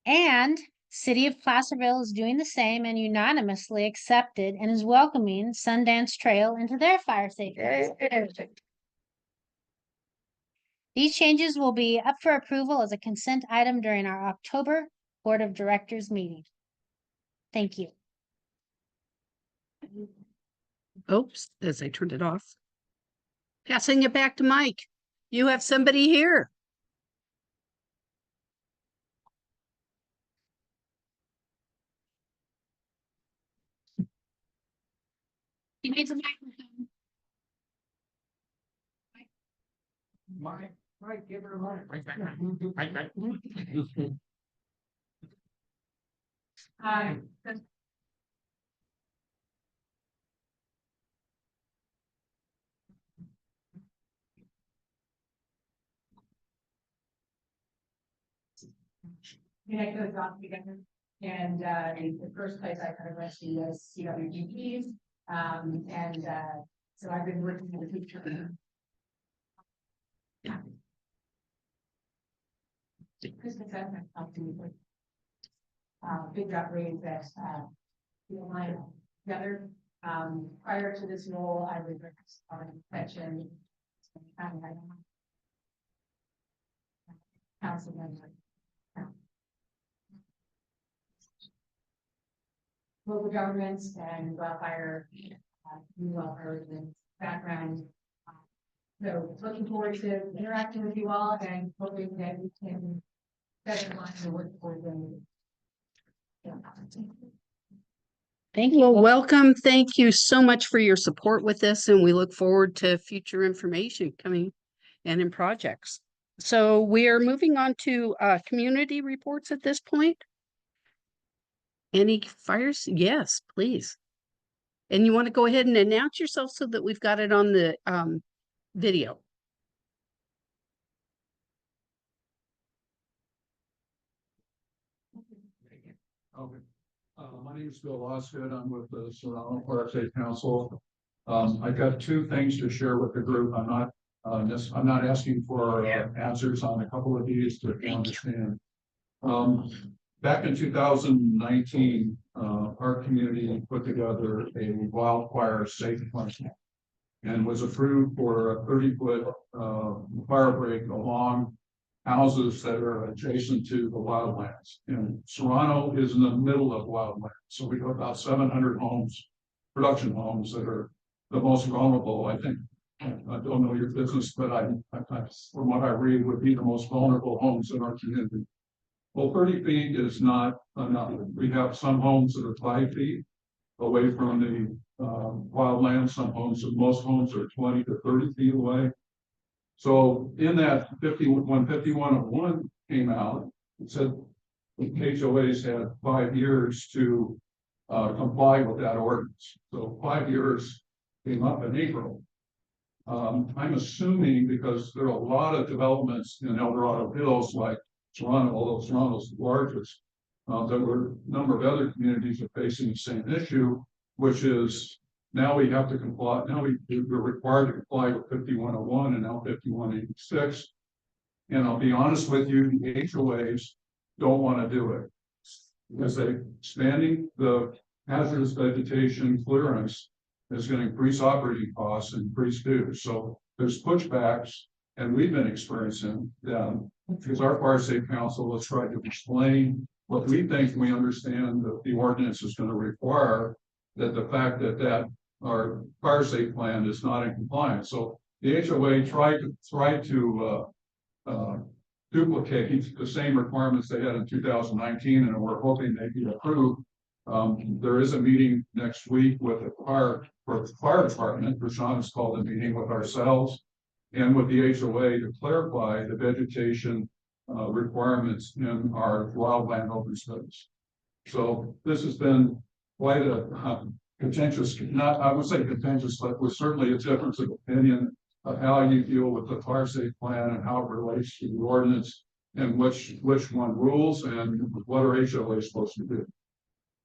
And City of Placerville is doing the same and unanimously accepted and is welcoming Sundance Trail into their fire safe council. These changes will be up for approval as a consent item during our October Board of Directors meeting. Thank you. Oops, as I turned it off. Passing it back to Mike. You have somebody here. He needs a microphone. Mike, give her a mic. Hi. Connect those dots together. And the first place I kind of went to was CWGPs. So I've been working in the future. Yeah. Christmas has helped me with big upgrades that line together. Prior to this role, I was on pension. Council member. Local governments and welfare, new welfare background. So looking forward to interacting with you all and hoping that we can better align the work for them. Thank you. Well, welcome. Thank you so much for your support with this, and we look forward to future information coming and in projects. So we are moving on to community reports at this point. Any fires? Yes, please. And you want to go ahead and announce yourself so that we've got it on the video. Okay. My name is Bill Osgood. I'm with the Serrano Fire Safe Council. I've got two things to share with the group. I'm not asking for answers on a couple of these to understand. Back in 2019, our community put together a wildfire safe plan and was approved for a 30-foot fire break along houses that are adjacent to the wildlands. And Serrano is in the middle of wildlands. So we have about 700 homes, production homes that are the most vulnerable, I think. I don't know your business, but I from what I read, would be the most vulnerable homes in our community. Well, 30 feet is not enough. We have some homes that are 5 feet away from the wildlands. Some homes, most homes are 20 to 30 feet away. So in that 5101 came out, it said the HOAs had 5 years to comply with that ordinance. So 5 years came up in April. I'm assuming because there are a lot of developments in El Dorado Hills, like Serrano, although Serrano's the largest, there were a number of other communities are facing the same issue, which is Now we have to comply, we're required to comply with 5101 and now 5186. And I'll be honest with you, the HOAs don't want to do it. Because expanding the hazardous vegetation clearance is going to increase operating costs and increase dues. So there's pushbacks, and we've been experiencing them because our fire safe council has tried to explain what we think we understand that the ordinance is going to require, that the fact that our fire safe plan is not in compliance. So the HOA tried to duplicate the same requirements they had in 2019, and we're hoping they get approved. There is a meeting next week with the fire department. Rashawn has called a meeting with ourselves and with the HOA to clarify the vegetation requirements in our wildland open space. So this has been quite a contentious, not I would say contentious, but was certainly a difference of opinion of how you deal with the fire safe plan and how it relates to the ordinance and which one rules and what are HOA supposed to do.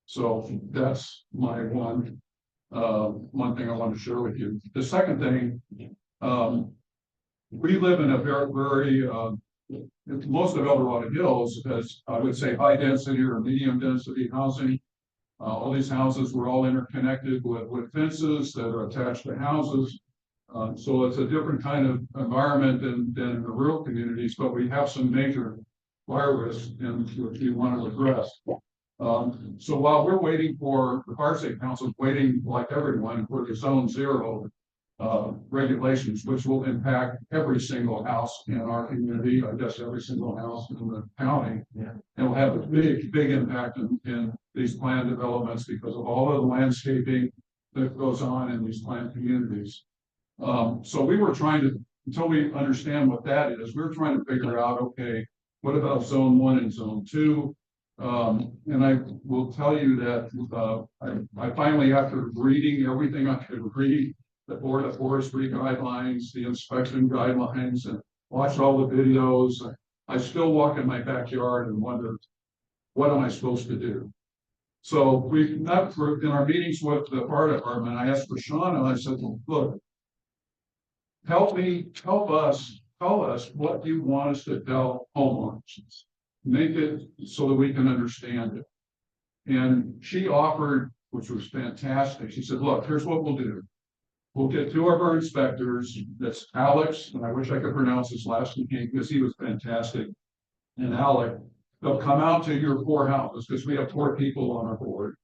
So that's my one thing I want to share with you. The second thing, we live in a very most of El Dorado Hills has, I would say, high density or medium density housing. All these houses were all interconnected with fences that are attached to houses. So it's a different kind of environment than in the rural communities, but we have some major fire risks which we want to address. So while we're waiting for the fire safe council, waiting like everyone for the zone 0 regulations, which will impact every single house in our community, I guess every single house in the county. Yeah. And will have a big impact in these planned developments because of all of the landscaping that goes on in these planned communities. So we were trying to, until we understand what that is, we were trying to figure out, okay, what about zone 1 and zone 2? And I will tell you that I finally, after reading everything I could read, the Board of Forestry guidelines, the inspection guidelines, and watch all the videos, I still walk in my backyard and wonder, what am I supposed to do? So we met in our meetings with the fire department. I asked Rashawn and I said, look, tell us what you want us to tell homeowners. Make it so that we can understand it. And she offered, which was fantastic. She said, look, here's what we'll do. We'll get 2 of our inspectors. That's Alex, and I wish I could pronounce his last name because he was fantastic. And Alec, they'll come out to your 4 houses because we have 4 people on our board,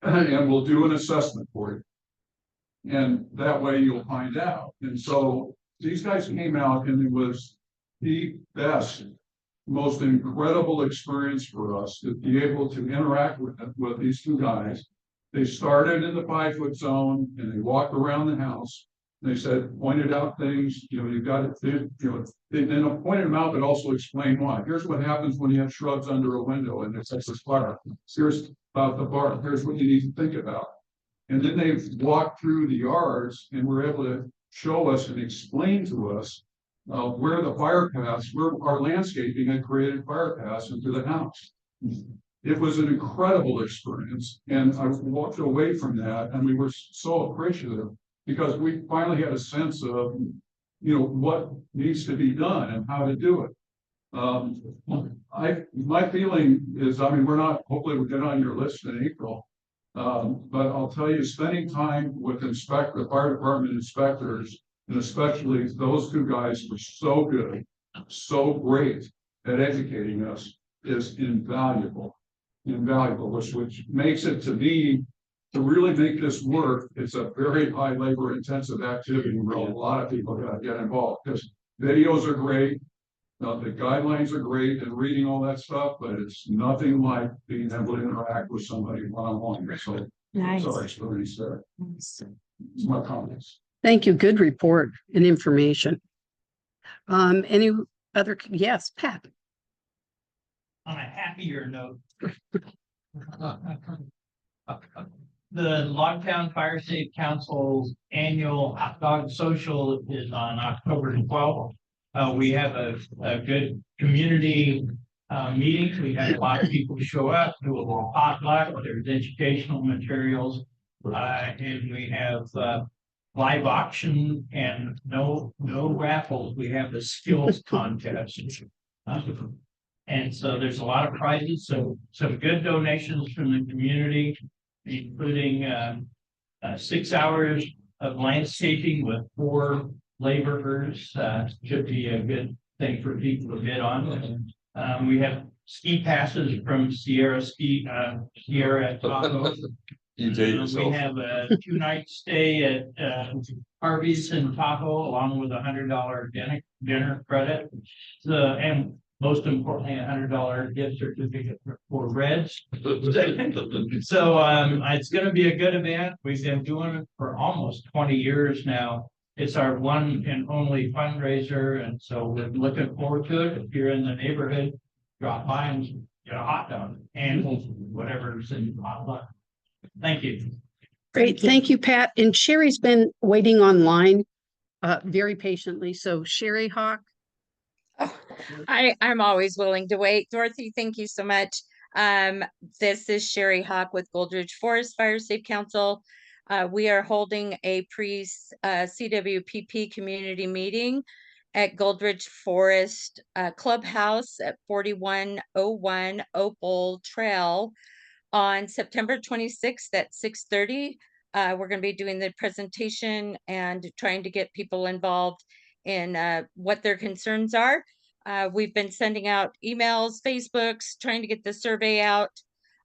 and we'll do an assessment for you. And that way you'll find out. And so these guys came out, and it was the best, most incredible experience for us to be able to interact with these 2 guys. They started in the 5-foot zone and they walked around the house. They said, pointed out things, you've got to, they then pointed them out, but also explained why. Here's what happens when you have shrubs under a window and it sets a fire. Here's about the bark. Here's what you need to think about. And then they walked through the yards and were able to show us and explain to us where the fire paths, where our landscaping had created fire paths into the house. It was an incredible experience, and I walked away from that, and we were so appreciative because we finally had a sense of, what needs to be done and how to do it. My feeling is, hopefully we'll get on your list in April, but I'll tell you, spending time with the fire department inspectors, and especially those 2 guys were so good, so great at educating us, is invaluable, which makes it, to me, to really make this work, it's a very high labor intensive activity where a lot of people got to get involved because videos are great, the guidelines are great and reading all that stuff, but it's nothing like being able to interact with somebody one-on-one. So nice. Sorry, experience there. It's my comments. Thank you. Good report and information. Any other? Yes, Pat. On a happier note, the Logtown Fire Safe Council's annual hot dog social is on October 12th. We have a good community meeting. We had a lot of people show up, do a little potluck. There's educational materials. And we have, live auction and no raffles. We have the skills contest. And so there's a lot of prizes, so some good donations from the community, including 6 hours of landscaping with 4 laborers. Should be a good thing for people to bid on. We have ski passes from Sierra Tahoe. You did yourself. We have a 2-night stay at Harvey's in Tahoe, along with $100 dinner credit. So, and most importantly, $100 gift certificate for Reds. So it's going to be a good event. We've been doing it for almost 20 years now. It's our one and only fundraiser, and so we're looking forward to it. If you're in the neighborhood, drop by and get a hot dog and whatever's in the hot dog. Thank you. Great, thank you, Pat. And Sherry's been waiting online very patiently. So Sherry Hawk. I'm always willing to wait. Dorothy, thank you so much. This is Sherry Hawk with Goldridge Forest Fire Safe Council. We are holding a CWPP community meeting at Goldridge Forest Clubhouse at 4101 Opal Trail on September 26th at 6:30. We're going to be doing the presentation and trying to get people involved in what their concerns are. We've been sending out emails, Facebooks, trying to get the survey out.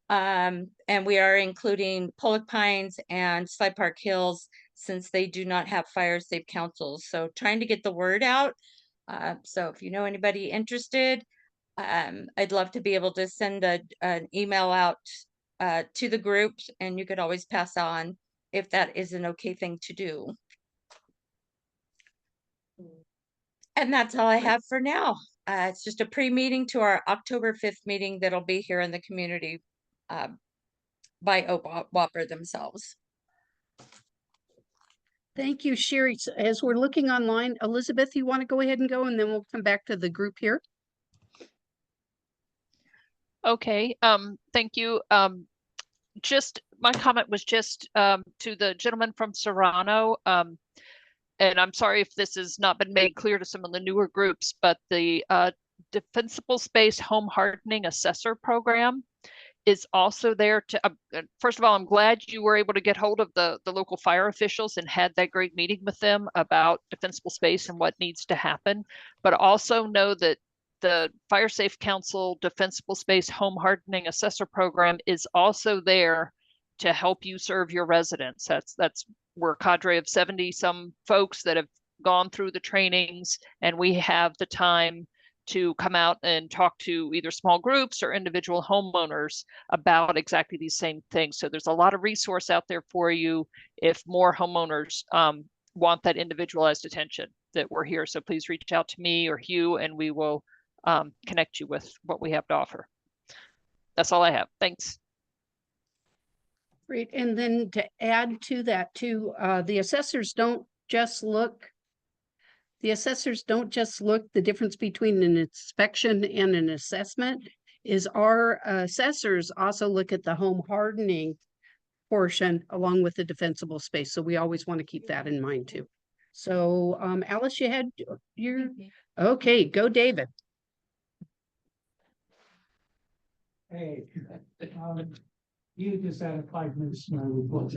And we are including Pollock Pines and Slide Park Hills since they do not have fire safe councils. So trying to get the word out. So if you know anybody interested, I'd love to be able to send an email out to the groups, and you could always pass on if that is an okay thing to do. And that's all I have for now. It's just a pre-meeting to our October 5th meeting that'll be here in the community by Whopper themselves. Thank you, Sherry. So as we're looking online, Elizabeth, you want to go ahead and go, and then we'll come back to the group here. Okay, thank you. Just my comment was just to the gentleman from Serrano. And I'm sorry if this has not been made clear to some of the newer groups, but the Defensible Space Home Hardening Assessor Program is also there to, first of all, I'm glad you were able to get hold of the local fire officials and had that great meeting with them about defensible space and what needs to happen. But also know that the Fire Safe Council Defensible Space Home Hardening Assessor Program is also there to help you serve your residents. We're a cadre of 70 some folks that have gone through the trainings, and we have the time to come out and talk to either small groups or individual homeowners about exactly these same things. So there's a lot of resource out there for you if more homeowners want that individualized attention, that we're here. So please reach out to me or Hugh, and we will connect you with what we have to offer. That's all I have. Thanks. Great. And then to add to that too, the assessors don't just look the difference between an inspection and an assessment. Is our assessors also look at the home hardening portion along with the defensible space. So we always want to keep that in mind too. So Alice, you had your, okay, go David. Hey, you just had a 5-minute smile report.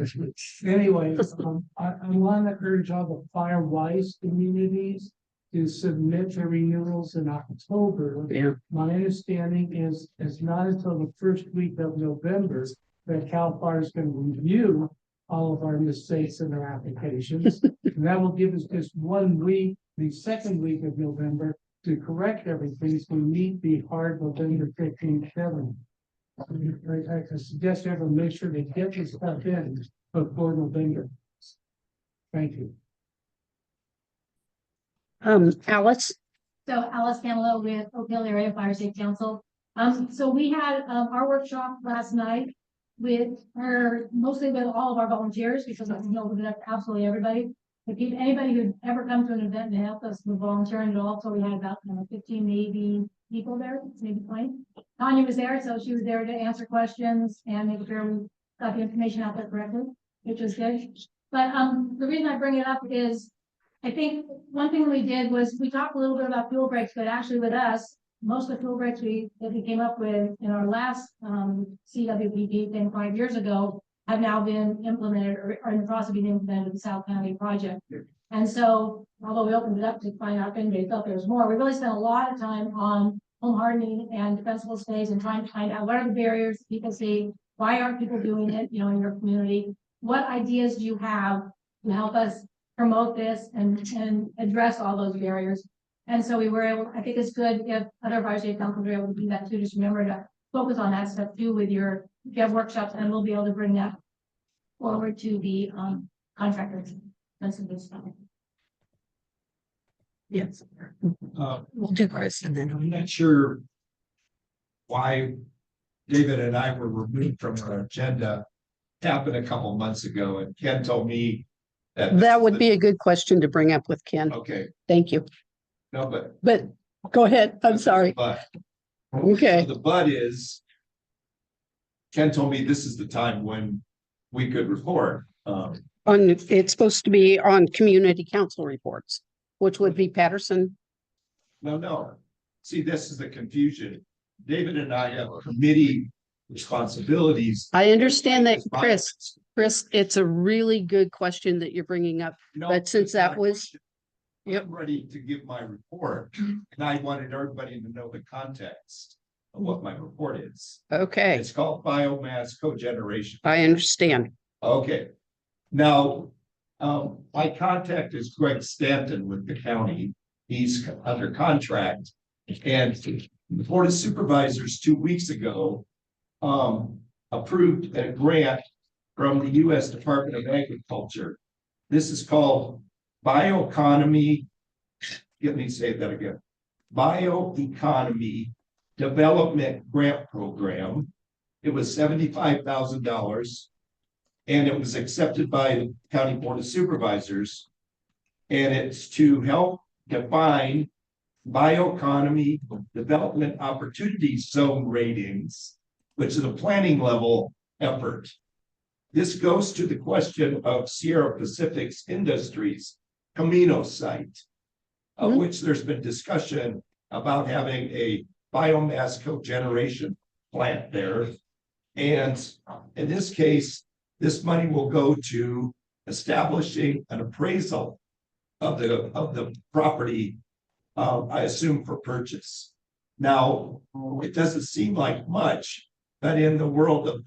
Anyway, I want to urge all the Firewise communities to submit their renewals in October. Yeah. My understanding is it's not until the first week of November that CAL FIRE is going to review all of our mistakes in our applications. And that will give us just 1 week, the second week of November, to correct everything. So we meet the hard November 15th deadline. I suggest everyone make sure they get this stuff in before November. Thank you. Alice. So Alice Camelo with Oak Hill Area Fire Safe Council. So we had our workshop last night with mostly with all of our volunteers, because we know that absolutely everybody. If anybody who'd ever come to an event and help us with volunteering at all, so we had about 15 maybe people there, maybe 20. Tanya was there, so she was there to answer questions and make sure we got the information out there correctly. which is good. But, the reason I bring it up is, I think one thing we did was, we talked a little bit about fuel breaks, but actually with us, most of the fuel breaks that we came up with in our last, CWPP thing 5 years ago have now been implemented or are in the process of being implemented with the South County project. And so, although we opened it up to find out if anybody felt there was more, we really spent a lot of time on home hardening and defensible stays and trying to find out what are the barriers people see, why aren't people doing it, you know, in your community? What ideas do you have to help us promote this and address all those barriers? And so we were able, I think it's good if other fire safety councils are able to do that too. Just remember to focus on that stuff too with your, if you have workshops, and we'll be able to bring that forward to the contractors. That's a good stuff. Yes. We'll do Chris and then. I'm not sure why David and I were removed from our agenda. Happened a couple months ago, and Ken told me that. That would be a good question to bring up with Ken. Okay, Thank you. no, but. But go ahead. I'm sorry. But. Okay. The but is. Ken told me this is the time when we could report. It's supposed to be on community council reports, which would be Patterson. No. See, this is the confusion. David and I have committee responsibilities. I understand that, It's Chris, it's a really good question that you're bringing up. No, But since it's not that a was, I'm ready to give my report, and I wanted everybody to know the context of what my report is. okay, It's called biomass cogeneration. I understand. Okay. Now, my contact is Greg Stanton with the county. He's under contract. And the Board of Supervisors 2 weeks ago approved a grant from the U.S. Department of Agriculture. This is called Bioeconomy. Let me say that again. Bioeconomy Development Grant Program. It was $75,000. And it was accepted by the County Board of Supervisors. And it's to help define bioeconomy development opportunity zone ratings, which is a planning level effort. This goes to the question of Sierra Pacific's Industries Camino site, of which there's been discussion about having a biomass cogeneration plant there. And in this case, this money will go to establishing an appraisal of the property, I assume for purchase. Now, it doesn't seem like much, but in the world of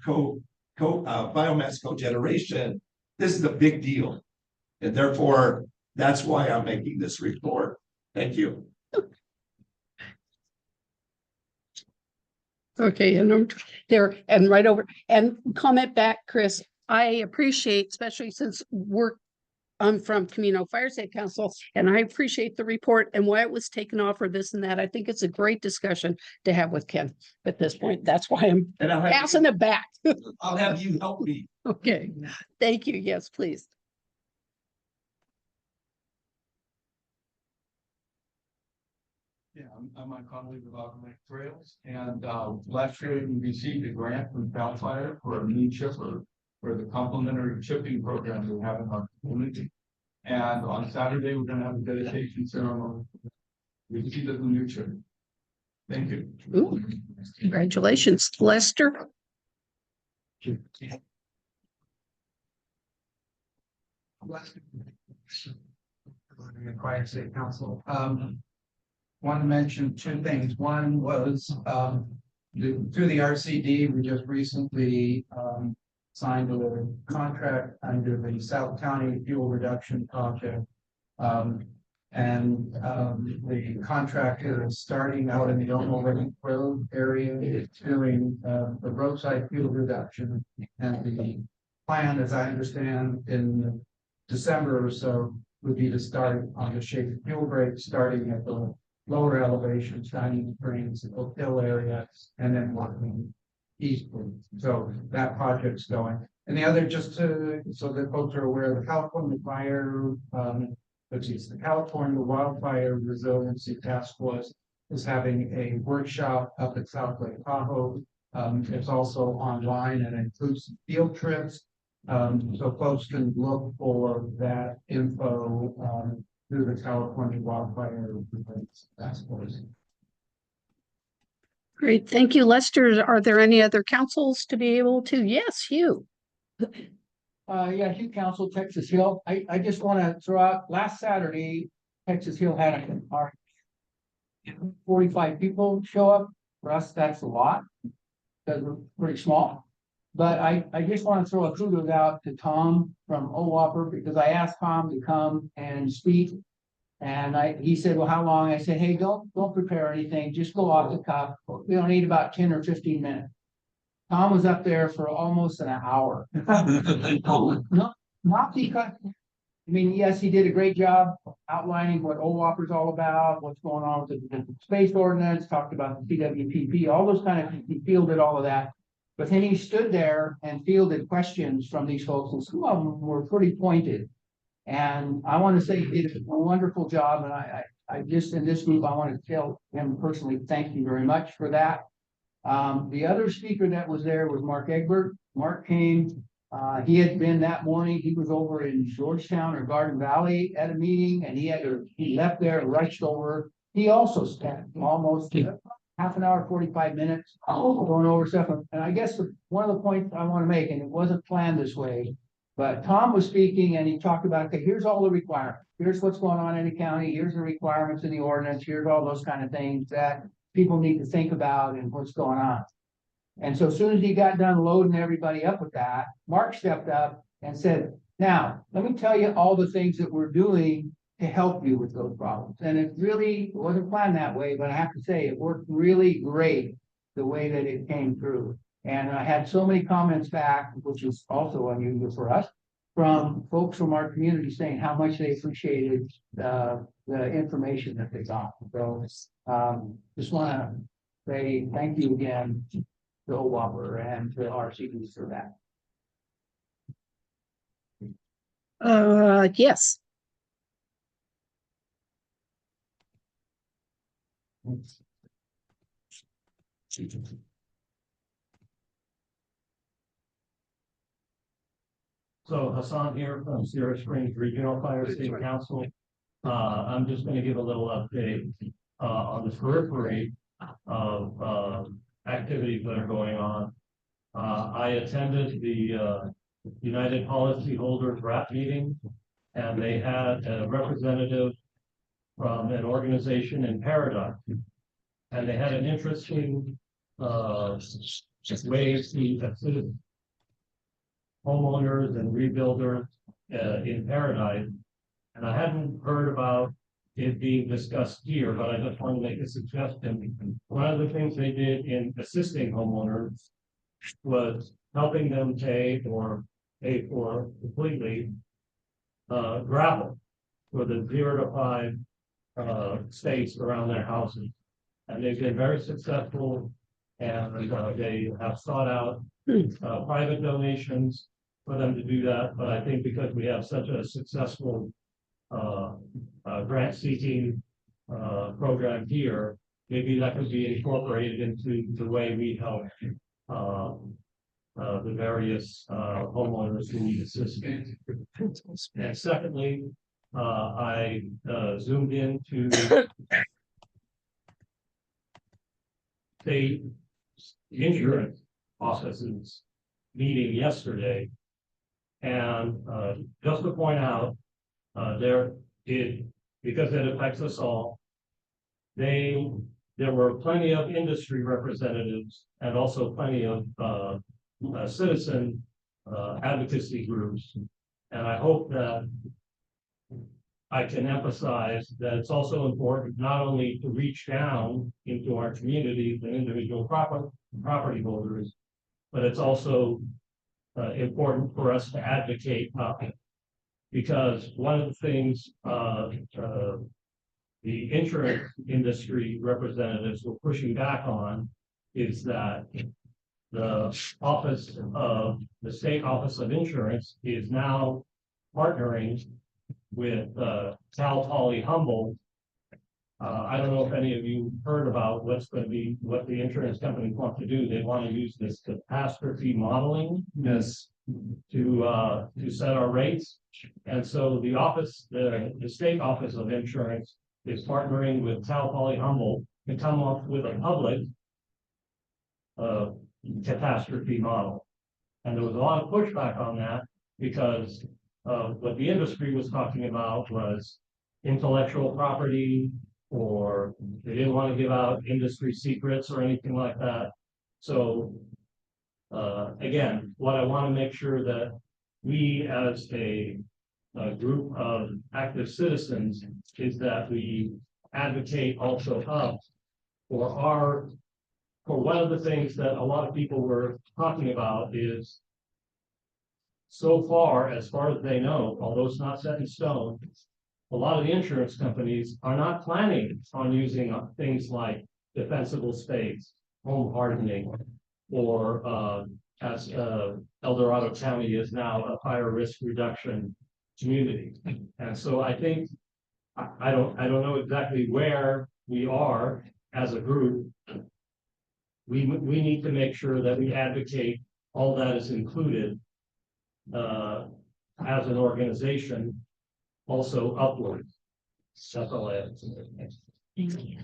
biomass cogeneration, this is a big deal. And therefore, that's why I'm making this report. Thank you. Okay, and I'm there and right over and comment back, Chris. I appreciate, especially since I'm from Camino Fire Safe Council, and I appreciate the report and why it was taken off or this and that. I think it's a great discussion to have with Ken at this point. That's why I'm passing it back. I'll have you help me. Okay, thank you. Yes, please. Yeah, I'm my colleague of Automatic Trails, and last year we received a grant from CAL FIRE for a new chipper for the complementary chipping program we have in our community. And on Saturday, we're gonna have a dedication ceremony. We see the new chip. Thank you. Ooh, congratulations, Lester. Fire State Council. Want to mention two things. One was through the RCD, we just recently signed a contract under the South County Fuel Reduction Project. The contractor is starting out in the Omaha Road area. It's doing the roadside fuel reduction, and the plan, as I understand, in December or so would be to start on the shaded fuel break, starting at the lower elevations, Dining Springs, the Oak Hill area, and then working eastward. So that project's going. And the other, just to, so that folks are aware, the California Fire, which is the California Wildfire Resiliency Task Force, is having a workshop up at South Lake Tahoe. It's also online and includes field trips So folks can look for that info, through the California Wildfire Task Force. Great, thank you, Lester. Are there any other councils to be able to? Yes, you. Yeah, Hugh Council, Texas Hill. I just want to throw out, last Saturday, Texas Hill had our 45 people show up. For us, that's a lot, because we're pretty small. But I just want to throw a kudos out to Tom from OWOPR, because I asked Tom to come and speak. And he said, well, how long? I said, hey, don't prepare anything, just go off the cuff. We don't need about 10 or 15 minutes. Tom was up there for almost an hour. No, not because, I mean, yes, he did a great job outlining what OWOPR is all about, what's going on with the space ordinance, talked about the CWPP, all those kind of, he fielded all of that. But then he stood there and fielded questions from these folks, and some of them were pretty pointed. And I want to say he did a wonderful job, and I just, in this group, I want to tell him personally, thank you very much for that. The other speaker that was there was Mark Egbert. Mark came, he had been that morning, he was over in Georgetown or Garden Valley at a meeting, and he left there, rushed over. He also spent almost half an hour, 45 minutes going over stuff. And I guess one of the points I want to make, and it wasn't planned this way, but Tom was speaking and he talked about, okay, here's all the requirements. Here's what's going on in the county. Here's the requirements in the ordinance. Here's all those kind of things that people need to think about and what's going on. And so as soon as he got done loading everybody up with that, Mark stepped up and said, now, let me tell you all the things that we're doing to help you with those problems. And it really wasn't planned that way, but I have to say it worked really great the way that it came through. And I had so many comments back, which is also unusual for us, from folks from our community saying how much they appreciated the information that they got. So just want to say thank you again to OWOPR and to RCD for that. Yes. So Hassan here from Sierra Springs Regional Fire Safety Council. I'm just going to give a little update on the periphery of activities that are going on. I attended the United Policyholders RAP meeting, and they had a representative from an organization in Paradigm. And they had an interesting way to assist homeowners and rebuilders in Paradise. And I hadn't heard about it being discussed here, but I just want to make a suggestion. One of the things they did in assisting homeowners was helping them pay for completely gravel for the 0 to 5 space around their houses. And they've been very successful, and they have sought out private donations for them to do that. But I think because we have such a successful grant seeking program here, maybe that could be incorporated into the way we help the various homeowners who need assistance. And secondly, I zoomed into state insurance offices meeting yesterday. And just to point out, because it affects us all, there were plenty of industry representatives and also plenty of citizen advocacy groups. And I hope that I can emphasize that it's also important not only to reach down into our communities and individual property holders, but it's also important for us to advocate up. Because one of the things the insurance industry representatives were pushing back on is that the state office of insurance is now partnering with Cal Poly Humboldt. I don't know if any of you heard about what the insurance companies want to do. They want to use this catastrophe modeling. Yes. to set our rates. And so the office, the state office of insurance is partnering with Cal Poly Humboldt to come up with a public catastrophe model. And there was a lot of pushback on that because what the industry was talking about was intellectual property, or they didn't want to give out industry secrets or anything like that. So again, what I want to make sure that we as a group of active citizens is that we advocate also up for one of the things that a lot of people were talking about is so far as they know, although it's not set in stone, a lot of the insurance companies are not planning on using things like defensible space, home hardening, or as El Dorado County is now a higher risk reduction community. And so I think, I don't know exactly where we are as a group. We need to make sure that we advocate all that is included as an organization, also upward. That's all I have to say.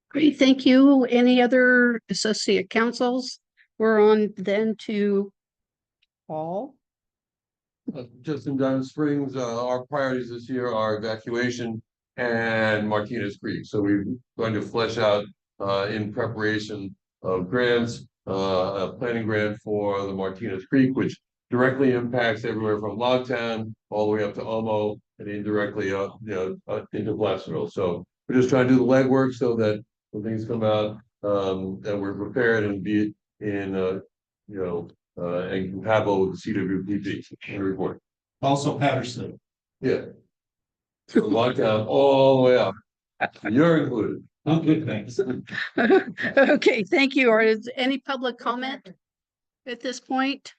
Great, thank you. Any other associate councils? We're on then to Paul. Justin Dunn Springs, our priorities this year are evacuation and Martinez Creek. So we're going to flesh out in preparation of grants, a planning grant for the Martinez Creek, which directly impacts everywhere from Logtown all the way up to Omo and indirectly into Placerville. So we're just trying to do the legwork so that when things come out, that we're prepared and be in and compatible with the CWPP report. Also Patterson. Yeah. Lockdown all the way up. You're included. Okay, thanks. Okay, thank you. Or is any public comment at this point?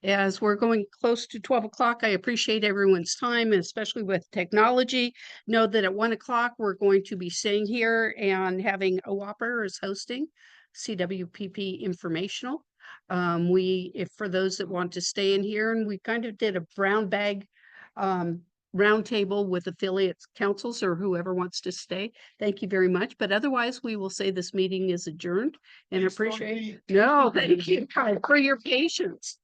As we're going close to 12 o'clock, I appreciate everyone's time, and especially with technology. Know that at 1 o'clock, we're going to be staying here and having OWOPR is hosting CWPP informational. If for those that want to stay in here, and we kind of did a brown bag roundtable with affiliates councils or whoever wants to stay. Thank you very much. But otherwise, we will say this meeting is adjourned and appreciate. No, thank you for your patience.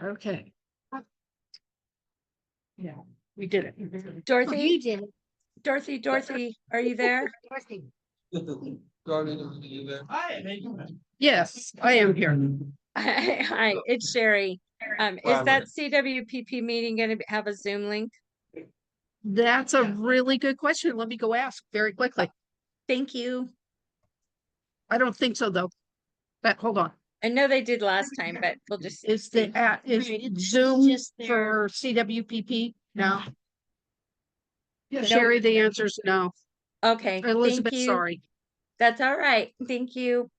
Okay. Yeah, we did it. Dorothy? You did it. Dorothy, are you there? Yes, I am here. Hi, it's Sherry. Is that CWPP meeting going to have a Zoom link? That's a really good question. Let me go ask very quickly. Thank you. I don't think so, though. But hold on. I know they did last time, but we'll just. Is Zoom just for CWPP? No. Nope. Sherry, the answer is no. Okay. Elizabeth, thank you. sorry. That's all right. Thank you.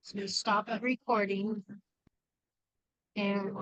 So stop the recording. And